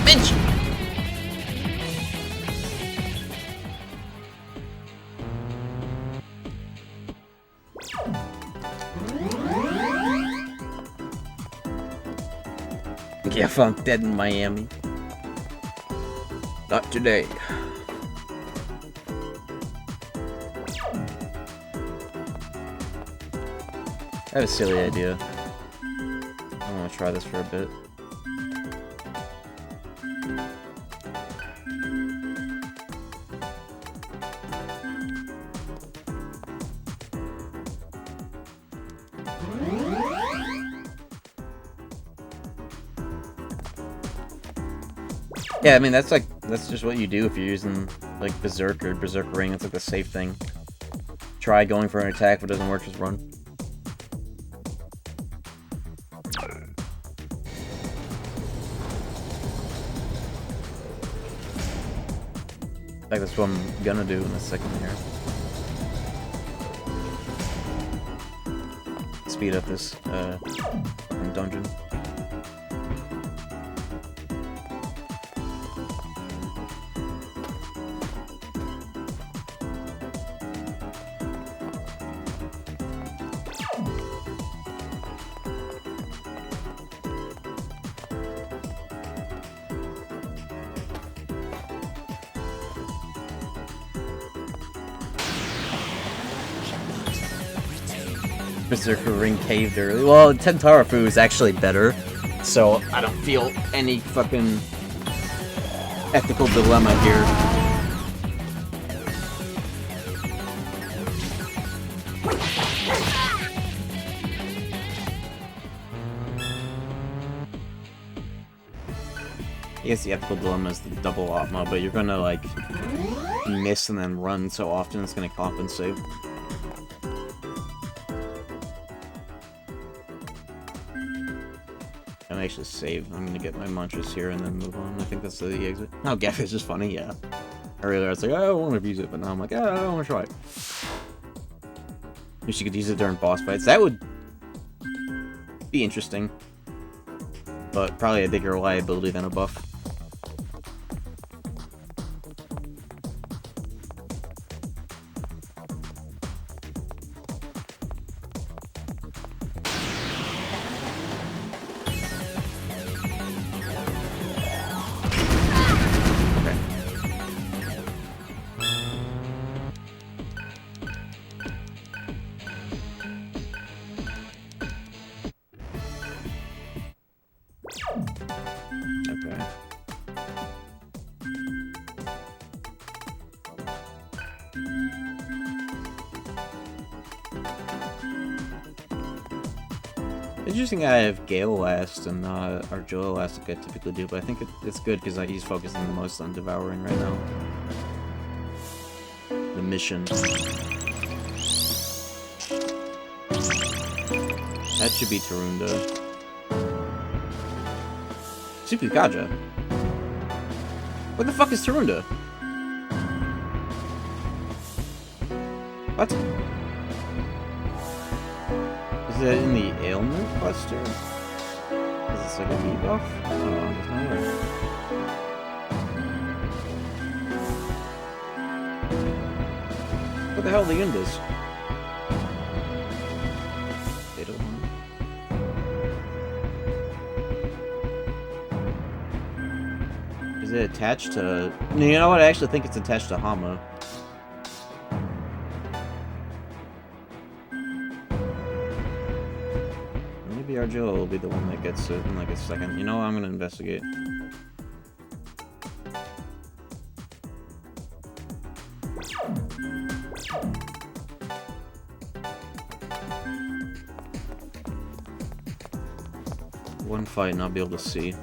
Bitch! Yeah, found dead in Miami. Not today. I have a silly idea. I want to try this for a bit. Yeah, I mean, that's just what you do if you're using, like, Berserk or Berserk Ring. It's like the safe thing. Try going for an attack, if it doesn't work, just run. In fact, that's what I'm gonna do in a second here. Speed up this, fucking dungeon. Berserker Ring caved early. Well, Tentarafu is actually better, so I don't feel any fucking ethical dilemma here. I guess the ethical dilemma is the double Atma, but you're gonna, like, miss and then run so often it's gonna compensate. I'm actually save. I'm gonna get my mantras here and then move on. I think that's the exit. No, Gaff is just funny, yeah. Earlier I was like, oh, I don't want to abuse it, but now I'm like, oh, I don't want to try it. Wish you could use it during boss fights. That would be interesting. But probably a bigger reliability than a buff. Interesting I have Gale last and Arjola last like I typically do, but I think it's good because he's focusing the most on devouring right now. The mission. That should be Tarunda. Supukaja? What the fuck is Tarunda? What? Is that in the ailment cluster? Is this like a debuff? Oh, there's no way. What the hell are the Yundas? Fatal Harm? Is it attached to... You know what? I actually think it's attached to Hama. Arjola will be the one that gets it in like a second. You know what? I'm gonna investigate. One fight and I'll be able to see.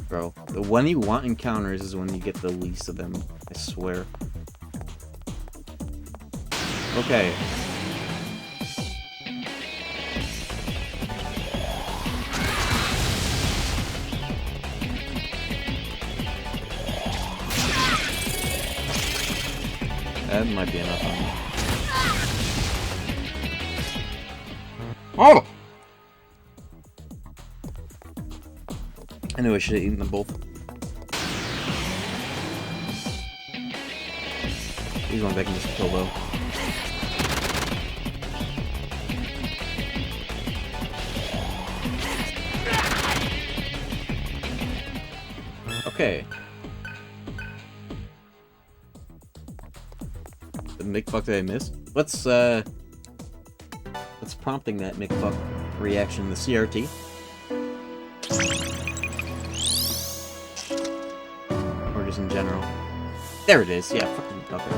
Bro, the one you want encounters is when you get the least of them, I swear. Okay. That might be enough on me. Oh! I knew I should have eaten them both. He's going back and just kill though. Okay. The McFuck that I missed? What's prompting that McFuck reaction? The CRT? Or just in general? There it is, yeah, fucking okay.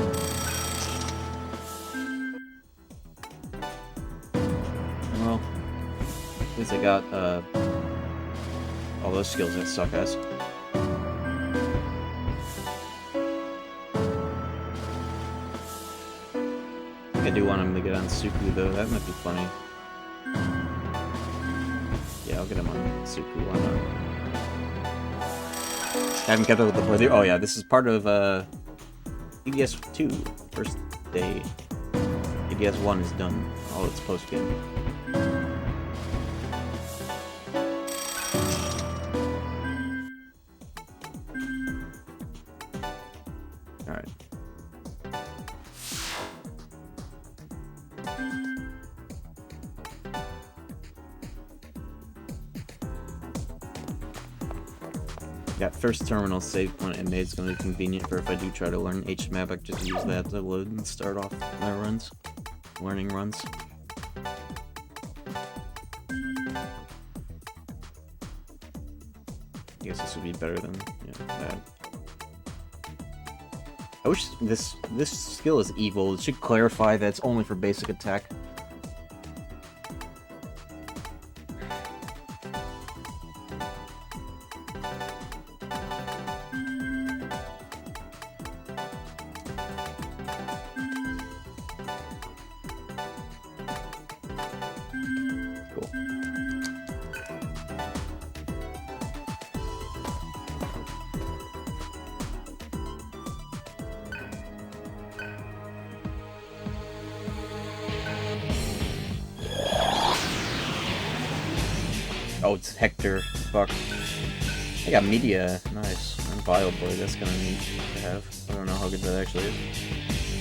Well, at least I got all those skills that suck ass. I do want him to get on Suku though, that might be funny. Yeah, I'll get him on Suku, why not? I haven't kept up with the playthrough. Oh yeah, this is part of EDS 2, first day. EDS 1 is done, all its post-game. Alright. That first terminal save point I made is going to be convenient for if I do try to learn HMAP. I can just use that to load and start off my runs. Learning runs. I guess this would be better than that. I wish this skill is evil. It should clarify that it's only for basic attack. Oh, it's Hector. Fuck. I got media. Nice. And Vileploid. That's kind of neat to have. I don't know how good that actually is.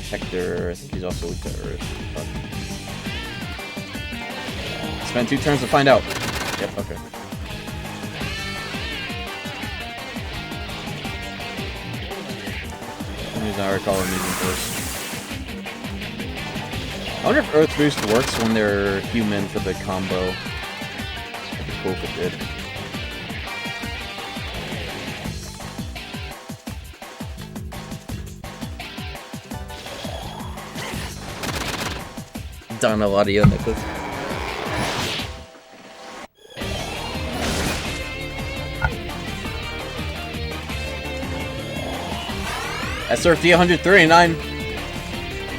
Hector. I think he's also weak to Earth. Fuck. Spend 2 turns to find out. Yep, okay. For some reason I recall him using first. I wonder if Earth Boost works when they're human for the combo. Cool if it did. Done a lot of necklace. SRT 139.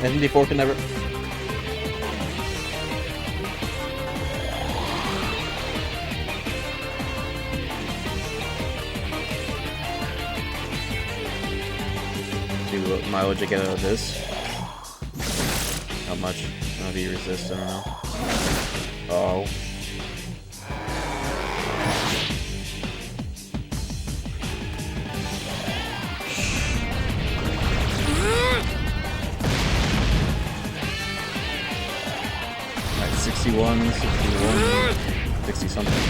74 can never. Mileage I get out of this. How much? How do you resist? I don't know. Oh. Alright, 61, 60 something.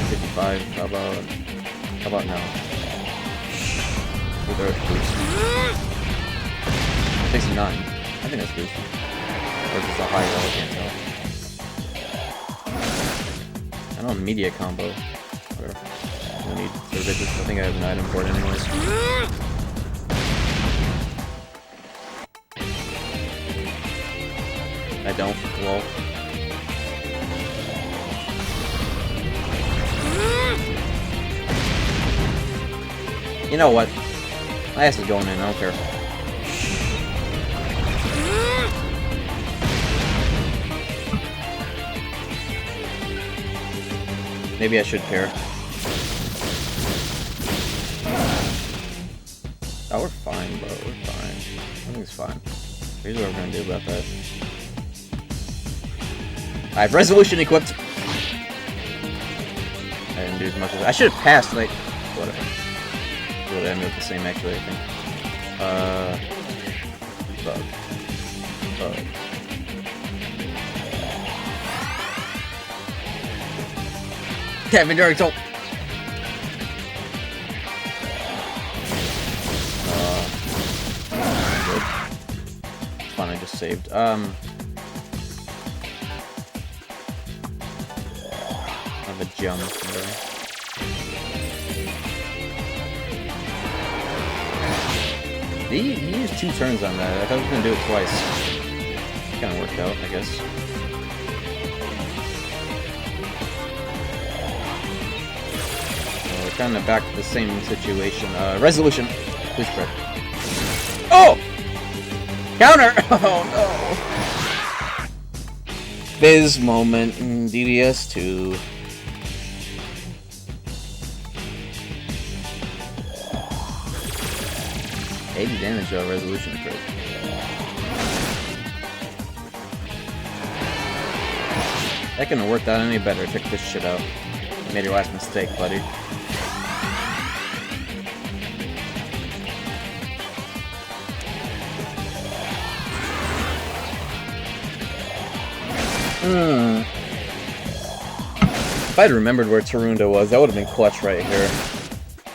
55. How about now? With Earth Boost. 69. I think that's boosted. Or if it's a high roll, I can't tell. I don't have media combo. Whatever. I don't need services. I think I have an item for it anyways. I don't. Lol. You know what? My ass is going in. I don't care. Maybe I should care. Oh, we're fine, bro. We're fine. Everything's fine. Here's what we're gonna do about that. I have resolution equipped. I didn't do as much as I should have passed. Like, whatever. It would end up the same, actually. I think. Bug. Damn, Direct ult. Good. It's fine, I just saved. I have a jump there. He used 2 turns on that. I thought he was gonna do it twice. Kinda worked out, I guess. Kind of back to the same situation. Resolution. Please spread. Oh! Counter! Oh no! Biz moment in DDS2. $80 damage out resolution crit. That couldn't have worked out any better. Check this shit out. You made your last mistake, buddy. If I'd remembered where Tarunda was, that would have been clutch right here.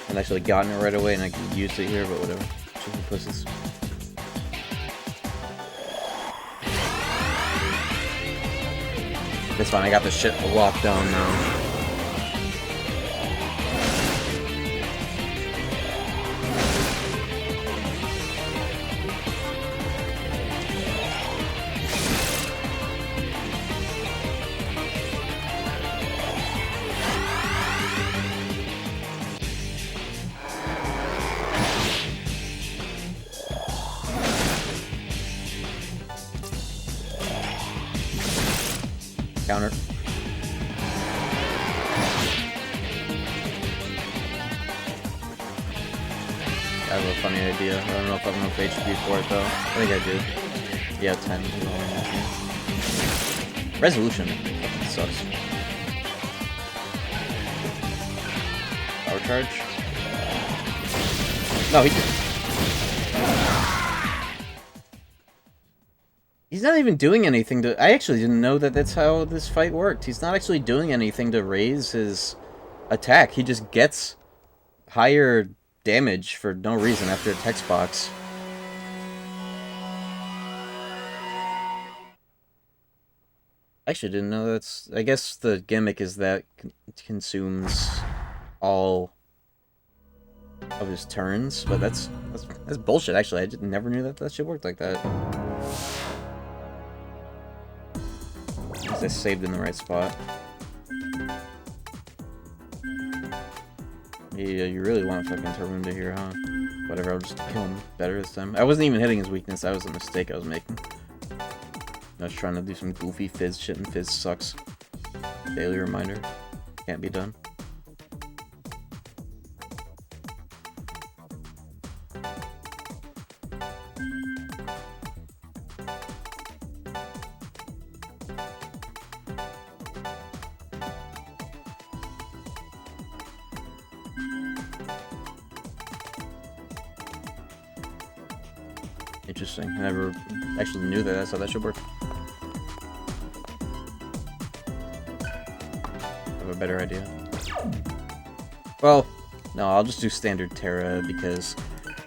I and actually gotten it right away, and I could use it here, but whatever. Chicken pussies. It's fine, I got the shit locked down now. Counter. I have a funny idea. I don't know if I have enough HP for it though. I think I do. Yeah, 10. Resolution. Fucking sucks. Power charge. No, he's not even doing anything to... I actually didn't know that that's how this fight worked. He's not actually doing anything to raise his attack. He just gets higher damage for no reason after a text box. I actually didn't know that's... I guess the gimmick is that it consumes all of his turns, but that's bullshit, actually. I just never knew that shit worked like that. I saved in the right spot. Yeah, you really want fucking Tarunda here, huh? Whatever, I'll just kill him better this time. I wasn't even hitting his weakness, that was a mistake I was making. I was trying to do some goofy Fizz shit, and Fizz sucks. Daily reminder. Can't be done. Interesting. I never actually knew that that's how that should work. I have a better idea. Well, no, I'll just do standard Terra because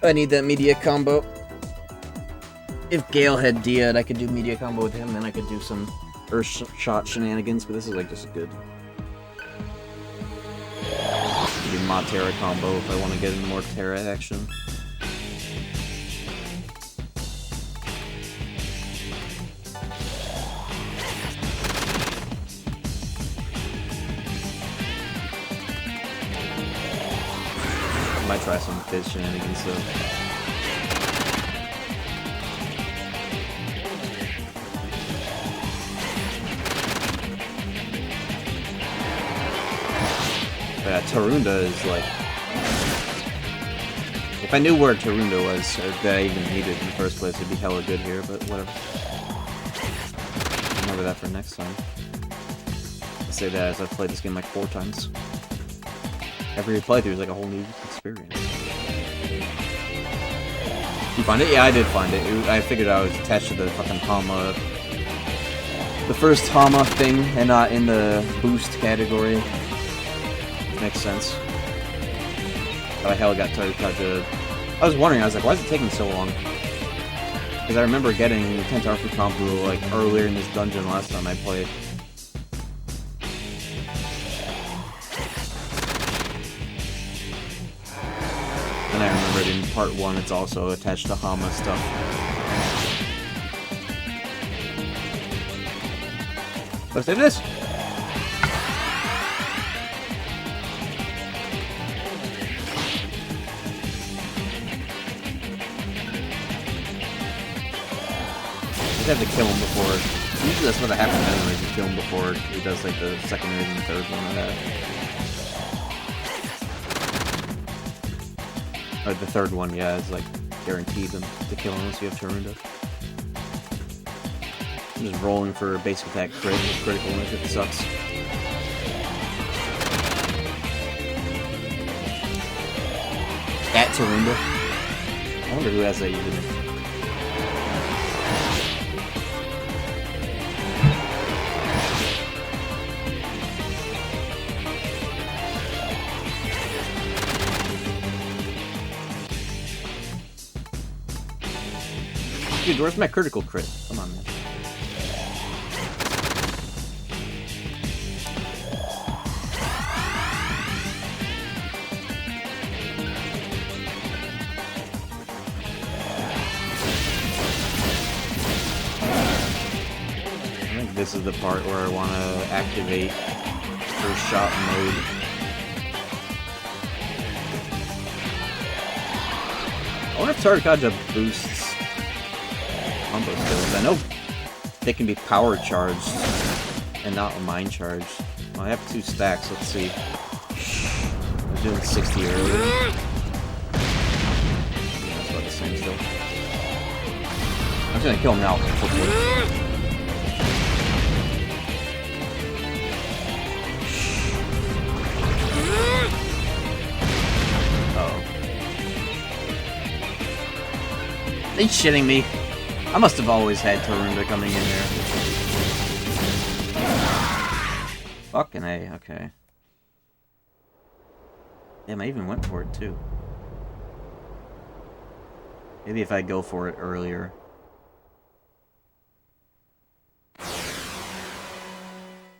I need that media combo. If Gale had Dia'd, I could do media combo with him, then I could do some Earth Shot shenanigans, but this is like just good. Do Ma Terra combo if I want to get into more Terra action. Might try some Fizz shenanigans though. Yeah, Tarunda is like... If I knew where Tarunda was, or that I even needed it in the first place, it'd be hella good here, but whatever. Remember that for next time. I say that as I've played this game like 4 times. Every playthrough is like a whole new experience. You find it? Yeah, I did find it. I figured I was attached to the fucking Hama. The first Hama thing, and not in the boost category. Makes sense. But I hella got Tarutaja. I was wondering, I was like, why is it taking so long? Because I remember getting Tentar Fukampu like earlier in this dungeon last time I played. And I remembered in part 1 it's also attached to Hama stuff. Let's save this! You have to kill him before. Usually that's what happens anyways, you kill him before he does like the second and third one of that. Or the third one, yeah, is like guaranteed to kill unless you have Tarunda. I'm just rolling for basic attack critical and it sucks. At Tarunda? I wonder who has that even. Dude, where's my critical crit? Come on, man. I think this is the part where I want to activate first shot mode. I wonder if Tarakaja boosts combo skills. I know they can be power charged and not a mind charge. Well, I have 2 stacks. Let's see. I'm doing 60 earlier. That's about the same still. I'm just gonna kill him now, hopefully. Are you shitting me? I must have always had Tarunda coming in there. Fucking A, okay. Damn, I even went for it too. Maybe if I go for it earlier.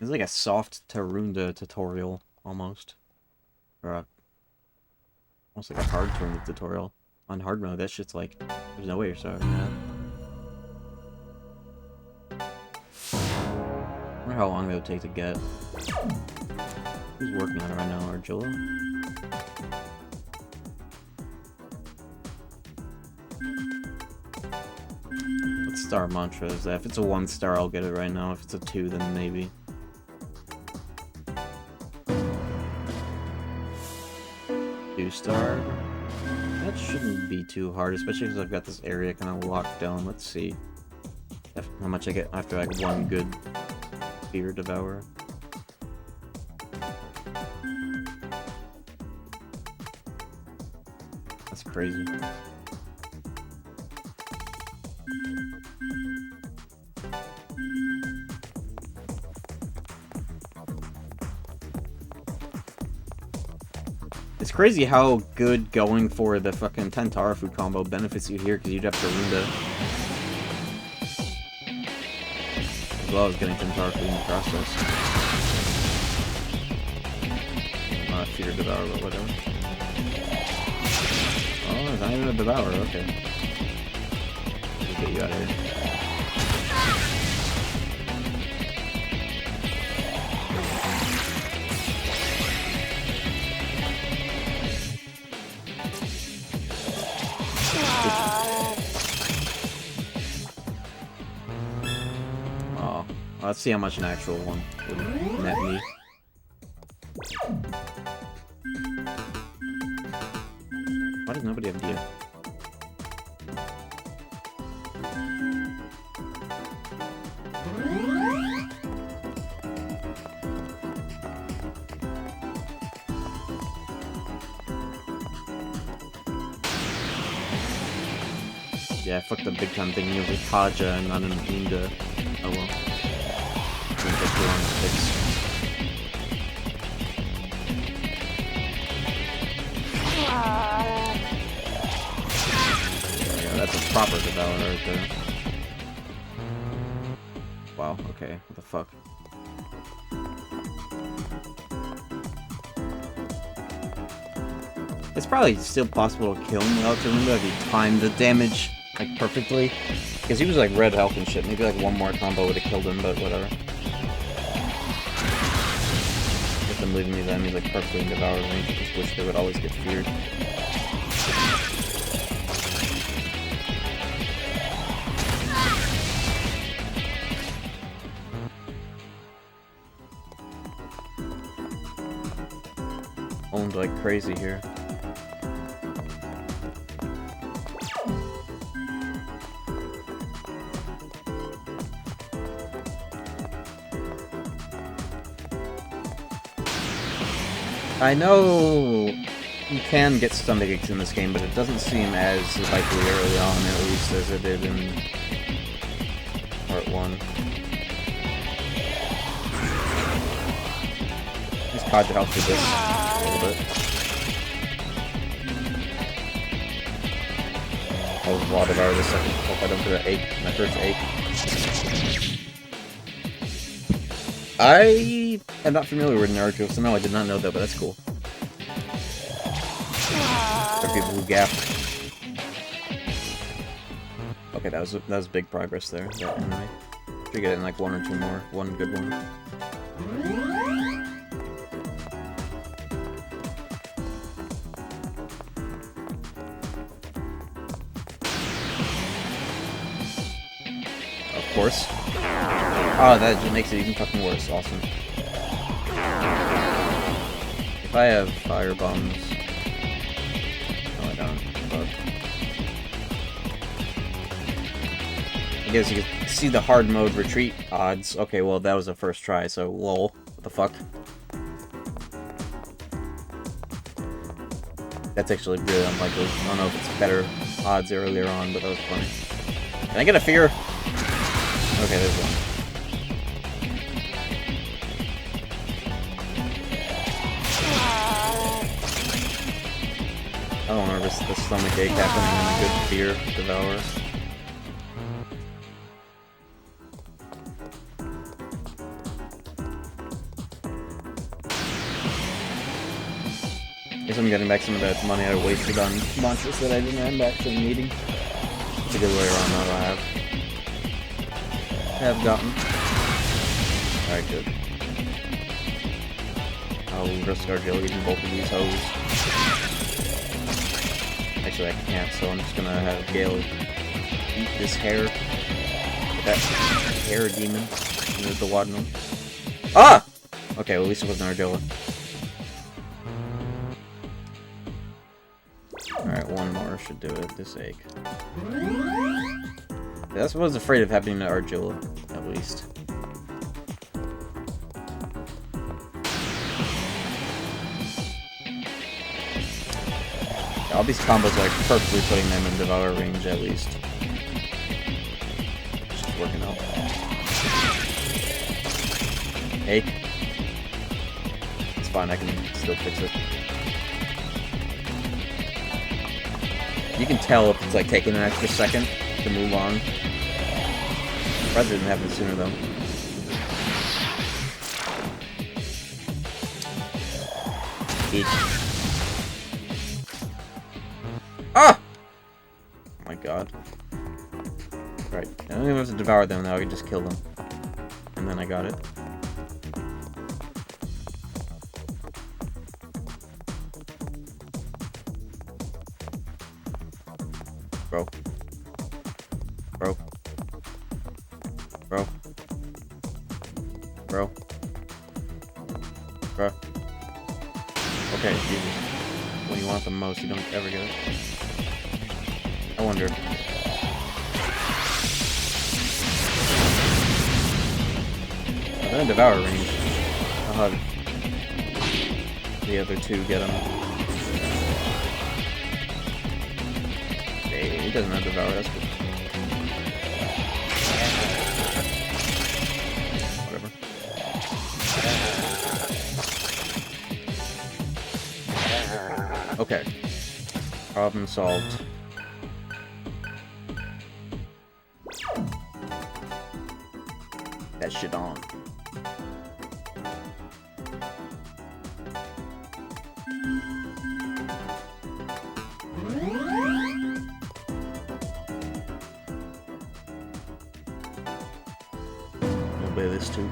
It's like a soft Tarunda tutorial, almost. Or almost like a hard Tarunda tutorial. On hard mode, that shit's like, there's no way you're starting that. I wonder how long that would take to get. Who's working on it right now? Argilla? What star mantra is that? If it's a 1 star, I'll get it right now. If it's a 2, then maybe. Two star? That shouldn't be too hard, especially because I've got this area kind of locked down. Let's see how much I get after like 1 good Fear Devourer. That's crazy. It's crazy how good going for the fucking Tentarafu combo benefits you here, because you'd have Tarunda as well as getting Tentarafu in the process. Not Fear Devour, but whatever. Oh, it's not even a Devour, okay. Let's get you out of here. Oh, let's see how much an actual one would net me. Why does nobody have Dia? Yeah, I fucked up big time thinking it was a Kaja and not an Inda. Oh well. Didn't take too long to fix. Yeah, that's a proper Devour right there. Wow, okay, what the fuck? It's probably still possible to kill him without Tarunda if you timed the damage like perfectly, because he was like red health and shit. Maybe like 1 more combo would have killed him, but whatever. With them leaving me then, he's like perfectly in Devour range. I just wish they would always get feared. Owned like crazy here. I know you can get stomach aches in this game, but it doesn't seem as likely early on, at least, as it did in part 1. Just Kaja helps with this a little bit. I'll devour this second. Hope I don't get an egg. My first egg. I am not familiar with Naruto, so no, I did not know that, but that's cool. For people who gap. Okay, that was big progress there. That enemy. Should get in like one or two more. One good one. Of course. Oh, that just makes it even fucking worse. Awesome. If I have fire bombs... No, I don't. But... I guess you can see the hard mode retreat odds. Okay, well, that was a first try, so lol. What the fuck? That's actually really unlikely. I don't know if it's better odds earlier on, but that was funny. Can I get a fear? Okay, there's one. I don't remember the stomach ache happening in a good fear devour. Guess I'm getting back some of that money I wasted on monsters that I didn't run back to the meeting. It's a good way around that I have gotten. Alright, good. I'll risk Argilla using both of these hoes. Actually, I can't, so I'm just gonna have Gale eat this hair. That hair demon. The Wadnum. Ah! Okay, well, at least it wasn't Argilla. Alright, one more should do it. This egg. That's what I was afraid of happening to Argilla, at least. All these combos are like perfectly putting them in Devour range, at least. Just working out. Egg. It's fine, I can still fix it. You can tell if it's like taking an extra second to move on. Rather than happen sooner though. Eat. Ah! Oh my god. Right, I don't even have to devour them now, I can just kill them. And then I got it. Bro. Bro. Bro. Bro. Bro. Okay, Jesus. When you want them most, you don't ever get it. I wonder. Oh, they're in Devour range. I'll have the other two get them. Hey, he doesn't have Devour, that's good. Whatever. Okay. Problem solved. That shit on. I'll play this too.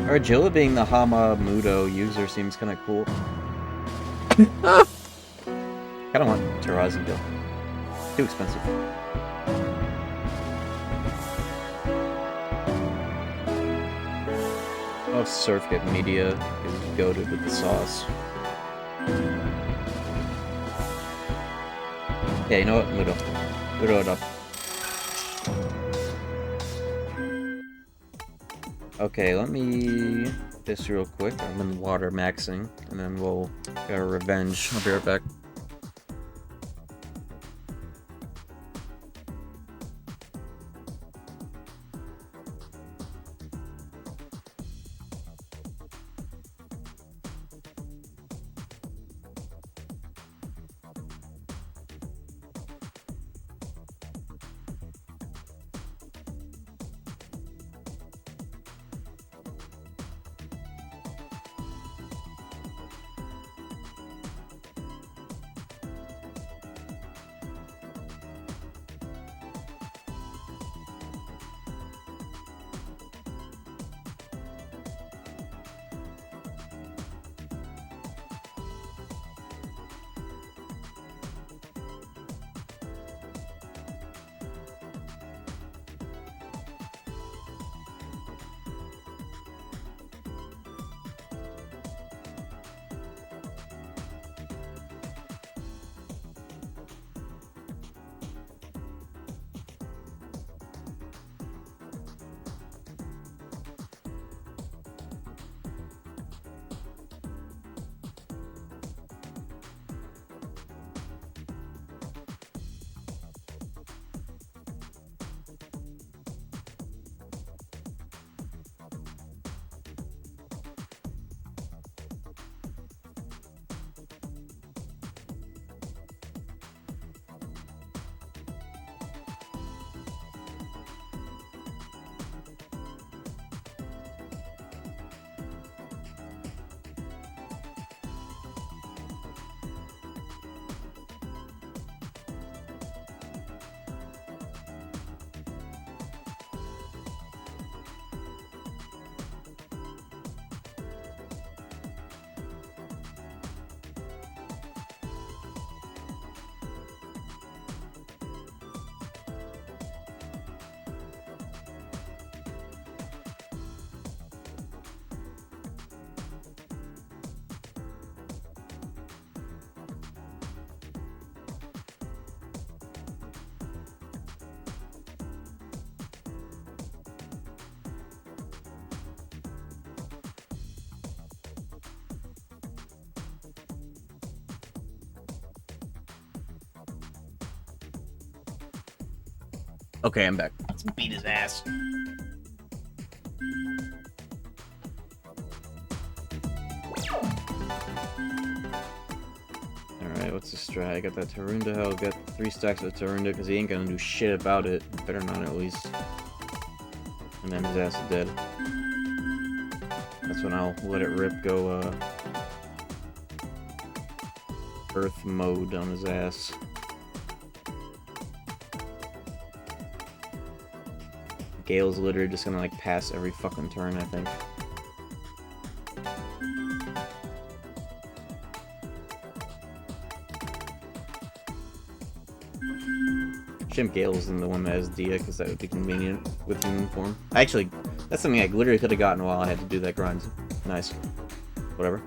Argilla being the Hama Mudo user seems kind of cool. Kinda want Terrazi though. Too expensive. Oh, Surf get media is goated with the sauce. Yeah, you know what? Mudo. Mudo it up. Okay, let me this real quick. I'm in water maxing, and then we'll get our revenge. I'll be right back. Okay, I'm back. Let's beat his ass. Alright, what's the strat? I got that Tarunda. I'll get 3 stacks of Tarunda because he ain't gonna do shit about it. Better not, at least. And then his ass is dead. That's when I'll let it rip, go, Earth mode on his ass. Gale's literally just gonna, like, pass every fucking turn, I think. Chimp Gale's in the one that has Dia, because that would be convenient with human form. Actually, that's something I literally could have gotten while I had to do that grind. Nice. Whatever.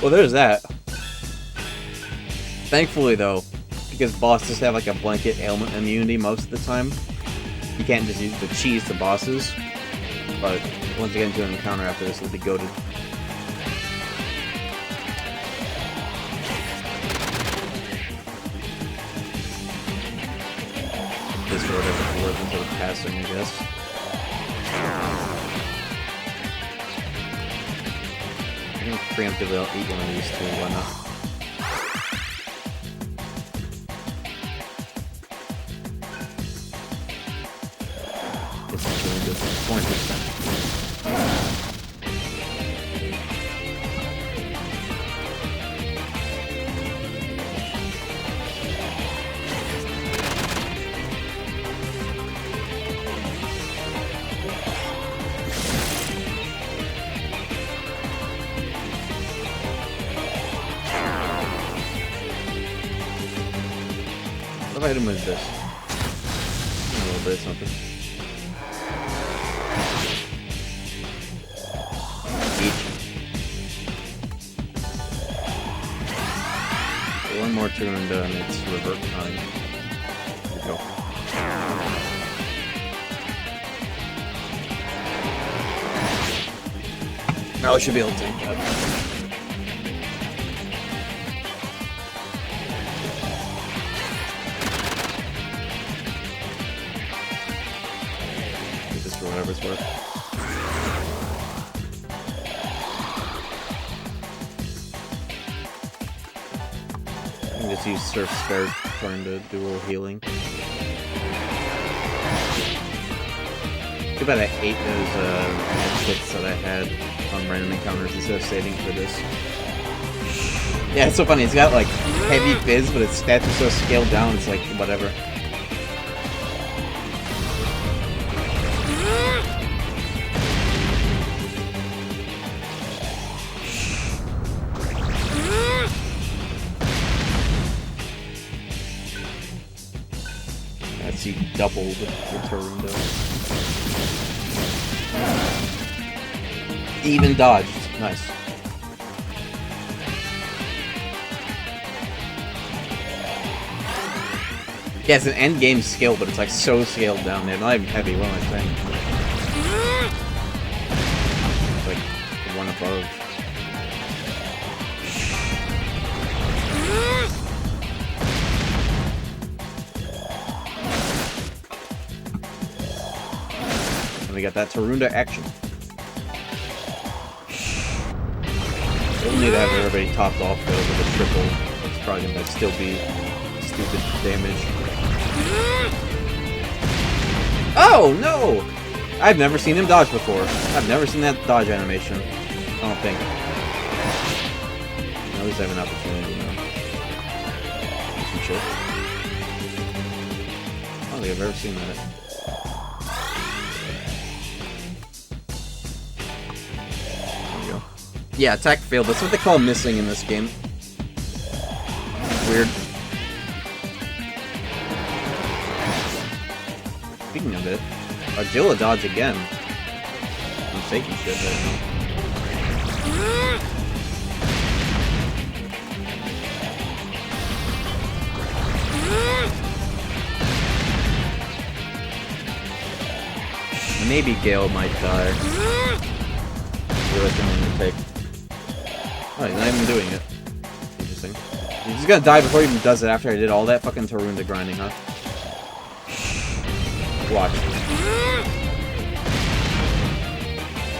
Well, there's that. Thankfully, though, because bosses have like a blanket ailment immunity most of the time, you can't just use the cheese to bosses. But once you get into an encounter after this, it'll be goated. This or whatever it's worth until it's passing, I guess. I'm gonna preemptively I'll eat one of these two, why not? It's really good. 20%. What item is this? A little bit of something. One more turn and it's revert time. Here we go. Now I should be able to take that. Get this for whatever it's worth. Just use Surf's spare turn to do a little healing. Too bad I hate those kits that I had on random encounters instead of saving for this. Yeah, it's so funny. It's got like heavy fizz, but its stats are so scaled down. It's like whatever. He doubled the Tarunda. Even dodged. Nice. Yeah, it's an end game skill, but it's like so scaled down. They're not even heavy. What am I saying? It's like one above. We got that Tarunda action. We'll need to have everybody topped off though with a triple. It's probably gonna still be stupid damage. Oh no! I've never seen him dodge before. I've never seen that dodge animation. I don't think. At least I have an opportunity now. Some shit. I don't think I've ever seen that. Yeah, attack failed. That's what they call missing in this game. Weird. Speaking of it, Argilla dodge again. I'm taking shit right now. Maybe Gale might die. the right thing to take. Oh, he's not even doing it. Interesting. He's gonna die before he even does it after I did all that fucking Tarunda grinding, huh? Watch.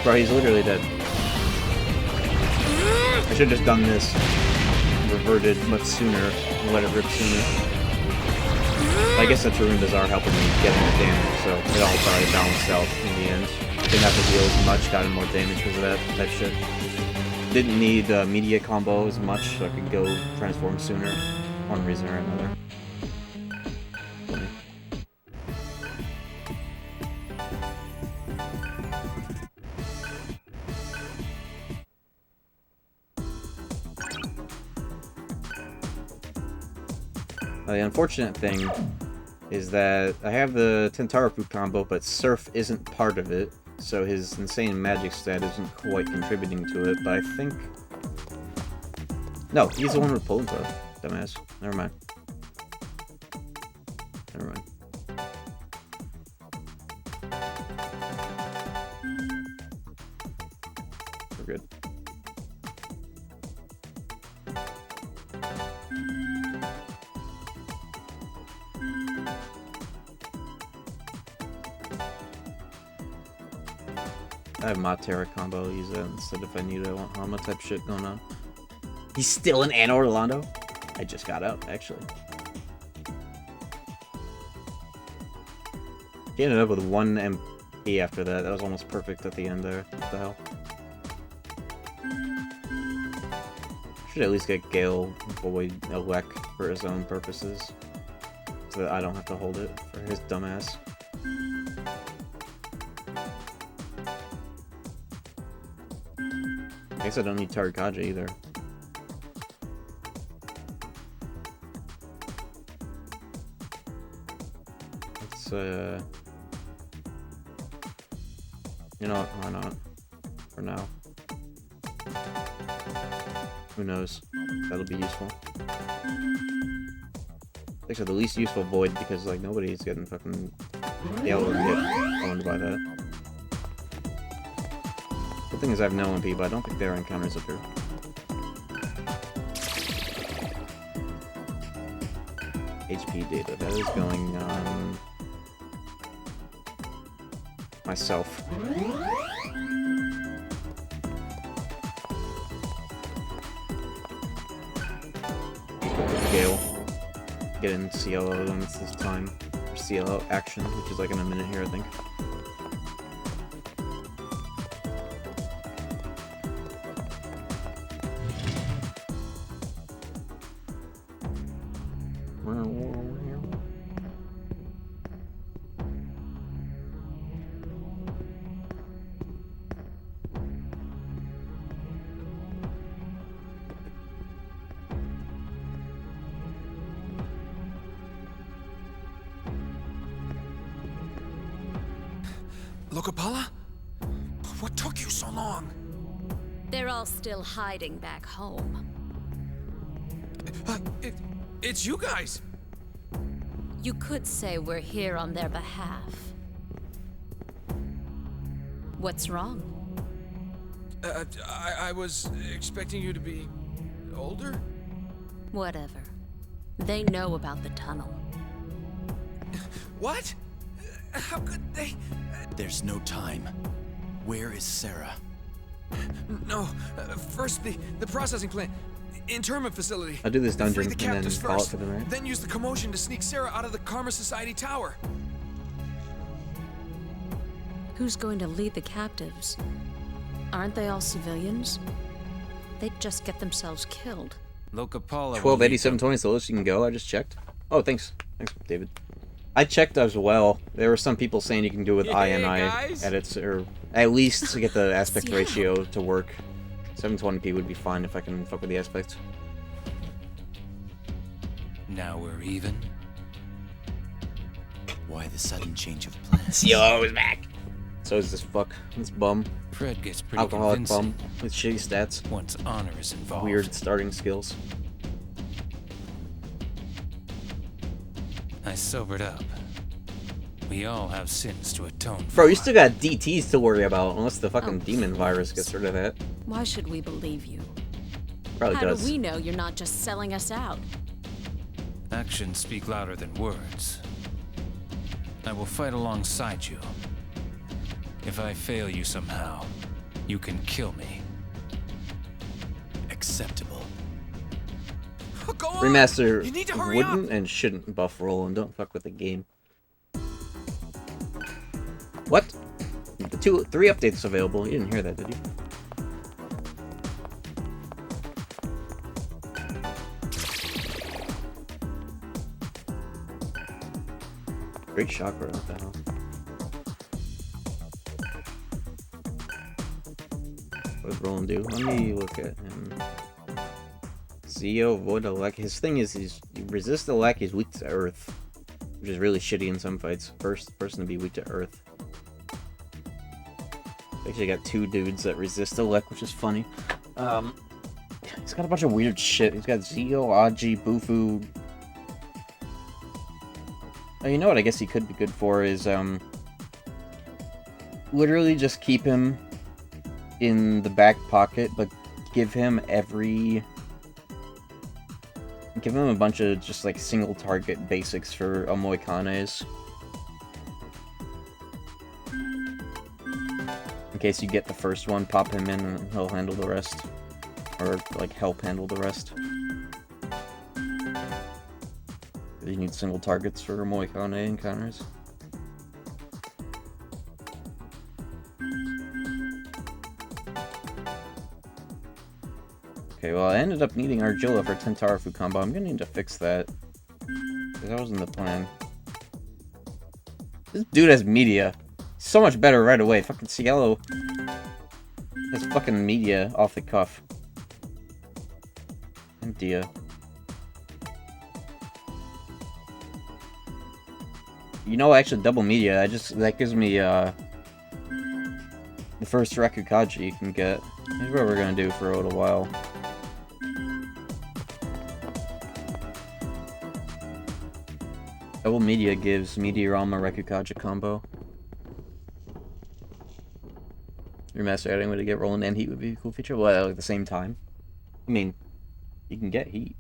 Bro, he's literally dead. I should have just done this. Reverted much sooner and let it rip sooner. I guess the Tarundas are helping me getting the damage, so it all probably balanced out in the end. Didn't have to heal as much, got in more damage because of that type shit. Didn't need media combo as much, so I could go transform sooner. One reason or another. The unfortunate thing is that I have the Tentarapu combo, but Surf isn't part of it, so his insane magic stat isn't quite contributing to it, but I think... No, he's the one with Polenta, dumbass. Never mind. Never mind. We're good. I have Matera combo, I'll use that instead if I need it. I want Hama type shit going on. He's still in Anna Orlando? I just got out, actually. He ended up with 1 MP after that. That was almost perfect at the end there. What the hell? Should at least get Gale Void Elec for his own purposes. So that I don't have to hold it for his dumbass. I guess I don't need Tarikaja either. Let's, you know what, why not? For now. Who knows? That'll be useful. These are the least useful Void because, like, nobody's getting fucking... Yeah, we'll get owned by that. The thing is I have no MP, but I don't think there are encounters up here. HP data, that is going on... myself. Gale. Get in CLO limits this time. Or CLO action, which is like in a minute here, I think. Lokapala? What took you so long? They're all still hiding back home. It's you guys! You could say we're here on their behalf. What's wrong? I was expecting you to be... older? Whatever. They know about the tunnel. What? How could they... There's no time. Where is Sarah? No, first the processing plant. Internment facility. I'll do this dungeon Free the and then captives call it first, for the night. then use the commotion to sneak Sarah out of the Karma Society tower. Who's going to lead the captives? Aren't they all civilians? They'd just get themselves killed. Lokapala. 128720 so you can go. I just checked. Oh, thanks. Thanks, David. I checked as well. There were some people saying you can do it with INI guys. edits, or at least to get the aspect ratio to work. 720p would be fine if I can fuck with the aspect. Now we're even. Why the sudden change of plans? CLO is back! So is this fuck. This bum. Fred gets pretty Alcoholic convincing bum with shitty stats. once honor is involved. Weird starting skills. I sobered up. We all have sins to atone for. Bro, you still got DTs to worry about, unless the fucking demon virus gets rid of that. Why should we believe you? Probably How does. do we know you're not just selling us out? Actions speak louder than words. I will fight alongside you. If I fail you somehow, you can kill me. Acceptable. Go on! Remaster You need to hurry wouldn't up! and shouldn't buff roll, and don't fuck with the game. What? The 3 updates available. You didn't hear that, did you? Great chakra, what the hell? What does Roland do? Let me look at him. Zeo, avoid elec. His thing is he resists elec, he's weak to earth. Which is really shitty in some fights. First person to be weak to earth. Actually got 2 dudes that resist elec, which is funny. He's got a bunch of weird shit. He's got Zeo, Aji, Bufu. Oh, you know what I guess he could be good for is, literally just keep him in the back pocket, but give him a bunch of just, like, single target basics for Omoikanes. In case you get the first one, pop him in and he'll handle the rest. Or, like, help handle the rest. You need single targets for Moikane encounters. Okay, well, I ended up needing Argilla for Tentarafu combo. I'm gonna need to fix that. Because that wasn't the plan. This dude has media. So much better right away. Fucking Cielo has fucking media off the cuff. And Dia. You know, actually, double media, that gives me, the first Rakukaji you can get. Here's what we're gonna do for a little while. Double media gives Meteorama Rakukaji combo. Remaster adding way to get Roland and Heat would be a cool feature. Well, at the same time. I mean, you can get Heat.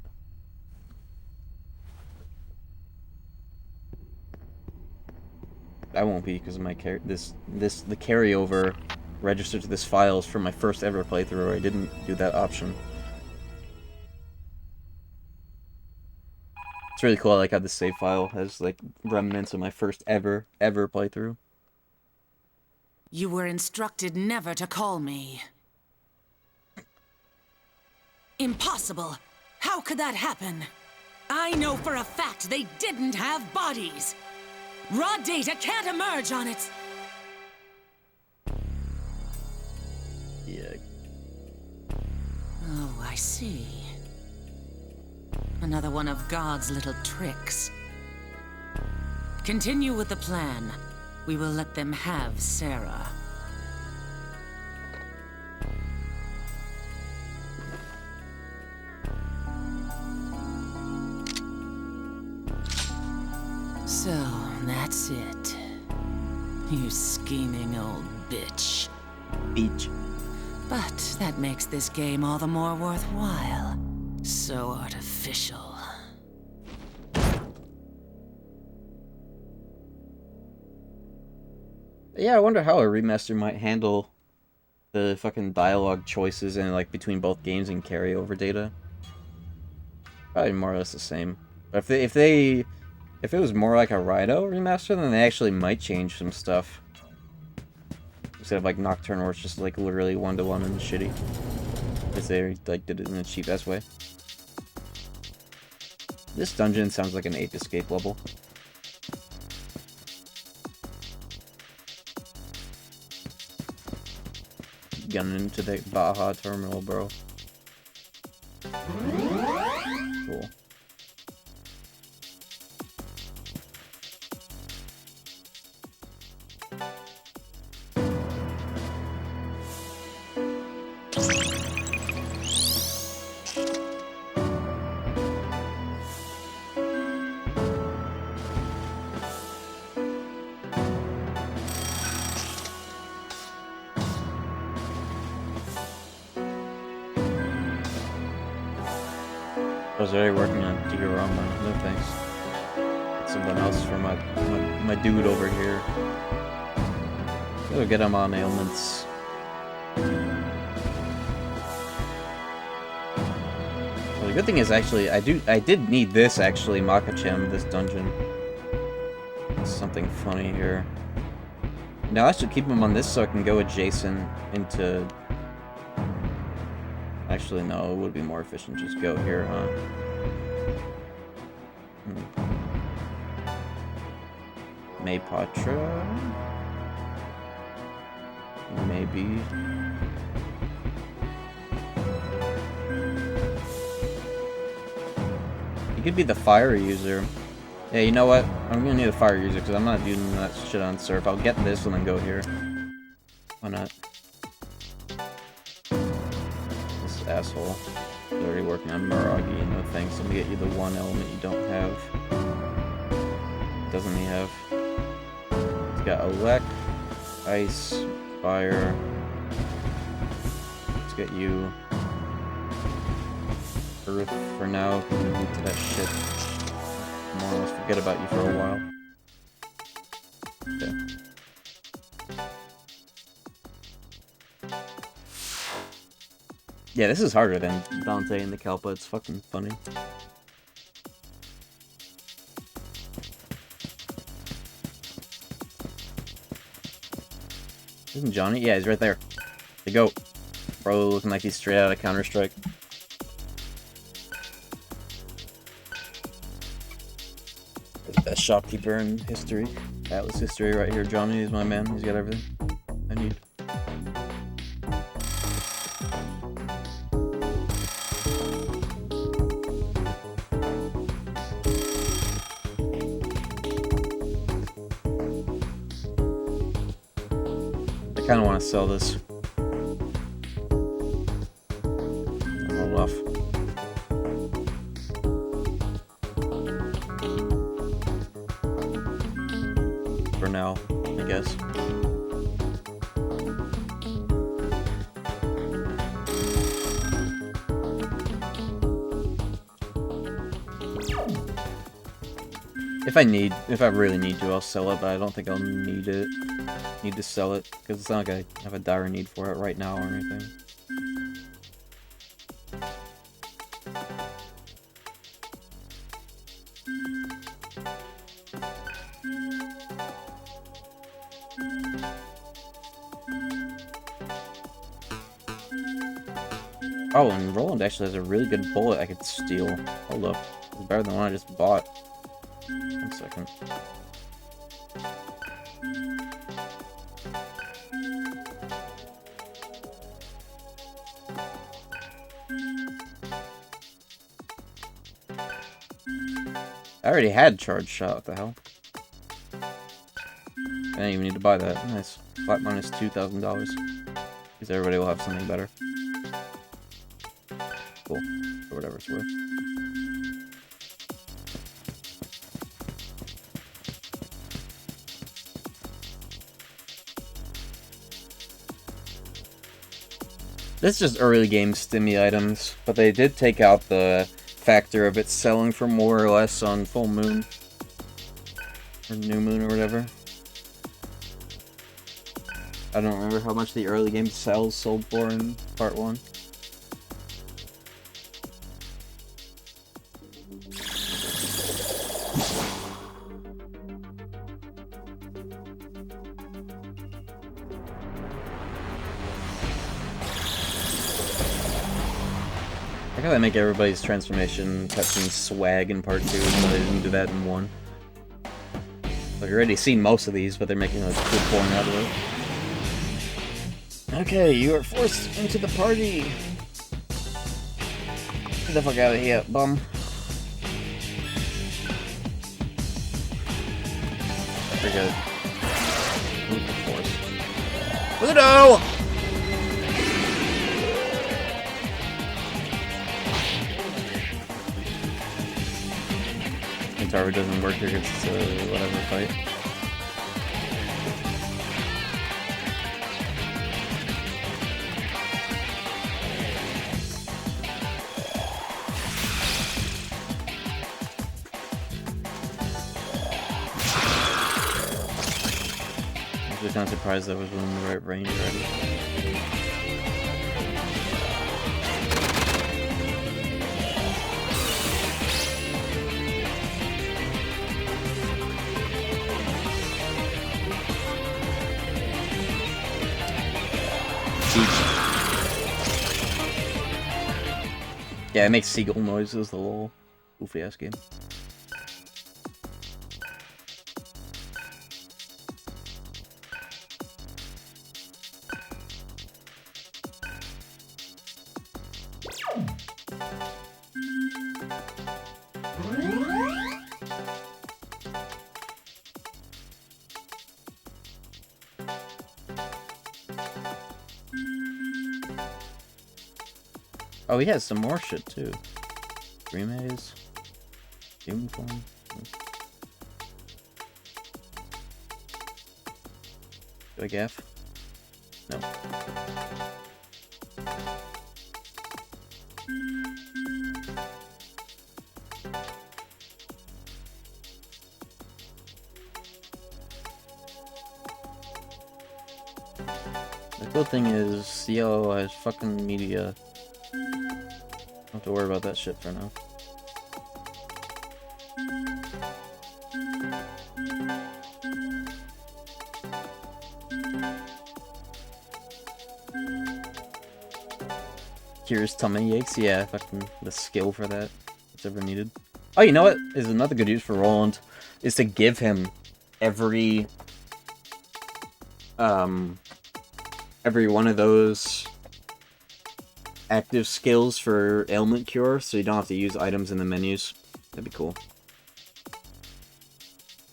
I won't be because of my the carryover registered to this file is from my first ever playthrough. I didn't do that option. It's really cool. I like how the save file has like remnants of my first ever playthrough. You were instructed never to call me. Impossible! How could that happen? I know for a fact they didn't have bodies! Raw data can't emerge on its... Yeah. Oh, I see. Another one of God's little tricks. Continue with the plan. We will let them have Sarah. So, that's it. You scheming old bitch. Beach. But that makes this game all the more worthwhile. So artificial. Yeah, I wonder how a remaster might handle the fucking dialogue choices and like between both games and carryover data. Probably more or less the same. But if it was more like a Raido remaster, then they actually might change some stuff. Instead of like Nocturne, where it's just like literally 1-to-1 and shitty. Because they like did it in a cheap ass way. This dungeon sounds like an Ape Escape level. Gunning into the Baja terminal, bro. Cool. was already working on diorama. No thanks. Something else for my dude over here. Gotta get him on ailments. Well, the good thing is actually I did need this actually, Makachem, this dungeon. Something funny here. Now I should keep him on this so I can go adjacent into... Actually, no, it would be more efficient. Just go here, huh? Maypatra? Maybe. He could be the fire user. Yeah, you know what? I'm gonna need a fire user because I'm not doing that shit on surf. I'll get this and then go here. Why not? This asshole is already working on Miragi. No thanks. Let me get you the one element you don't have. Doesn't he have? He's got elect, ice, fire. Let's get you earth for now. Can move to that shit. More or less forget about you for a while. Okay. Yeah, this is harder than Dante and the Kalpa. It's fucking funny. Isn't Johnny? Yeah, he's right there. There you go. Bro looking like he's straight out of Counter-Strike. The best shopkeeper in history. Atlas history right here. Johnny is my man. He's got everything I need. I kind of want to sell this. I'll hold off. For now, I guess. If I really need to, I'll sell it, but I don't think I'll need to sell it, because it's not like I have a dire need for it right now or anything. Oh, and Roland actually has a really good bullet I could steal. Hold up. It's better than the one I just bought. 1 second. I already had charge shot, what the hell? I didn't even need to buy that. Nice. Flat minus $2,000. Because everybody will have something better. Cool. For whatever it's worth. This is just early game stimmy items, but they did take out the factor of it selling for more or less on full moon. Or new moon or whatever. I don't remember how much the early game cells sold for in part 1. I gotta make everybody's transformation touching swag in part 2, so they didn't do that in 1. I've already seen most of these, but they're making a good point out of it. Okay, you are forced into the party! Get the fuck out of here, bum. Forget it. Who's the force? Pluto! Tarver doesn't work against whatever fight. Actually, kind of surprised that was within the right range already. Yeah, it makes seagull noises, the little goofy ass game. Oh, he has some more shit too. Remaze, human form. Do I gaff? No. The cool thing is, CL has fucking media. Don't have to worry about that shit for now. Curious tummy aches? Yeah, fucking the skill for that. It's ever needed. Oh, you know what is another good use for Roland? Is to give him every one of those active skills for ailment cure, so you don't have to use items in the menus. That'd be cool.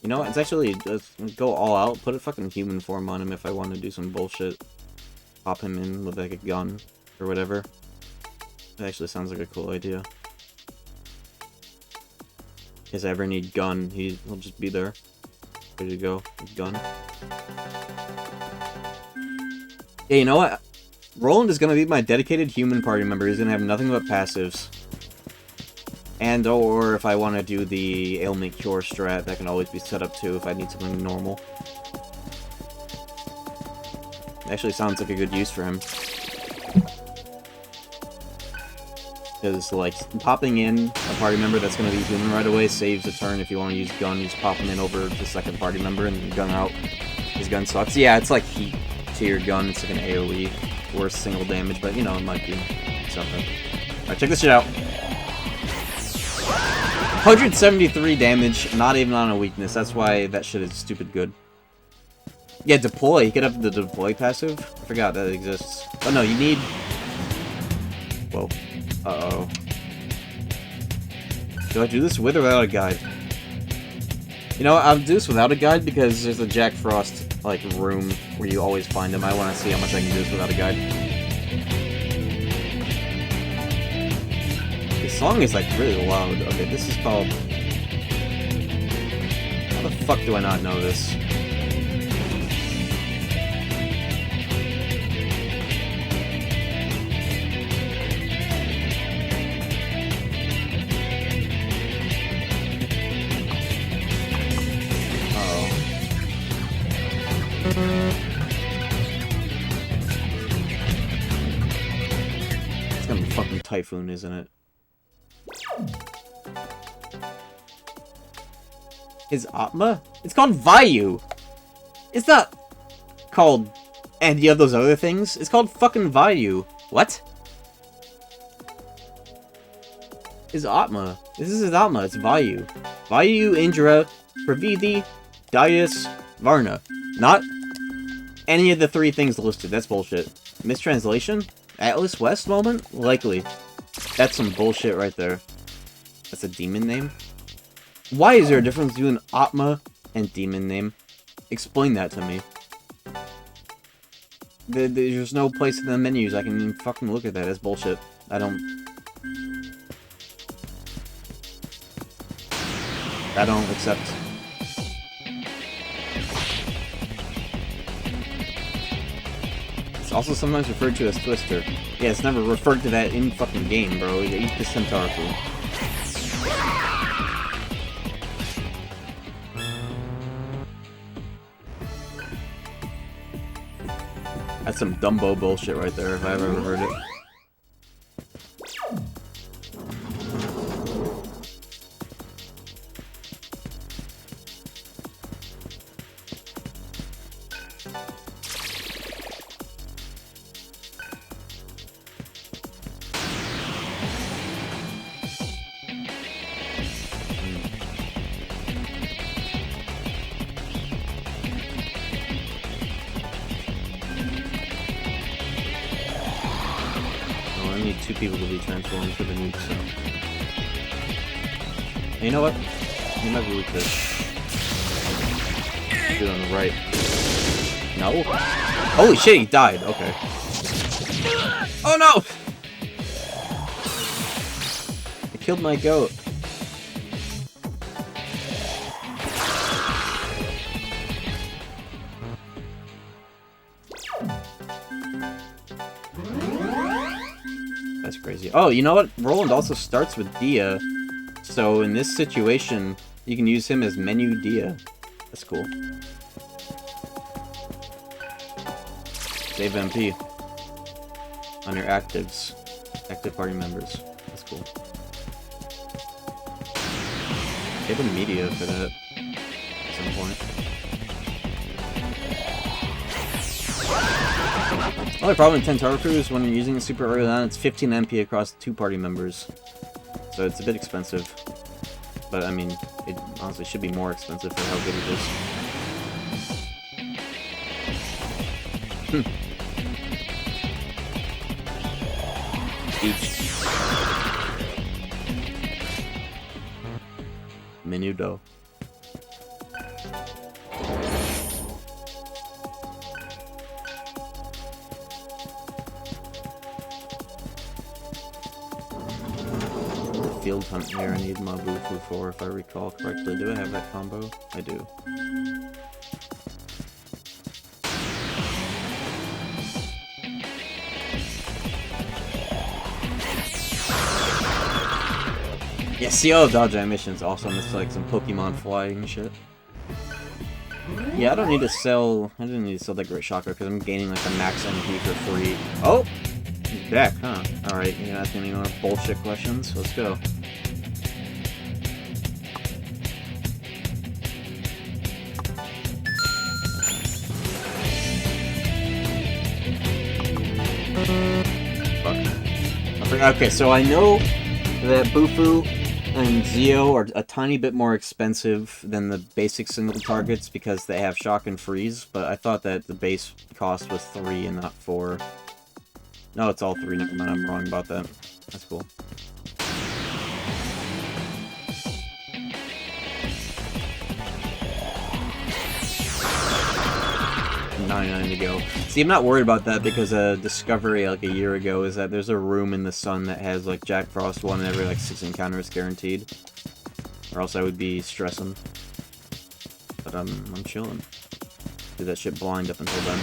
You know what? It's actually, let's go all out. Put a fucking human form on him if I want to do some bullshit. Pop him in with like a gun or whatever. That actually sounds like a cool idea. In case I ever need gun, he'll just be there. Ready to go with gun. Yeah, you know what? Roland is gonna be my dedicated human party member. He's gonna have nothing but passives. And or if I want to do the ailment cure strat, that can always be set up too if I need something normal. Actually sounds like a good use for him. Because, like, popping in a party member that's going to be human right away saves a turn. If you want to use gun, you just pop him in over the second party member and gun out. His gun sucks. Yeah, it's like heat to your gun. It's like an AoE. Worse single damage, but, you know, it might be something. Alright, check this shit out. 173 damage, not even on a weakness. That's why that shit is stupid good. Yeah, deploy. You could have the deploy passive. I forgot that exists. Oh, no, you need... Whoa. Uh-oh. Do I do this with or without a guide? You know, I'll do this without a guide because there's a Jack Frost, like, room where you always find him. I want to see how much I can do this without a guide. This song is, like, really loud. Okay, this is called... How the fuck do I not know this? It's gonna be fucking Typhoon, isn't it? His Atma? It's called Vayu! It's not called any of those other things. It's called fucking Vayu. What? His Atma. This is his Atma. It's Vayu. Vayu, Indra, Pravidi, Daius, Varna. Not any of the three things listed. That's bullshit. Mistranslation? Atlas West moment? Likely. That's some bullshit right there. That's a demon name? Why is there a difference between Atma and demon name? Explain that to me. There's no place in the menus I can even fucking look at that. That's bullshit. I don't accept. It's also sometimes referred to as Twister. Yeah, it's never referred to that in fucking game, bro. Eat the centaur food. That's some Dumbo bullshit right there, if I've ever heard it. Two people to be transformed for the nuke, so. And you know what? You might be weak this. Do it on the right. No? Holy shit, he died. Okay. Oh no! I killed my goat. That's crazy. Oh, you know what? Roland also starts with Dia. So in this situation, you can use him as menu Dia. That's cool. Save MP on your actives. Active party members. That's cool. Give him media for that at some point. Only problem in Tentara Crew is when you're using it super early on, it's 15 MP across 2 party members. So it's a bit expensive. But I mean, it honestly should be more expensive for how good it is. Each. Menudo. Field hunt here I need Mabufu for, if I recall correctly. Do I have that combo? I do. Yeah, CO dodge animation is awesome. It's like some Pokemon flying shit. Yeah, I don't need to sell. I didn't need to sell that Great Shocker because I'm gaining like a max MP for free. Oh! He's back, huh? Alright, you're gonna ask me any more bullshit questions? Let's go. Fuck. Okay, so I know that Bufu and Zio are a tiny bit more expensive than the basic single targets because they have shock and freeze, but I thought that the base cost was 3 and not 4. No, it's all 3, never mind, I'm wrong about that. That's cool. $99 to go. See, I'm not worried about that because a discovery like a year ago is that there's a room in the sun that has like Jack Frost 1 and every like 6 encounters guaranteed. Or else I would be stressing. But I'm chilling. Do that shit blind up until then.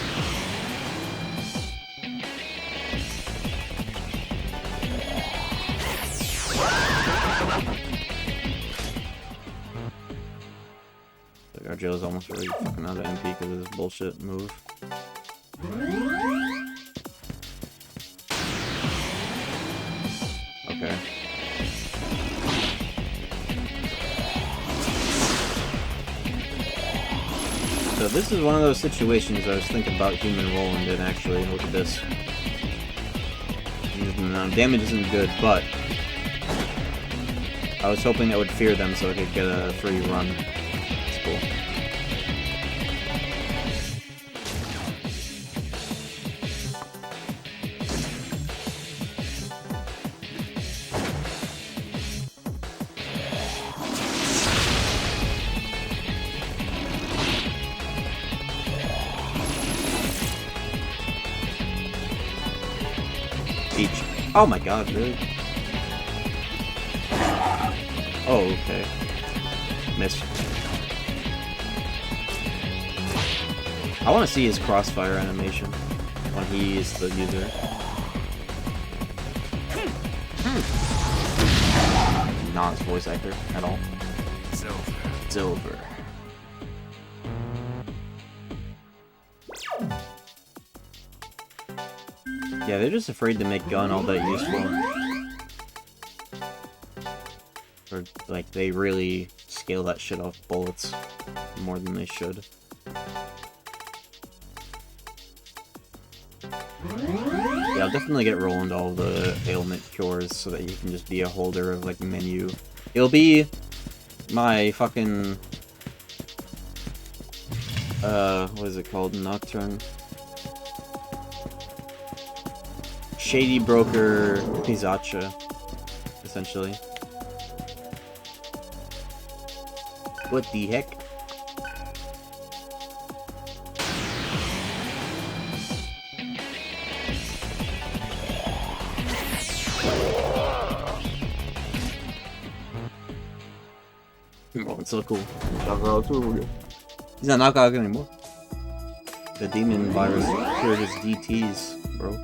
Argela's almost already fucking out of MP because of this bullshit move. Okay. So this is one of those situations I was thinking about human Roland in actually. Look at this. No, damage isn't good, but I was hoping that would fear them so I could get a free run. It's cool. Oh my god, really? Oh, okay. Miss. I want to see his crossfire animation when he is the user. Not his voice actor at all. It's over. It's over. Yeah, they're just afraid to make gun all that useful. Or, like, they really scale that shit off bullets more than they should. Yeah, I'll definitely get Roland all the ailment cures so that you can just be a holder of, like, menu. It'll be my fucking... what is it called? Nocturne? Shady Broker Pizacha, essentially. What the heck? Oh, it's so cool. He's not knockout anymore. The demon virus cured his DTs, bro.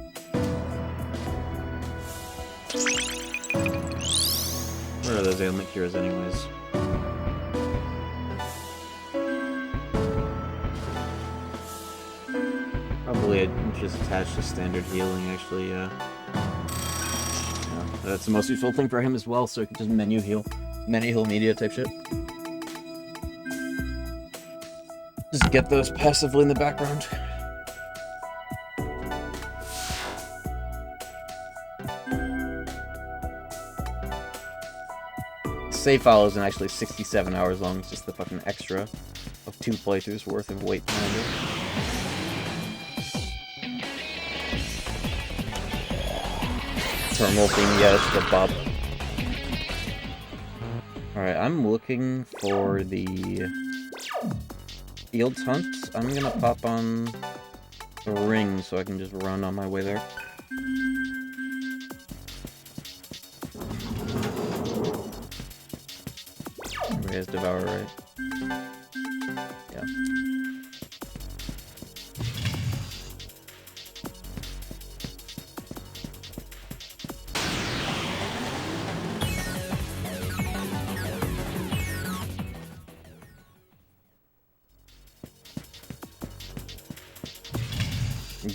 Where are those ailment cures anyways? Probably I'd just attach to standard healing, actually, yeah. That's the most useful thing for him as well, so he can just menu heal media type shit. Just get those passively in the background. Save file isn't actually 67 hours long, it's just the fucking extra of 2 playthroughs worth of wait behind it. Terminal theme, yeah, it's the Bob. Alright, I'm looking for the field hunt. I'm gonna pop on the ring so I can just run on my way there. He has Devour, right? Yeah.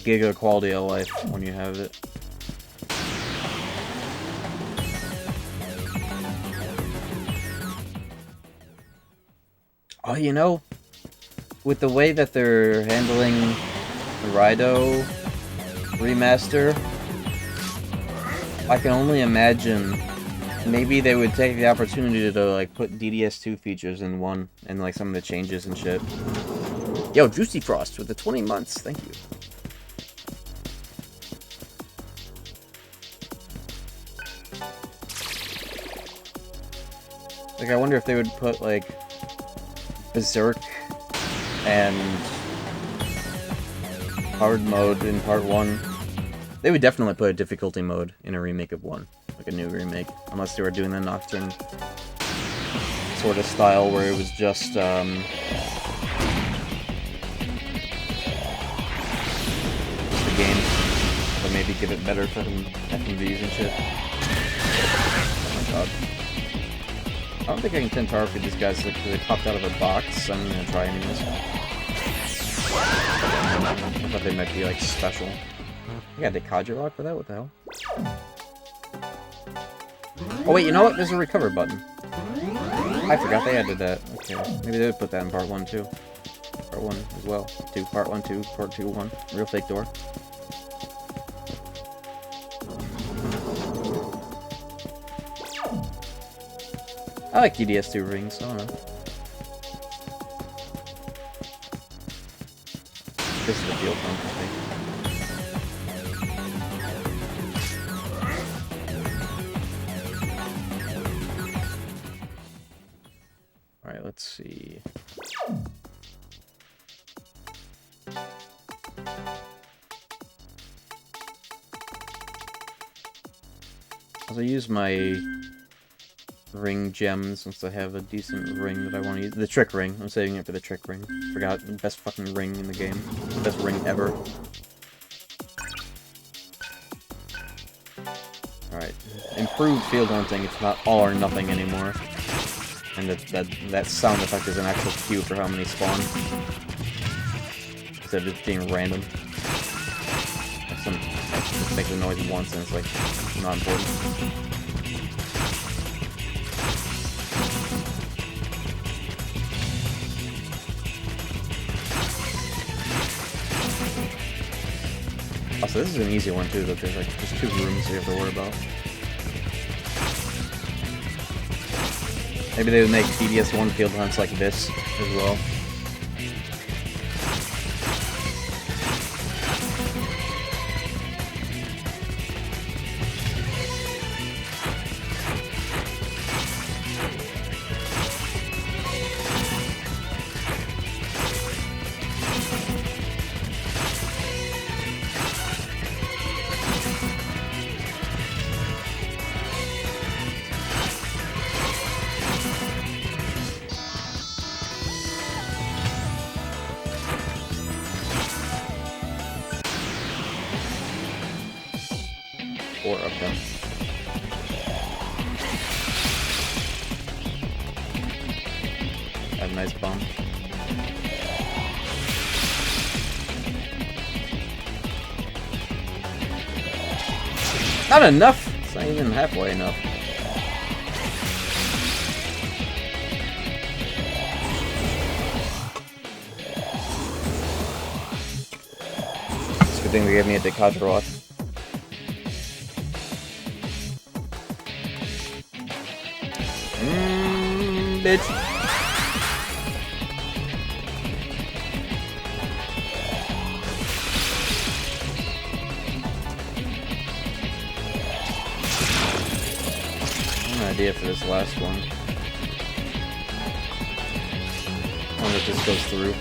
Giga quality of life when you have it. Oh, you know, with the way that they're handling the Rido remaster, I can only imagine maybe they would take the opportunity to like put DDS2 features in one and like some of the changes and shit. Yo, Juicy Frost with the 20 months, thank you. Like, I wonder if they would put, like, Berserk and hard mode in part 1. They would definitely put a difficulty mode in a remake of 1. Like a new remake. Unless they were doing the Nocturne sort of style where it was just, the game. But maybe give it better fucking FMVs and shit. Oh my god. I don't think I can 10 power for these guys because they popped out of a box, so I'm gonna try anyways. I thought they might be like special. I got Dekaja Rock for that? What the hell? Oh wait, you know what? There's a recover button. I forgot they added that. Okay, maybe they would put that in part 1 too. Part 1 as well. 2, part 1, 2, part 2, 1. Real fake door. I like DDS2 rings, I don't know. This is the field hunt, I think. Alright, let's see. I'll use my ring gems since I have a decent ring that I want to use. The trick ring. I'm saving it for the trick ring. Forgot the best fucking ring in the game. Best ring ever. Alright. Improved field hunting. It's not all or nothing anymore. And that sound effect is an actual cue for how many spawn. Instead of just being random. That's some just make the noise once and it's like not important. Also, this is an easy one too, that there's like just 2 rooms you have to worry about. Maybe they would make DBS1 field hunts like this as well. Or up them. Have a nice bomb. Not enough! It's not even halfway enough. It's a good thing they gave me a Decadroth. Bitch. An idea for this last one. I wonder if this goes through.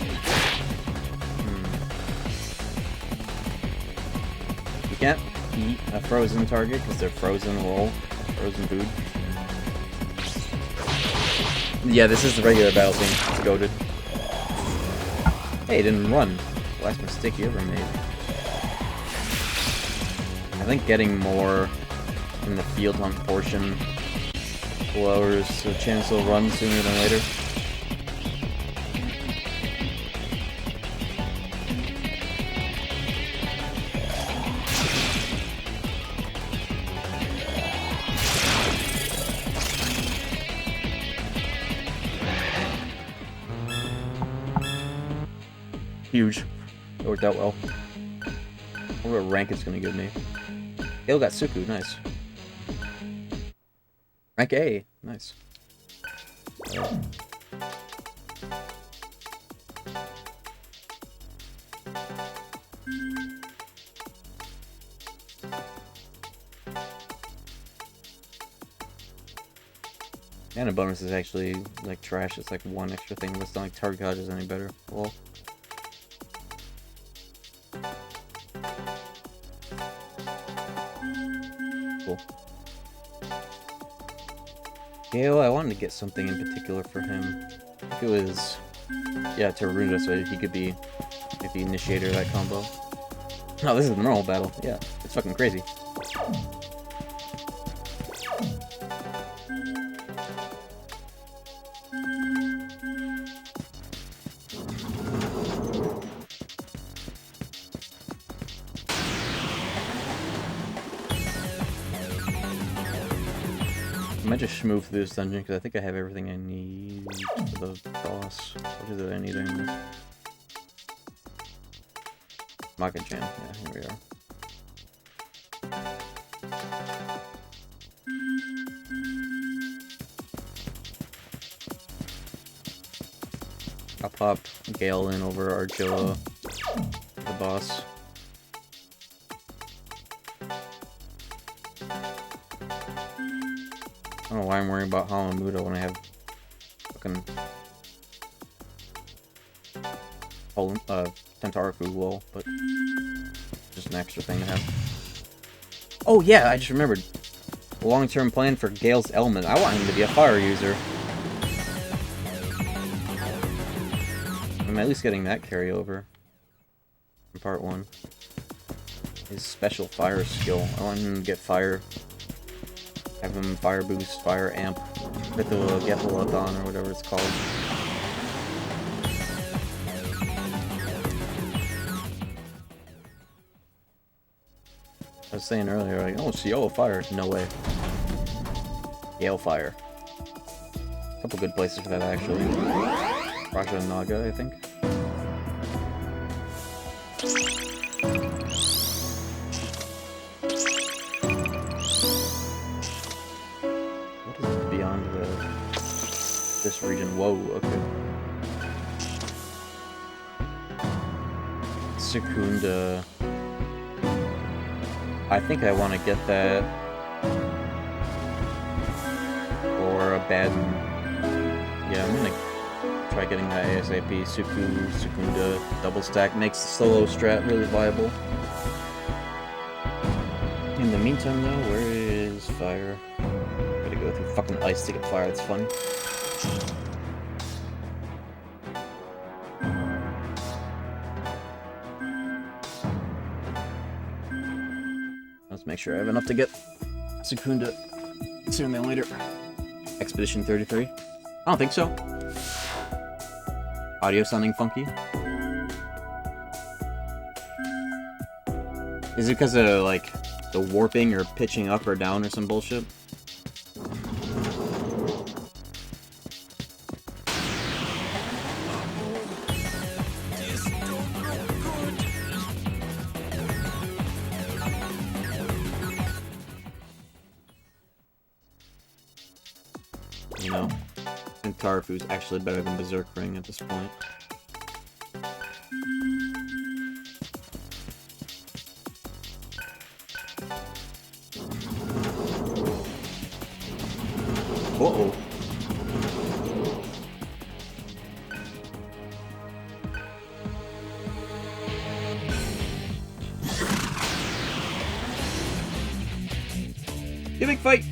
You can't eat a frozen target because they're frozen roll, frozen food. Yeah, this is the regular battle scene. It's goated. Hey, it didn't run. Last mistake you ever made. I think getting more in the field hunt portion lowers the chance they'll run sooner than later. Huge. It worked out well. I wonder what rank it's gonna give me. Gale got Suku, nice. Rank A, nice. And a bonus is actually like trash. It's like 1 extra thing, but it's not like target dodge is any better. Well. Cool. Gale, I wanted to get something in particular for him. I think it was, yeah, Taruna, so he could be like the initiator of that combo. No, this is the normal battle. Yeah, it's fucking crazy. I might just schmoof through this dungeon because I think I have everything I need for the boss. What is it I need in this? Maka-chan, yeah, here we are. I'll pop Gale in over Argilla, the boss. I don't know why I'm worrying about Hamamuda when I have fucking Tentaraku Wool, but just an extra thing to have. Oh yeah, I just remembered. The long-term plan for Gale's element. I want him to be a fire user. I'm at least getting that carryover from part 1. His special fire skill. I want him to get fire. Have him fire boost, fire amp, Gethilathon or whatever it's called. I was saying earlier, like, oh, it's yellow fire. No way. Yale fire. A couple good places for that, actually. Raja and Naga, I think. What is beyond this region? Whoa, okay. Secunda. I think I want to get that for a bad. Yeah, I'm gonna try getting that ASAP. Secunda double stack makes the solo strat really viable. In the meantime, though, where is fire? Gotta go through fucking ice to get fire. That's funny. Let's make sure I have enough to get Secunda sooner than later. Expedition 33? I don't think so. Audio sounding funky. Is it because of, like, the warping or pitching up or down or some bullshit? You know, and Tarfu's actually better than Berserk Ring at this point. Uh-oh. Gimmick fight!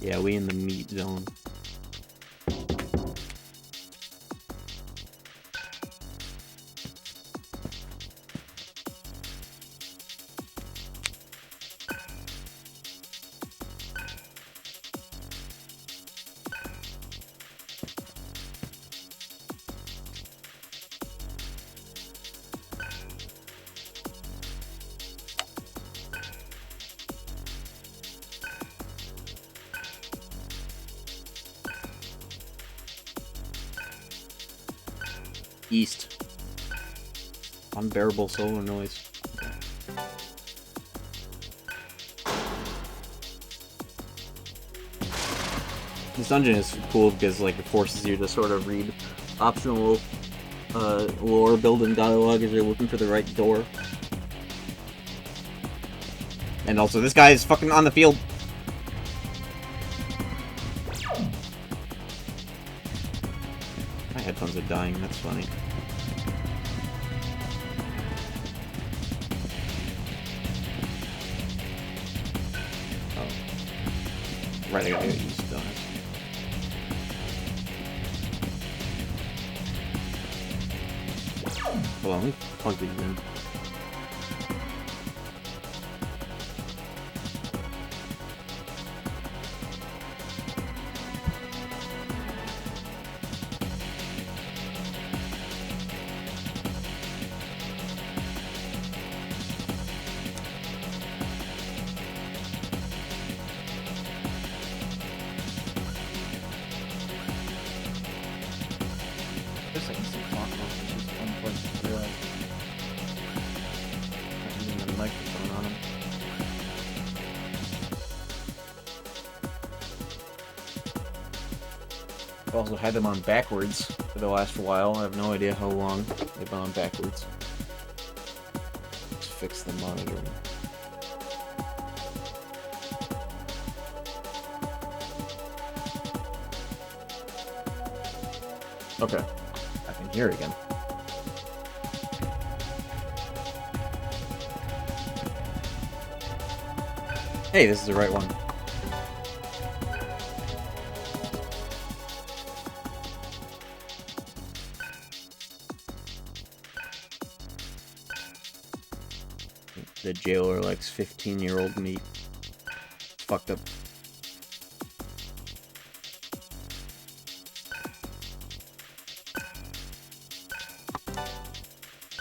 Yeah, we in the meat zone. East. Unbearable solar noise. Okay. This dungeon is cool because like it forces you to sort of read optional lore building dialogue as you're looking for the right door. And also this guy is fucking on the field. My headphones are dying, that's funny. Oh. Right, I gotta use donuts. Hold on, let me plug these in. I've also had them on backwards for the last while. I have no idea how long they've been on backwards. Let's fix the monitor. Okay, I can hear it again. Hey, this is the right one. The jailer likes 15-year-old meat. Fucked up.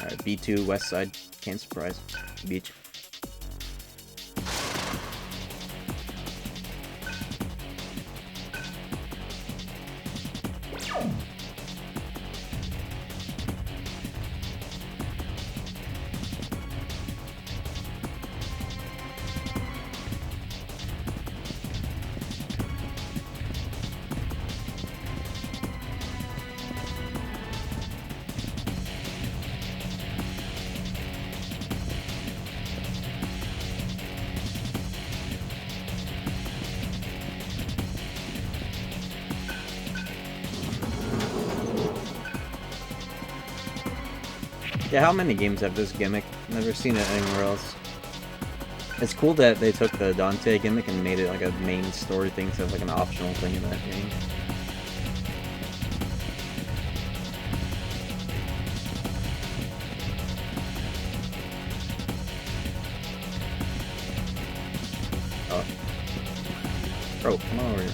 Alright, B2, west side. Can't surprise. Beach. Yeah, how many games have this gimmick? Never seen it anywhere else. It's cool that they took the Dante gimmick and made it like a main story thing instead of like an optional thing in that game. Oh. Bro, come on over here.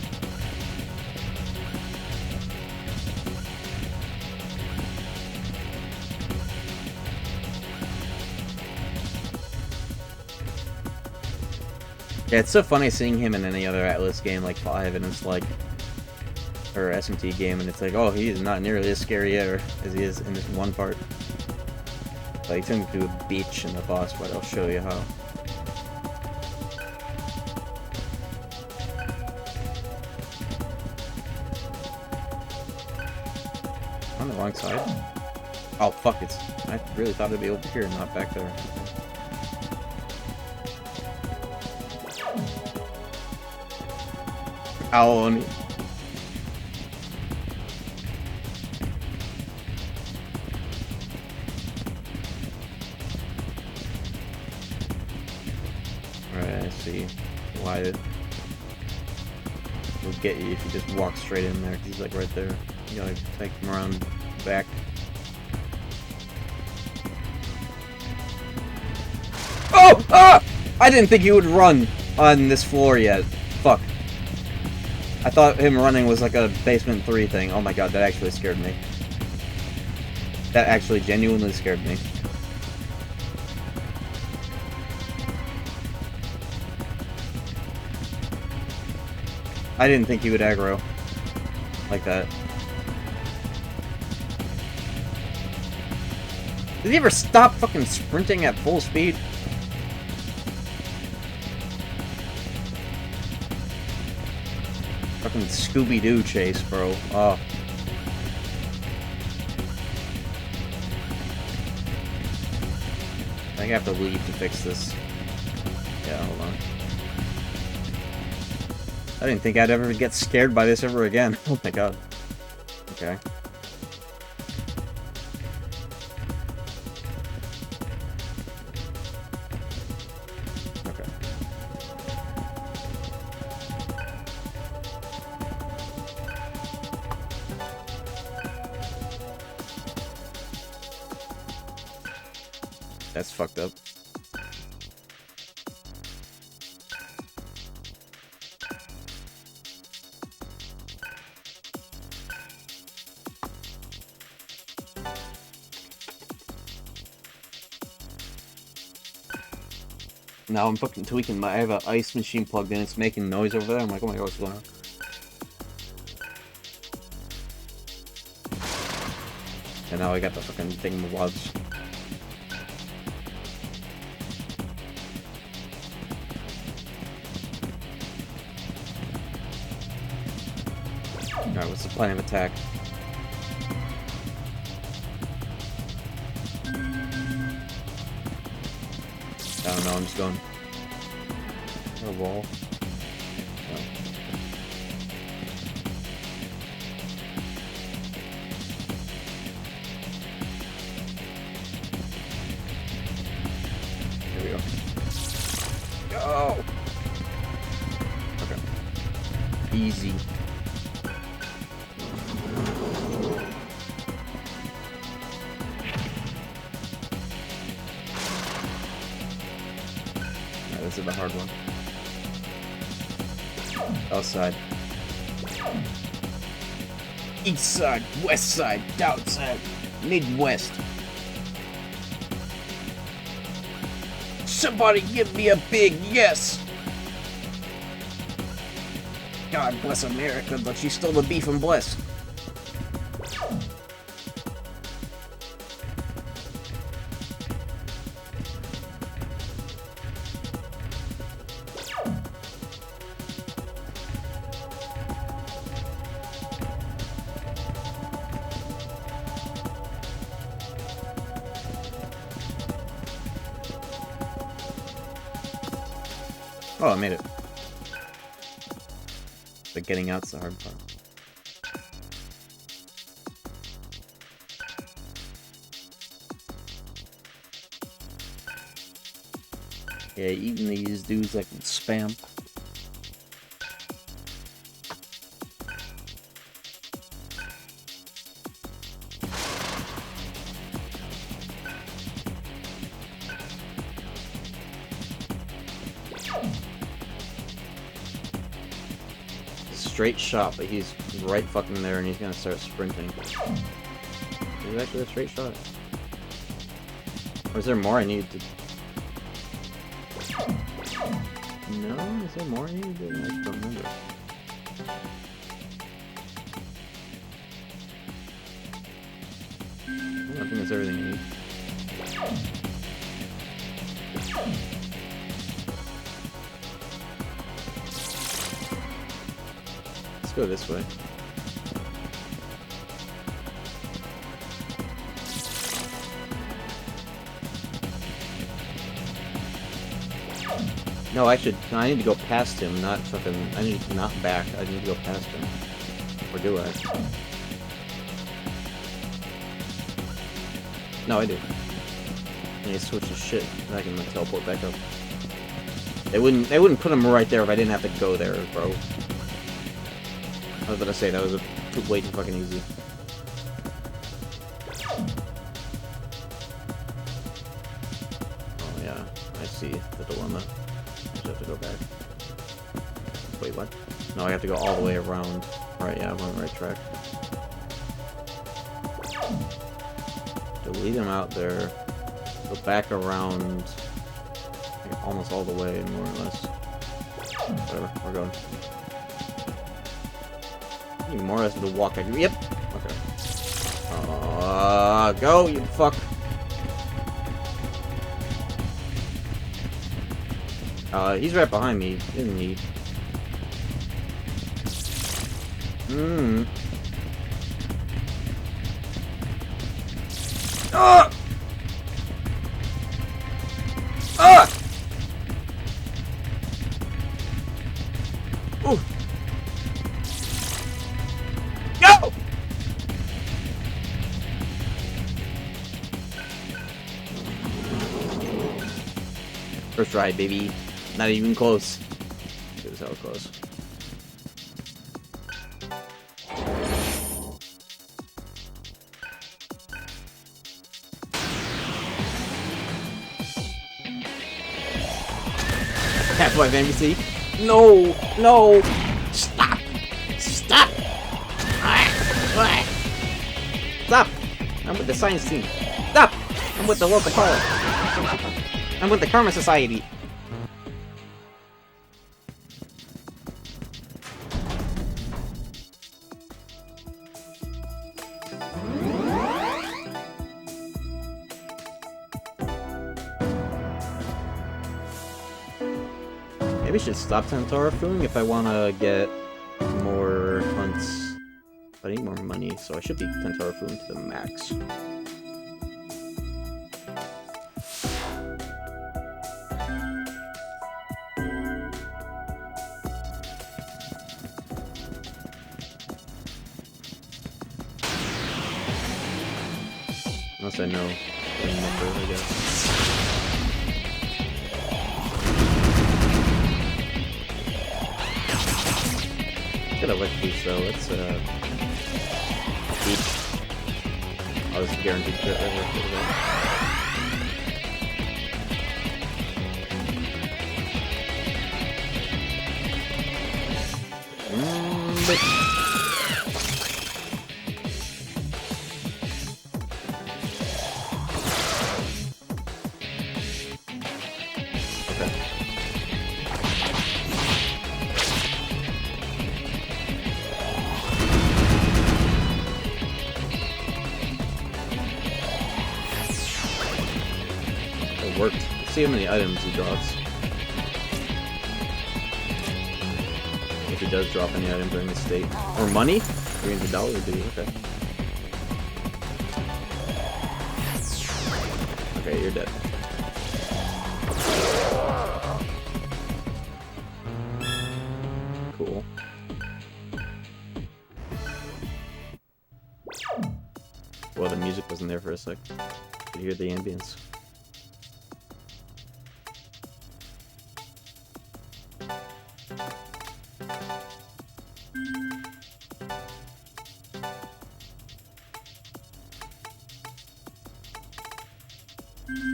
Yeah, it's so funny seeing him in any other Atlas game like 5, and it's like, or SMT game, and it's like, oh, he is not nearly as scary ever as he is in this one part. Like, he turned into a beach in the boss fight. I'll show you how. On the wrong side? Oh, fuck, it's... I really thought it'd be over here, not back there. Ow, on me. Alright, I see why it would get you if you just walk straight in there, because he's like right there. You gotta take him around back. Oh! Ah! I didn't think he would run on this floor yet. Fuck. I thought him running was like a basement 3 thing. Oh my god, that actually scared me. That actually genuinely scared me. I didn't think he would aggro like that. Did he ever stop fucking sprinting at full speed? Fucking Scooby-Doo chase, bro. Oh. I think I have to leave to fix this. Yeah, hold on. I didn't think I'd ever get scared by this ever again. Oh my god. Okay. Okay. That's fucked up. Now I'm fucking tweaking I have an ice machine plugged in, it's making noise over there. I'm like, oh my god, what's going on? And now I got the fucking thingamabobs. Alright, what's the plan of attack? I don't know, I'm just going... A wall. Oh. Here we go. Go! Okay. Easy. This is the hard one. Outside. East side, west side, south side, midwest. Somebody give me a big yes! God bless America, but she stole the beef and blessed. Oh, I made it. But getting out's the hard part. Yeah, even these dudes like spam. Straight shot, but he's right fucking there and he's gonna start sprinting. Is it actually a straight shot? Or is there more I need to... No? Is there more I need to do? I just don't remember. I think that's everything you need. Go this way. No, actually, no, I need to go past him, not fucking... I need to not back. I need to go past him. Or do I? No, I do. I need to switch his shit. And I can like, teleport back up. They wouldn't put him right there if I didn't have to go there, bro. I was gonna say, that was way too fucking easy. Oh yeah, I see the dilemma. I just have to go back. Wait, what? No, I have to go all the way around. Alright, yeah, I'm on the right track. Delete him out there. Go back around. Almost all the way, more or less. Whatever, we're going. More has to walk back. Yep. Okay. Go, you fuck. He's right behind me, isn't he? Ah! Ah! Ooh. Go! First try, baby. Not even close. It was hella close. Half-Life NPC. No! No! Stop! Stop! Stop! I'm with the science team. Stop! I'm with the local college. I'm with the Karma Society. Maybe I should stop Tentarafuing if I want to get more hunts. But I need more money, so I should be Tentarafuing to the max. Unless I know the number, I guess. Got a wet boost though, let's beat. Oh, this is guaranteed crit right here. It worked. Let's see how many items he drops. If he does drop any item during the state. Or money? $300 would be okay. Okay, you're dead. Cool. Well, the music wasn't there for a sec. You could hear the ambience.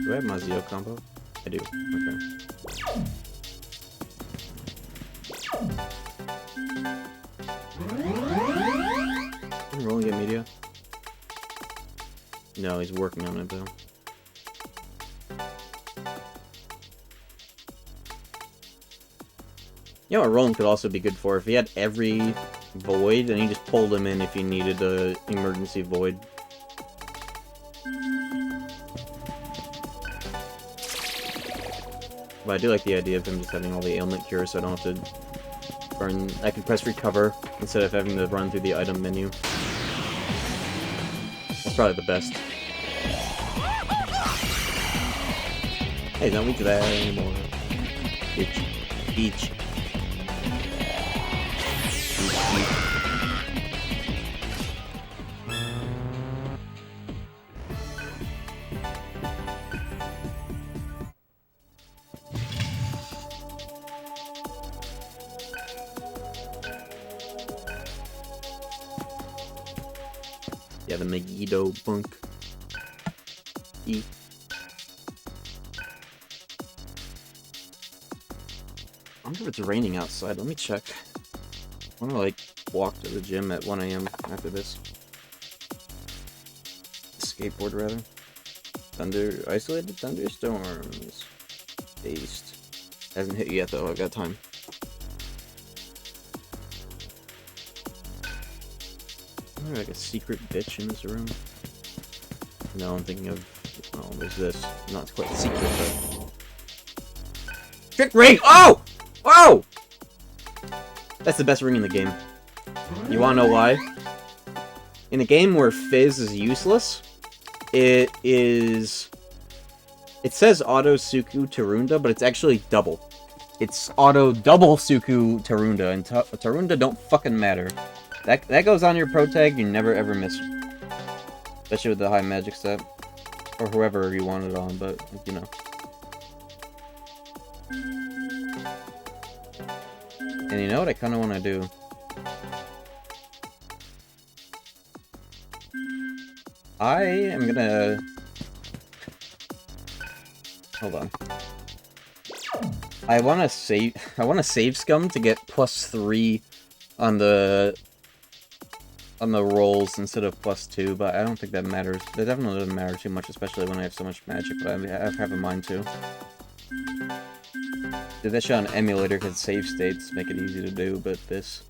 Do I have my Zeo combo? I do. Okay. Can Roland get media? No, he's working on it though. You know what Roland could also be good for? If he had every void and he just pulled him in if he needed a emergency void. But I do like the idea of him just having all the ailment cure so I don't have to burn. I can press recover instead of having to run through the item menu. That's probably the best. Hey, don't weak to that anymore. Beach. Beach. Yeah, the Megiddo bunk. E. I wonder if it's raining outside. Let me check. I want to, like, walk to the gym at 1 AM after this. Skateboard, rather. Isolated thunderstorms. Based. Hasn't hit you yet, though. I've got time. Is there like a secret bitch in this room? No, I'm thinking of... Oh, there's this. Not quite secret, but... Trick ring! Oh! Oh! That's the best ring in the game. You wanna know why? In a game where Fizz is useless, it says auto Suku Tarunda, but it's actually double. It's auto double Suku Tarunda, and Tarunda don't fucking matter. That goes on your pro tag, you never ever miss. Especially with the high magic set. Or whoever you want it on, but, you know. And you know what I kind of want to do? I am gonna... Hold on. I want to save scum to get +3 on the rolls instead of +2, but I don't think that matters. That definitely doesn't matter too much, especially when I have so much magic, but I have in mind too. Did that shit on emulator because save states make it easy to do, but this...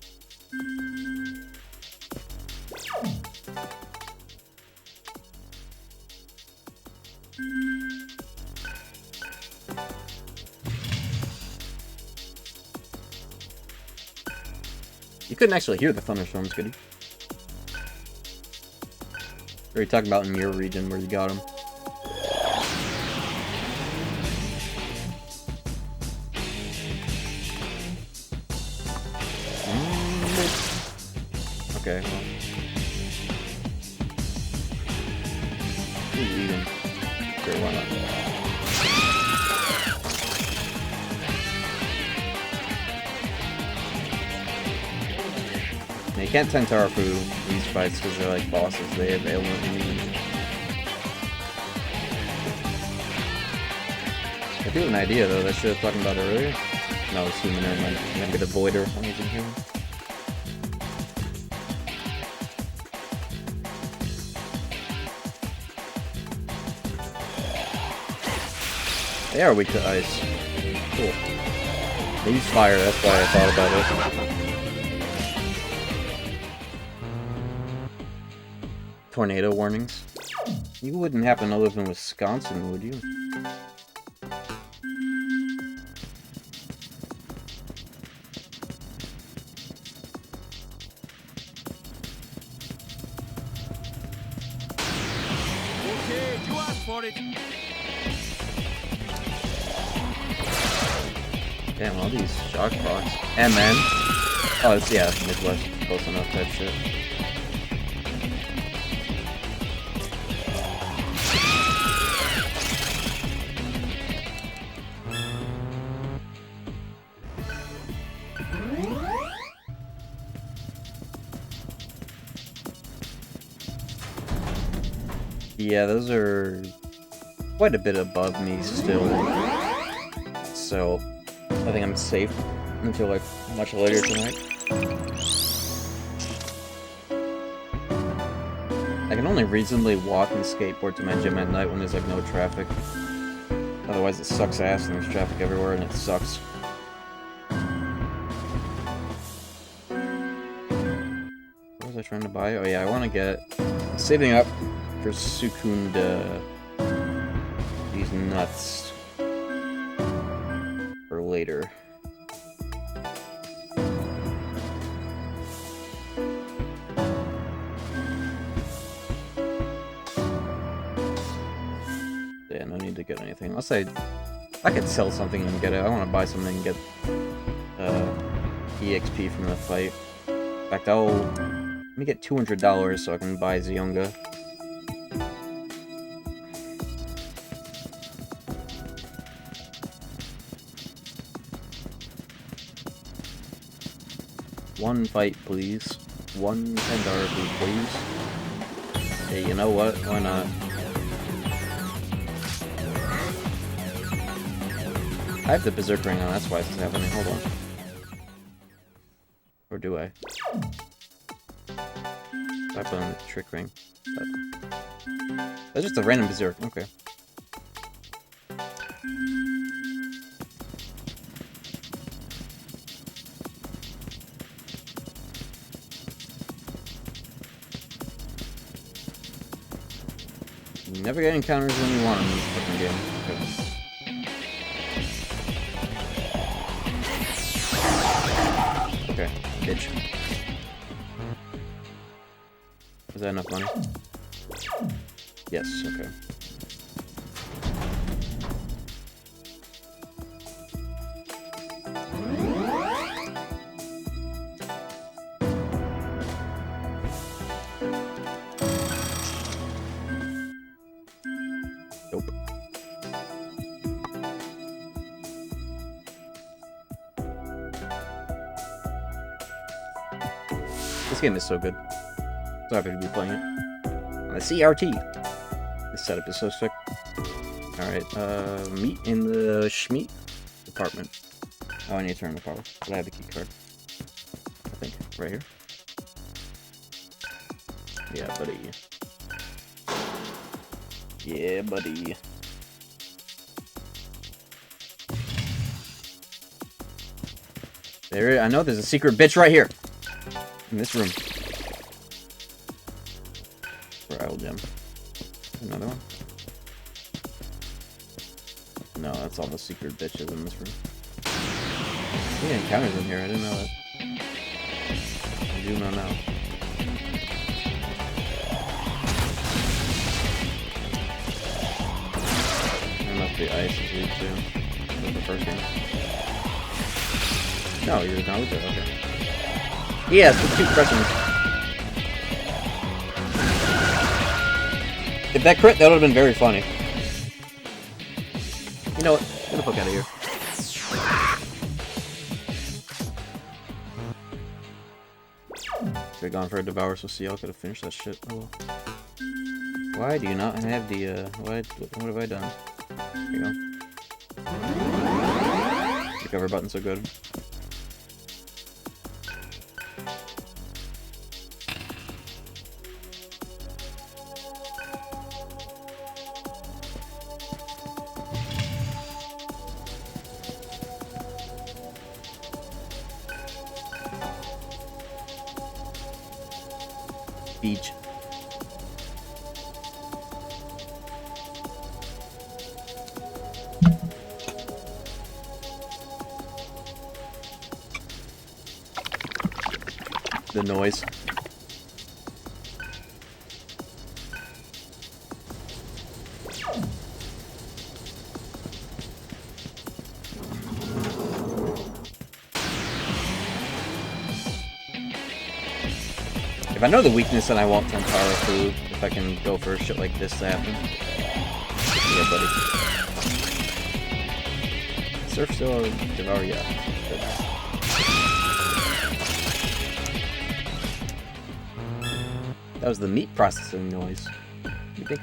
You couldn't actually hear the thunderstorms, could you? Or are you talking about in your region where you got them? Okay, well. Who's eating? Sure, why not? You can't Tentarafu these fights because they're like bosses. They have ailment immunity. I do have an idea though. That shit I was talking about earlier. No, it's human. Never mind. I'm gonna get a voider. I'm using human. They are weak to ice. Cool. They use fire, that's why I thought about it. Tornado warnings. You wouldn't happen to live in Wisconsin, would you? Okay, you asked for it. Damn, all these shock rocks. And man. Oh, it's, yeah, Midwest. Close enough type shit. Yeah, those are quite a bit above me still. So, I think I'm safe until like much later tonight. I can only reasonably walk and skateboard to my gym at night when there's like no traffic. Otherwise it sucks ass and there's traffic everywhere and it sucks. What was I trying to buy? Oh yeah, I want to get... saving up for Sukunda... these nuts... for later. Yeah, no need to get anything. Unless I could sell something and get it. I want to buy something and get EXP from the fight. In fact, let me get $200 so I can buy Zionga. One fight, please. One $10 please. Hey, you know what? Why not? I have the Berserk ring on, that's why this is happening. Hold on. Or do I? I put on the trick ring. That's just a random Berserk, okay. You never get encounters when you want them in this fucking game. Okay. Okay, bitch. Is that enough money? Yes, okay. Nope. This game is so good. So happy to be playing it. On the CRT. This setup is so sick. Alright, meet in the Schmeat department. Oh, I need to turn the power. But I have the key card. I think. Right here. Yeah, buddy. Yeah, buddy. There, I know there's a secret bitch right here. In this room. Bridal gem. Another one? No, that's all the secret bitches in this room. We had encounters in here, I didn't know that. I do know now. There must be ice in here too. That was the first game. No, you're not with it, okay. Yes, the two pressings. If that crit, that would have been very funny. You know what? Get the fuck out of here. Should have gone for a Devour so CL could have finished that shit. Oh. Why do you not have the, what have I done? There you go. Recover button's so good. Beach. The noise. If I know the weakness, then I won't turn power food. If I can go for shit like this to happen. Yeah, buddy. Surf still devour, yeah. Good. That was the meat processing noise. You think?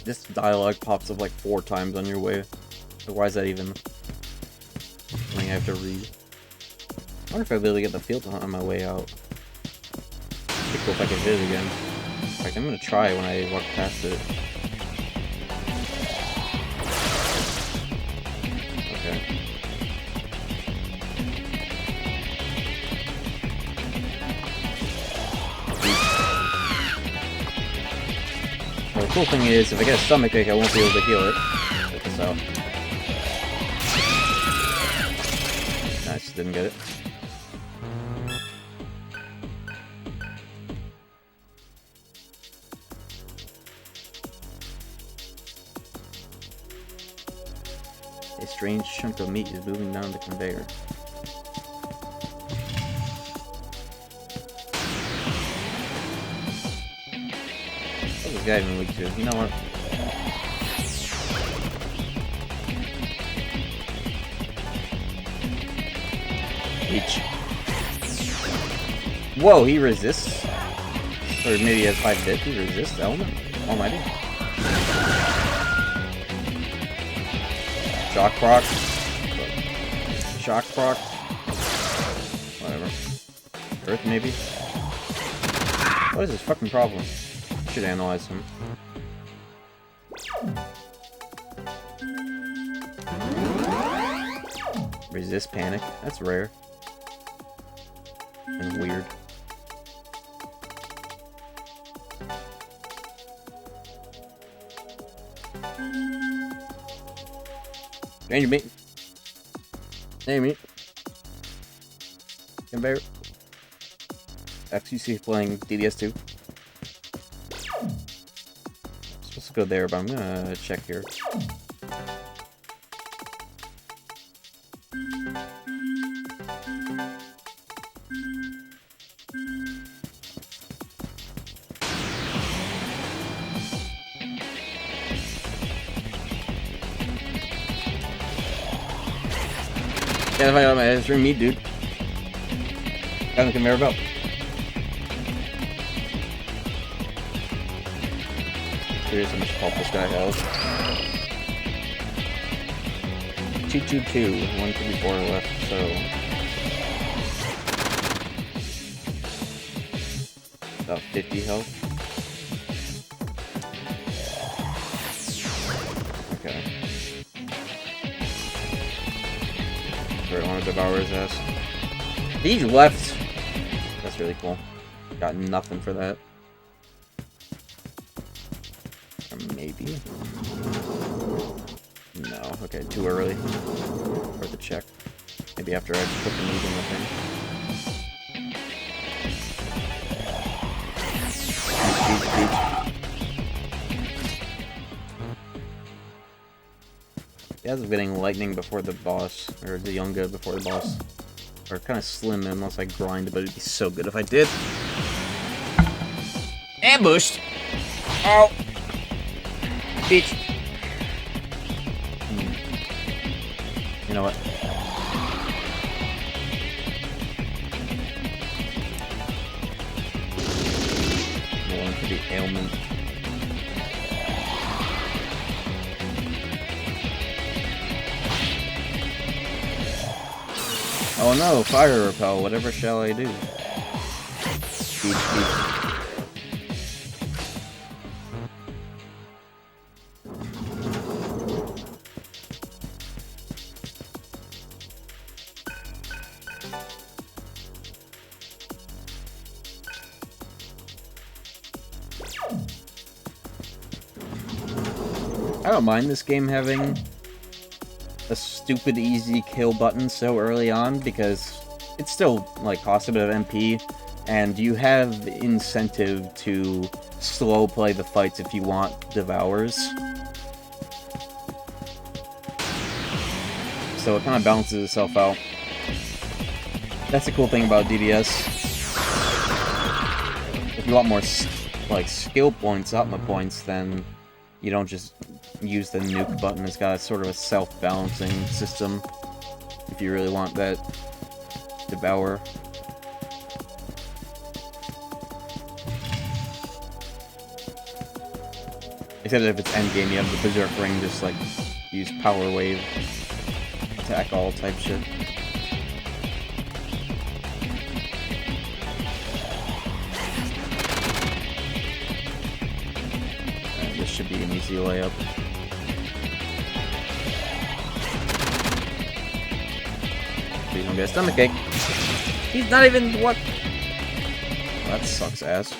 This dialogue pops up like 4 times on your way. So why is that even something I have to read? I wonder if I'll be able to get the field hunt on my way out. It'd be cool if I could hit it again. In fact, I'm gonna try when I walk past it. Okay. Well, the cool thing is, if I get a stomachache, I won't be able to heal it. Check this out. Nice, didn't get it. A strange chunk of meat is moving down the conveyor. What's this guy even weak to? You know what? H. Whoa, he resists? Or maybe he has 5 hit. He resists element? Almighty. Shock proc. Shock proc. Whatever. Earth, maybe? What is his fucking problem? Should analyze him. Resist panic. That's rare. And weird. Change me. Name me. Conveyor. XUC playing DDS2. Supposed to go there, but I'm gonna check here. Yeah, if I got my head string meat, dude. Got the conveyor belt. Here's how much pulp this guy has. 222, 154 left, so. About 50 health. Okay. I want to devour his ass. He left. That's really cool. Got nothing for that. Or maybe. No. Okay, too early. Worth the check. Maybe after I put the meat in the thing. Beach. The odds of getting lightning before the boss, or the Younga before the boss, are kind of slim unless I grind, but it'd be so good if I did. Ambushed! Ow! Beach! You know what? One for the ailment. Oh no, fire repel, whatever shall I do? Beep, beep. I don't mind this game having a stupid easy kill button so early on, because it still like costs a bit of MP, and you have incentive to slow play the fights if you want devours. So it kind of balances itself out. That's the cool thing about DDS. If you want more like skill points, Optima points, then you don't just use the nuke button. It's got a sort of a self-balancing system if you really want that devour. Except if it's endgame, you have the Berserk Ring, just like use Power Wave, attack all type shit. And this should be an easy layup. Please don't get a stomachache. He's not even what? Well, that sucks ass.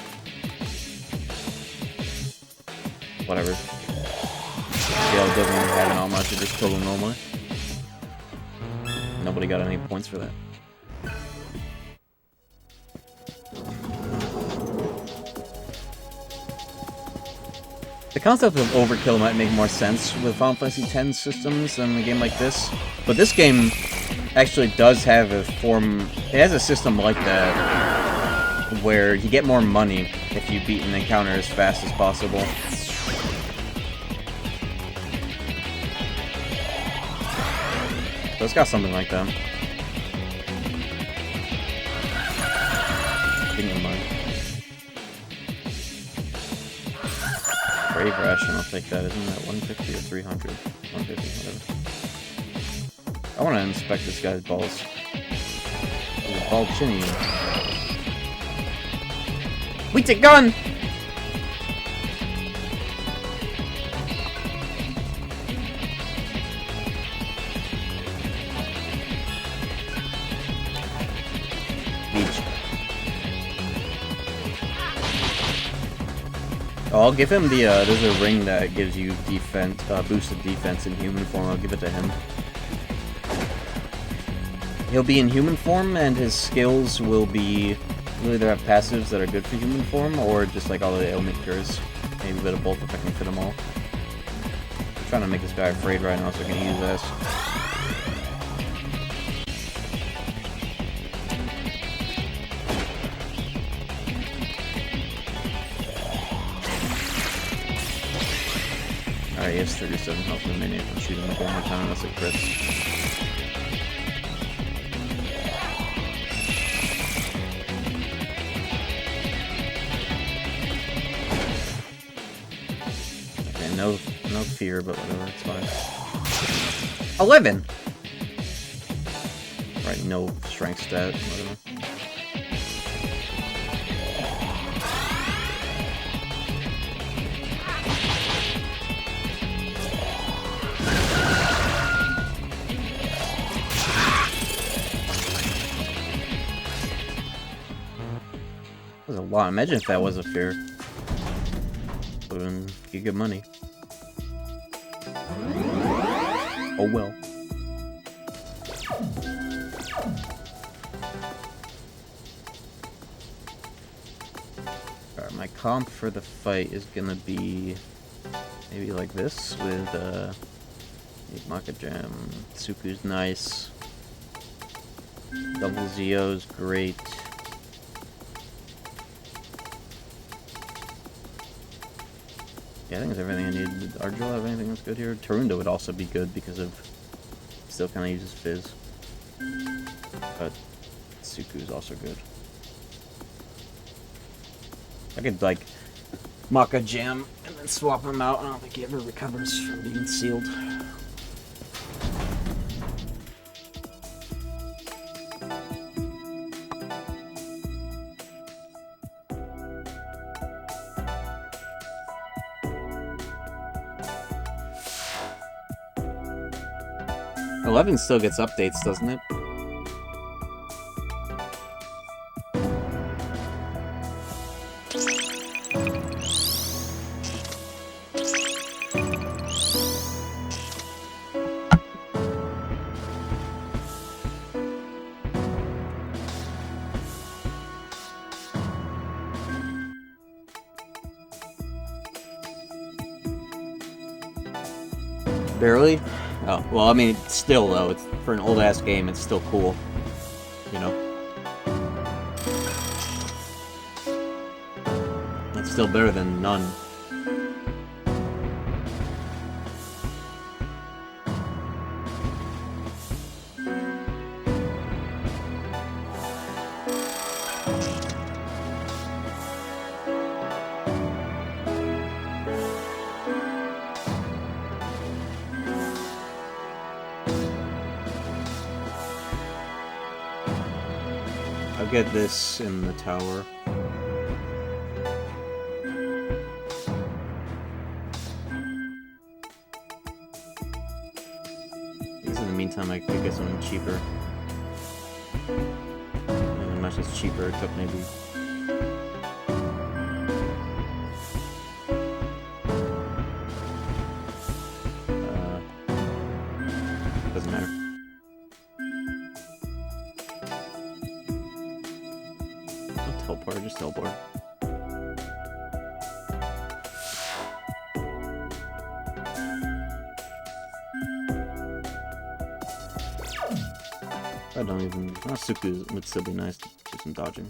Whatever. Gale doesn't really have an all much, it just killed him normally. Nobody got any points for that. The concept of overkill might make more sense with Final Fantasy X systems than a game like this, but this game actually does have a form. It has a system like that where you get more money if you beat an encounter as fast as possible. So it's got something like that. Thing in mind. Brave ration, I'll take that. Isn't that 150 or 300? 150, whatever. I want to inspect this guy's balls. He's a ball chinny. We take gun! Oh, I'll give him the, there's a ring that gives you defense, boosted defense in human form. I'll give it to him. He'll be in human form, and his skills will be... He'll either have passives that are good for human form, or just like all the ailment cures. Maybe a bit of both if I can fit them all. I'm trying to make this guy afraid right now so I can eat his ass. Alright, he has 37 health remaining. If I shoot him one more time, that's a crit. Okay, no fear, but whatever, it's fine. 11! Right, no strength stat, whatever. That was a lot. Imagine if that was a fear. Would have been good money. Oh well. Alright, my comp for the fight is gonna be maybe like this with Maka Jam. Tsuku's nice. Double Zio's great. Yeah, I think that's everything I need. Did Arjula have anything that's good here? Tarunda would also be good because of still kind of uses Fizz. But Tsuku's also good. I could like Maka Jam and then swap him out. I don't think he ever recovers from being sealed. 11 still gets updates, doesn't it? Barely? Oh, well, I mean, still, though, it's, for an old-ass game, it's still cool. You know? It's still better than none. I'll get this in the tower. I guess in the meantime I could get something cheaper. And much it's cheaper, except maybe... doesn't matter. Teleport, just teleport. I don't even... Suku would still be nice to do some dodging.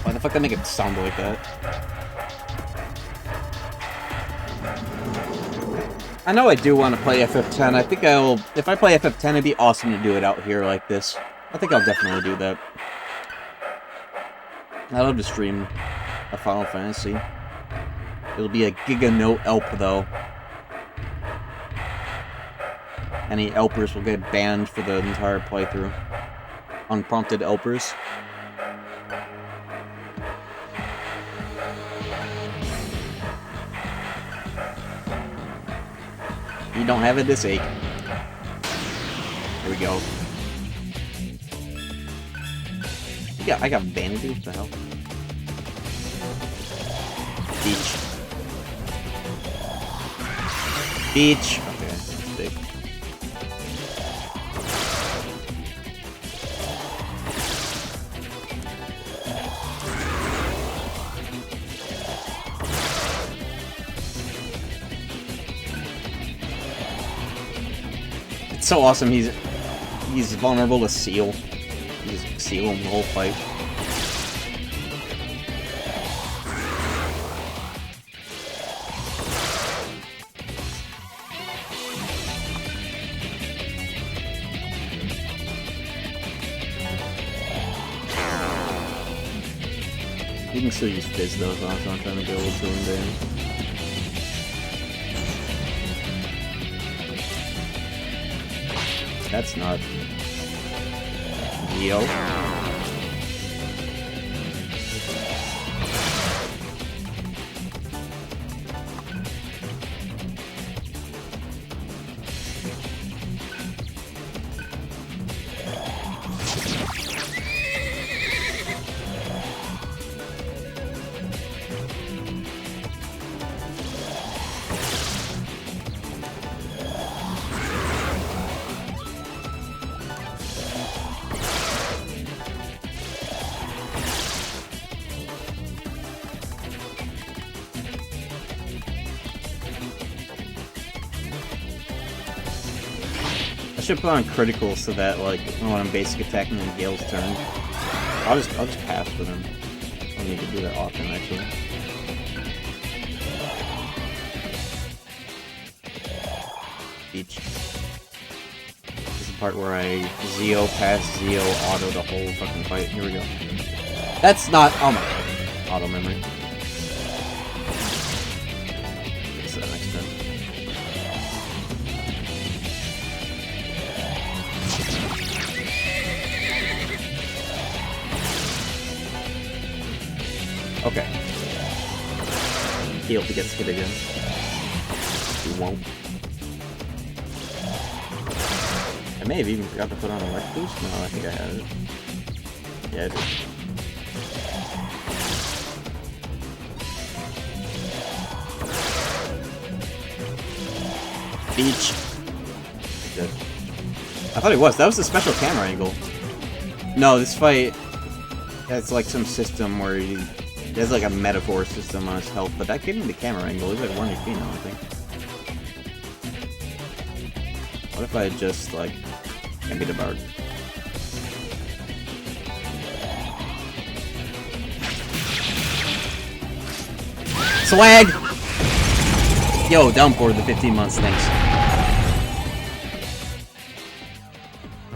Why the fuck did I make it sound like that? I know I do want to play FF10. I think I'll... If I play FF10, it'd be awesome to do it out here like this. I think I'll definitely do that. I love to stream a Final Fantasy. It'll be a Giga No Elp, though. Any Elpers will get banned for the entire playthrough. Unprompted Elpers. You don't have it this ache. Here we go. Yeah, I got vanity. What the hell? Beach. Beach. Okay, big. It's so awesome. He's vulnerable to seal. You just seal him the whole fight. You can still use Fizz though, so I'm trying to go with him down. That's not... Yo. should put on critical so that like when I'm basic attacking on Gale's turn, I'll just pass with him. I don't need to do that often actually. Each. This is the part where I Zeo pass Zeo auto the whole fucking fight. Here we go. That's not oh my god. Auto memory. Get to that next turn. Okay. Heal if he gets hit again. He won't. I may have even forgot to put on a life boost. No, I think I had it. Yeah, I did. Beach. Good. I thought it was. That was the special camera angle. No, this fight has like some system where he has like a metaphor system on his health, but that gave him the camera angle. He's like 1 HP now, I think. What if I just like empty the bard? Swag! Yo, downpour the 15 months, thanks.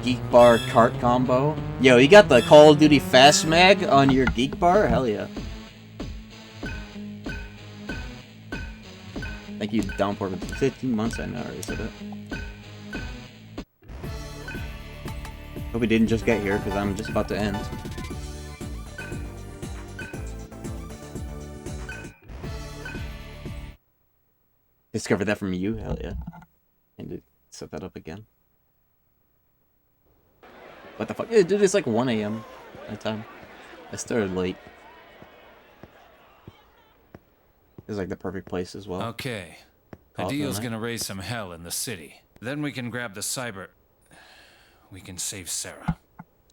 Geek bar cart combo. Yo, you got the Call of Duty fast mag on your geek bar? Hell yeah. Thank you, downpour for 15 months. I know I already said it. Hope we didn't just get here because I'm just about to end. Discovered that from you? Hell yeah. And to set that up again. What the fuck? Yeah, dude, it's like 1 AM that time. I started late. It's like the perfect place as well. Okay. Adil's gonna raise some hell in the city. Then we can grab the cyber... We can save Sarah.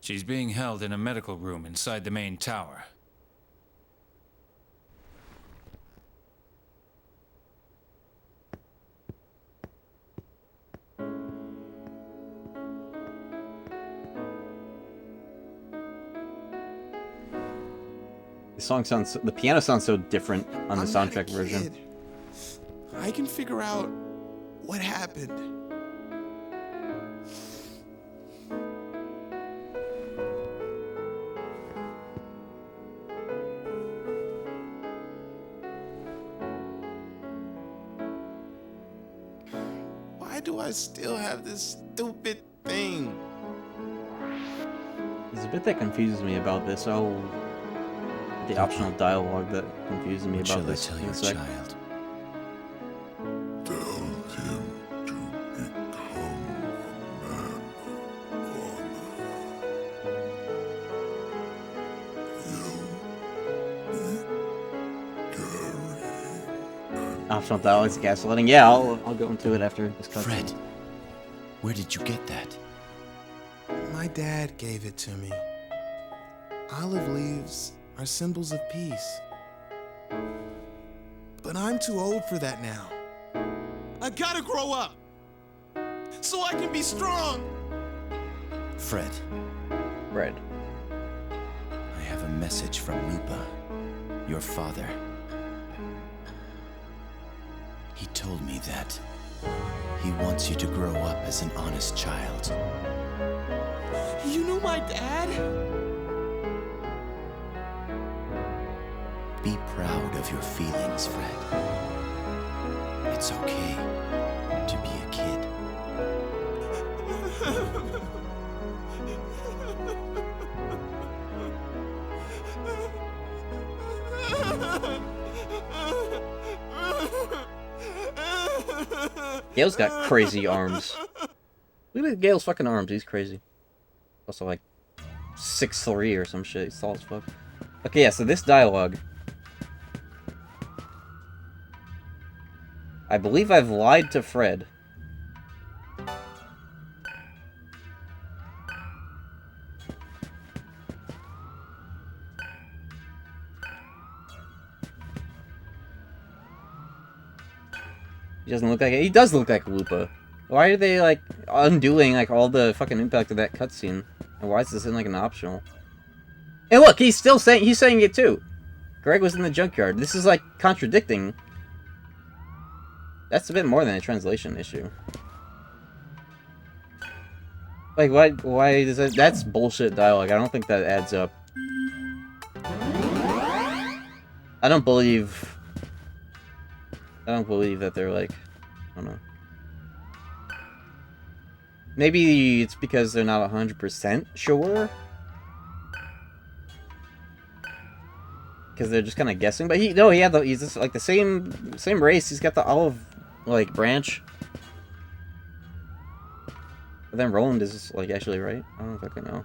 She's being held in a medical room inside the main tower. The piano sounds so different on the soundtrack version. I can figure out what happened. Why do I still have this stupid thing? There's a bit that confuses me about this. Oh, the optional dialogue that confuses me about this. Shall I tell your child? Optional dialogues, gaslighting. Yeah, I'll go into it after this cutscene. Fred, where did you get that? My dad gave it to me. Olive leaves are symbols of peace. But I'm too old for that now. I gotta grow up so I can be strong. Fred. Fred. I have a message from Lupa, your father. He told me that he wants you to grow up as an honest child. You knew my dad? Be proud of your feelings, Fred. It's okay to be a kid. Gale's got crazy arms. Look at Gale's fucking arms, he's crazy. Also like 6'3" or some shit, he's tall as fuck. Okay, yeah, so this dialogue. I believe I've lied to Fred. He doesn't look like it. He does look like Lupa. Why are they, like, undoing, like, all the fucking impact of that cutscene? And why is this in, like, an optional? Hey, look, he's saying it too. Greg was in the junkyard. This is, like, contradicting. That's a bit more than a translation issue. Like, why does that... That's bullshit dialogue. I don't think that adds up. I don't believe that they're, like... I don't know. Maybe it's because they're not 100% sure? Because they're just kind of guessing. But he's just, like, the same race. He's got the olive, like, branch. But then Roland is, like, actually right. I don't fucking know.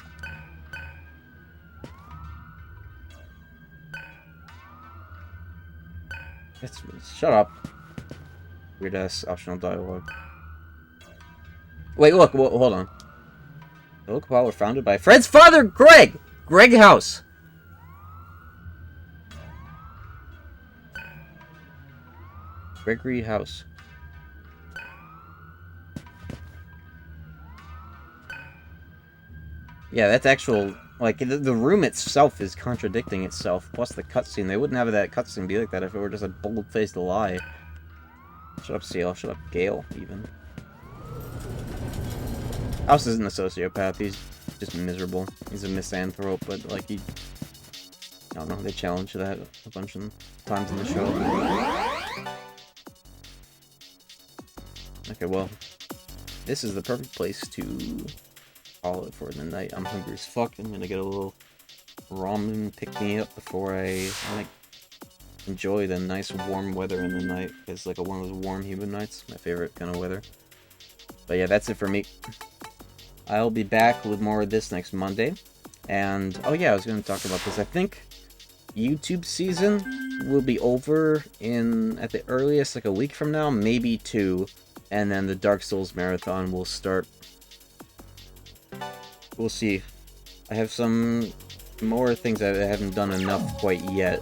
Shut up. Weird ass optional dialogue. Wait, look, hold on. The local power were founded by Fred's father, Greg! Greg House. Gregory House. Yeah, that's actual... Like, the room itself is contradicting itself, plus the cutscene. They wouldn't have that cutscene be like that if it were just a bold-faced lie. Shut up, Seal. Shut up, Gale, even. House isn't a sociopath. He's just miserable. He's a misanthrope, but, like, I don't know, they challenge that a bunch of times in the show. Okay, well, this is the perfect place to call it for the night. I'm hungry as fuck. I'm gonna get a little ramen pick-me-up before I like enjoy the nice warm weather in the night. It's like one of those warm, humid nights. My favorite kind of weather. But yeah, that's it for me. I'll be back with more of this next Monday. And, oh yeah, I was gonna talk about this. I think YouTube season will be over at the earliest, like a week from now, maybe 2. And then the Dark Souls Marathon will start. We'll see. I have some more things I haven't done enough quite yet.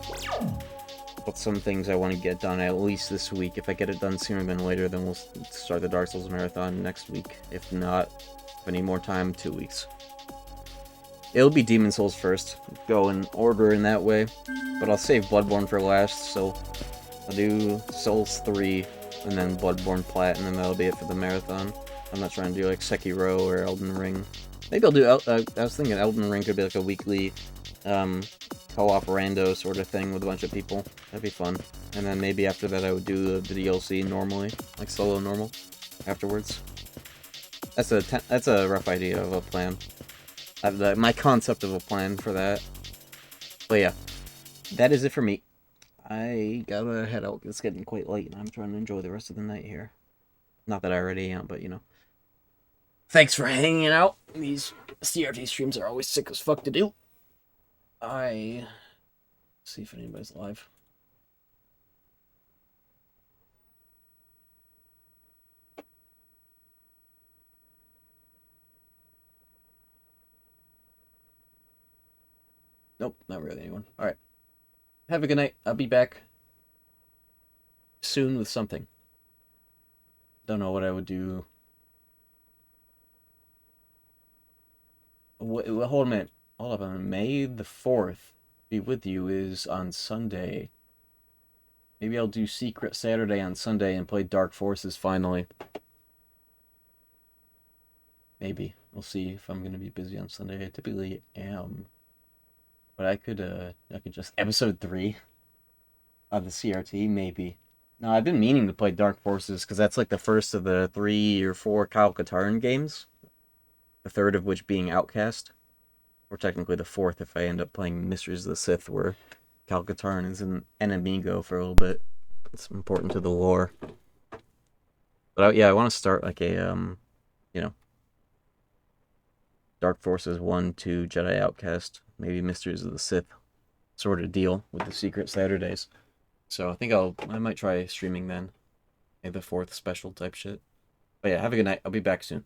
But some things I want to get done at least this week. If I get it done sooner than later, then we'll start the Dark Souls Marathon next week. If not, if I need more time, 2 weeks. It'll be Demon Souls first. Go in order in that way. But I'll save Bloodborne for last, so I'll do Souls 3 and then Bloodborne Plat, and then that'll be it for the marathon. I'm not trying to do like Sekiro or Elden Ring. Maybe I'll do, I was thinking Elden Ring could be like a weekly co-op rando sort of thing with a bunch of people. That'd be fun. And then maybe after that I would do the DLC normally, like solo normal, afterwards. That's a rough idea of a plan. My concept of a plan for that. But yeah, that is it for me. I gotta head out. It's getting quite late, and I'm trying to enjoy the rest of the night here. Not that I already am, but you know. Thanks for hanging out. These CRT streams are always sick as fuck to do. See if anybody's live. Nope, not really anyone. Alright. Have a good night. I'll be back soon with something. Don't know what I would do. Hold a minute. Hold up. On May the 4th, Be With You is on Sunday. Maybe I'll do Secret Saturday on Sunday and play Dark Forces finally. Maybe. We'll see if I'm going to be busy on Sunday. I typically am. But I could just... Episode 3 of the CRT, maybe. No, I've been meaning to play Dark Forces, because that's like the first of the 3 or 4 Kyle Katarn games. The third of which being Outcast. Or technically the fourth if I end up playing Mysteries of the Sith, where Kyle Katarn is an enemigo for a little bit. It's important to the lore. But yeah, I want to start like a, you know, Dark Forces 1, 2, Jedi Outcast, maybe Mysteries of the Sith sort of deal with the Secret Saturdays. So I think I might try streaming then. Maybe the 4th special type shit. But yeah, have a good night. I'll be back soon.